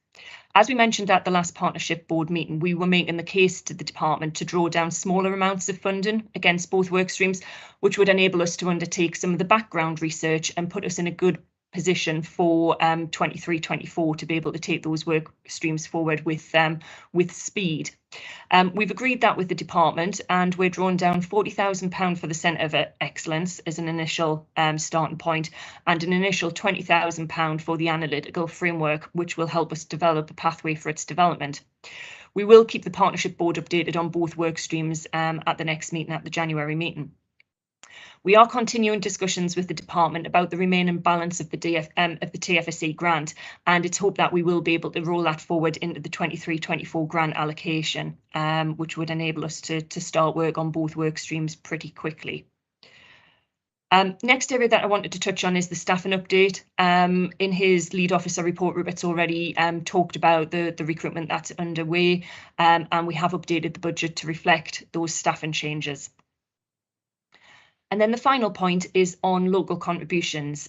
As we mentioned at the last partnership board meeting, we were making the case to the department to draw down smaller amounts of funding against both work streams, which would enable us to undertake some of the background research and put us in a good position for 23-24 to be able to take those work streams forward with speed. We've agreed that with the department, and we're drawing down £40,000 for the Centre of Excellence as an initial starting point, and an initial £20,000 for the analytical framework, which will help us develop a pathway for its development. We will keep the partnership board updated on both work streams at the next meeting, at the January meeting. We are continuing discussions with the department about the remaining balance of the TFSE grant, and it's hoped that we will be able to roll that forward into the 23-24 grant allocation, which would enable us to start work on both work streams pretty quickly. Next area that I wanted to touch on is the staffing update. In his lead officer report, Rupert's already talked about the recruitment that's underway, and we have updated the budget to reflect those staffing changes. And then the final point is on local contributions.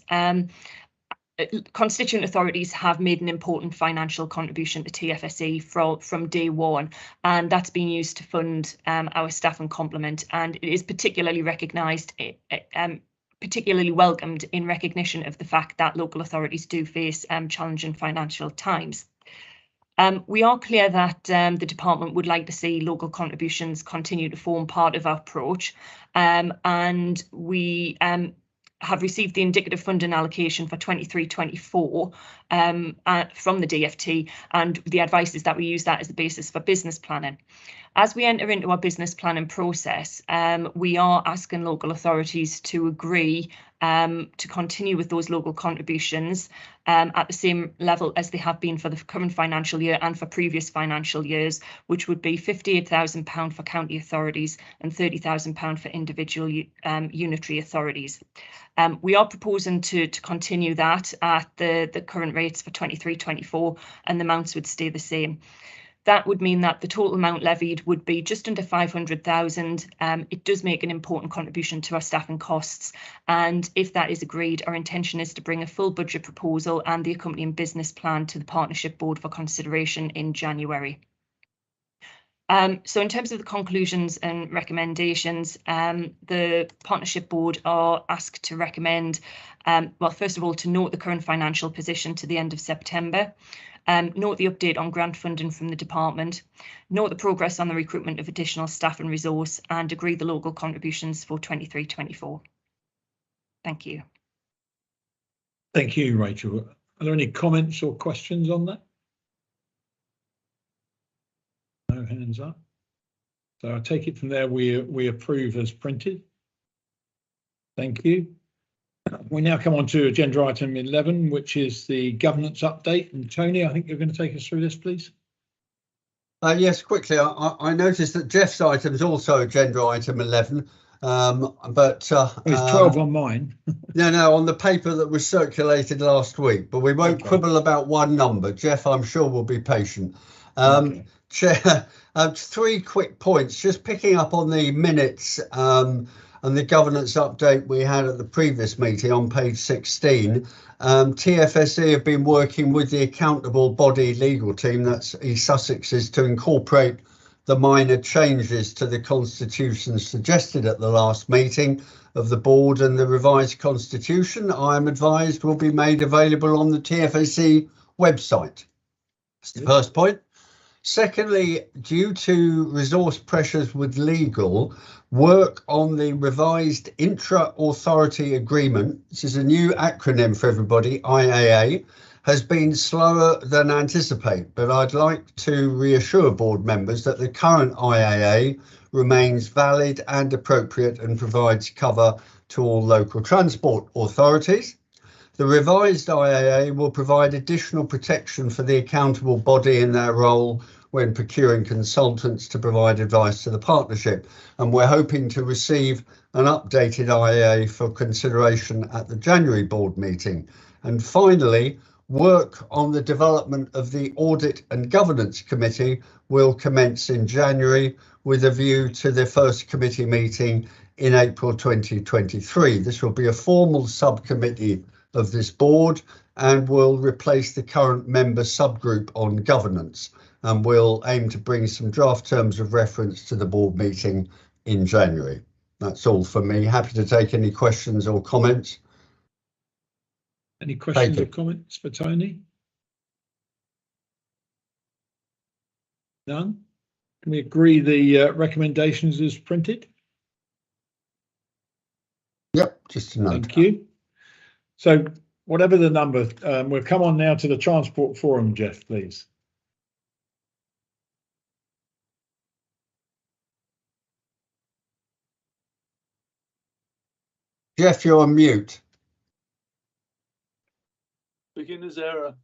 Constituent authorities have made an important financial contribution to TFSE from day one, and that's been used to fund our staff and complement, and it is particularly recognised, particularly welcomed in recognition of the fact that local authorities do face challenging financial times. We are clear that the department would like to see local contributions continue to form part of our approach, and we have received the indicative funding allocation for 23-24 from the DFT, and the advice is that we use that as the basis for business planning. As we enter into our business planning process, we are asking local authorities to agree to continue with those local contributions at the same level as they have been for the current financial year and for previous financial years, which would be £58,000 for county authorities and £30,000 for individual unitary authorities. We are proposing to continue that at the current rates for 23-24, and the amounts would stay the same. That would mean that the total amount levied would be just under 500,000. It does make an important contribution to our staffing costs, and if that is agreed, our intention is to bring a full budget proposal and the accompanying business plan to the partnership board for consideration in January. So in terms of the conclusions and recommendations, the partnership board are asked to recommend, well, first of all, to note the current financial position to the end of September. Note the update on grant funding from the department, note the progress on the recruitment of additional staff and resource, and agree the local contributions for 23-24. Thank you. Thank you, Rachel. Are there any comments or questions on that? No hands up. So I take it from there we approve as printed. Thank you. We now come on to agenda item 11, which is the governance update. And Tony, I think you're going to take us through this, please. Yes, quickly. I noticed that Jeff's item is also agenda item 11, but it's 12 on mine. No, on the paper that was circulated last week. But we won't quibble about one number. Jeff, I'm sure, will be patient. Chair, 3 quick points. Just picking up on the minutes and the governance update we had at the previous meeting on page 16. TFSE have been working with the accountable body legal team, that's East Sussex's, to incorporate the minor changes to the constitution suggested at the last meeting of the board, and the revised constitution, I am advised, will be made available on the TFSE website. That's the first point. Secondly, due to resource pressures with legal, work on the revised intra-authority agreement, this is a new acronym for everybody, IAA, has been slower than anticipated, but I'd like to reassure board members that the current IAA remains valid and appropriate and provides cover to all local transport authorities. The revised IAA will provide additional protection for the accountable body in their role when procuring consultants to provide advice to the partnership, and we're hoping to receive an updated IAA for consideration at the January board meeting. And finally, work on the development of the Audit and Governance Committee will commence in January with a view to the first committee meeting in April 2023. This will be a formal subcommittee of this board and will replace the current member subgroup on governance, and we'll aim to bring some draft terms of reference to the board meeting in January. That's all for me. Happy to take any questions or comments. Any questions you. or comments for Tony? None? Can we agree the recommendations as printed? Yep, just a note. Thank you. So whatever the number, we'll come on now to the Transport Forum, Jeff, please. Jeff, you're on mute. Beginner's error.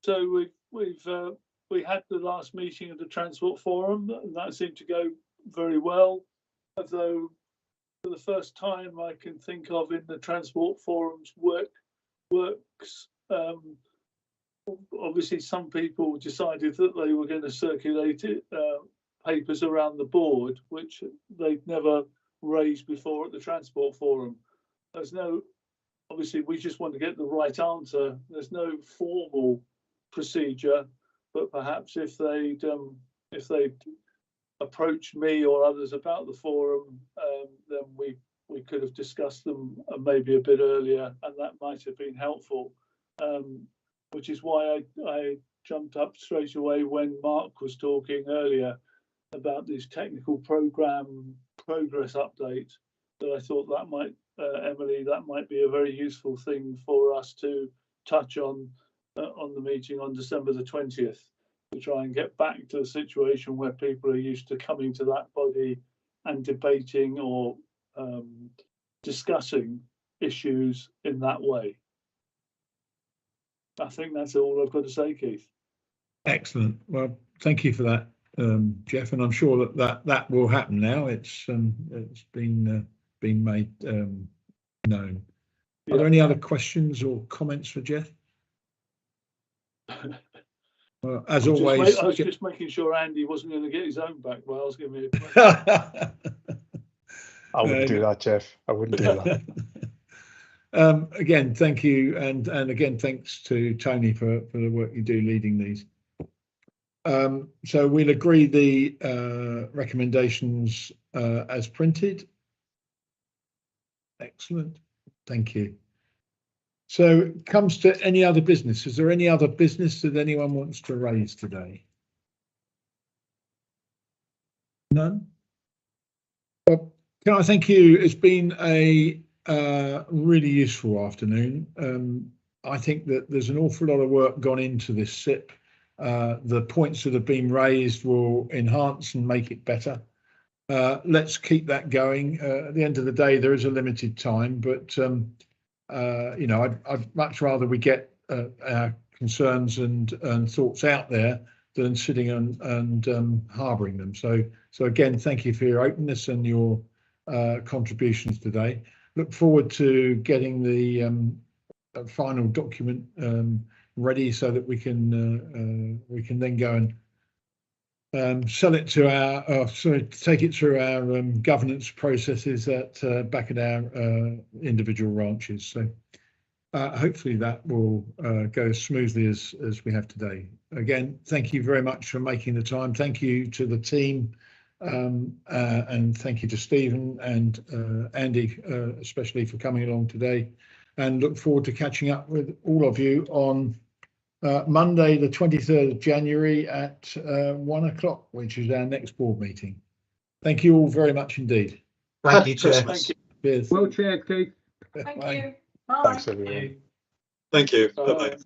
So we had the last meeting of the Transport Forum, and that seemed to go very well. Although for the first time I can think of in the Transport Forum's works, obviously some people decided that they were going to circulate it, papers around the board, which they'd never raised before at the Transport Forum. There's no, obviously we just want to get the right answer. There's no formal procedure, but perhaps if they'd approached me or others about the forum, then we could have discussed them maybe a bit earlier, and that might have been helpful. Which is why I jumped up straight away when Mark was talking earlier about this technical program progress update. That I thought that might, Emily, that might be a very useful thing for us to touch on the meeting on December the 20th, to try and get back to the situation where people are used to coming to that body and debating or discussing issues in that way. I think that's all I've got to say, Keith. Excellent. Well, thank you for that, Jeff, and I'm sure that will happen now. It's been made known. Are there any other questions or comments for Jeff? Well, as always, I was just making sure Andy wasn't going to get his own back while I was giving me a I wouldn't do that, Jeff. I wouldn't do that. Again, thank you, and again, thanks to Tony for the work you do leading these. So we'll agree the recommendations as printed. Excellent, thank you. So it comes to any other business. Is there any other business that anyone wants to raise today? None? Well, can I thank you? It's been a really useful afternoon. I think that there's an awful lot of work gone into this SIP. The points that have been raised will enhance and make it better. Let's keep that going. At the end of the day, there is a limited time, but you know, I'd much rather we get our concerns and thoughts out there than sitting and harbouring them. So again, thank you for your openness and your contributions today. Look forward to getting the final document ready so that we can then go and sell it to our, take it through our governance processes back at our individual ranches. So hopefully that will go as smoothly as we have today. Again, thank you very much for making the time. Thank you to the team, and thank you to Stephen and Andy, especially for coming along today. And look forward to catching up with all of you on Monday, the 23rd of January at 1 o'clock, which is our next board meeting. Thank you all very much indeed. Thank you, Chair. Thank you. Cheers. Well chaired, Keith. Thank Bye. you. Bye. Thanks, everyone. Thank you. Bye. Bye-bye.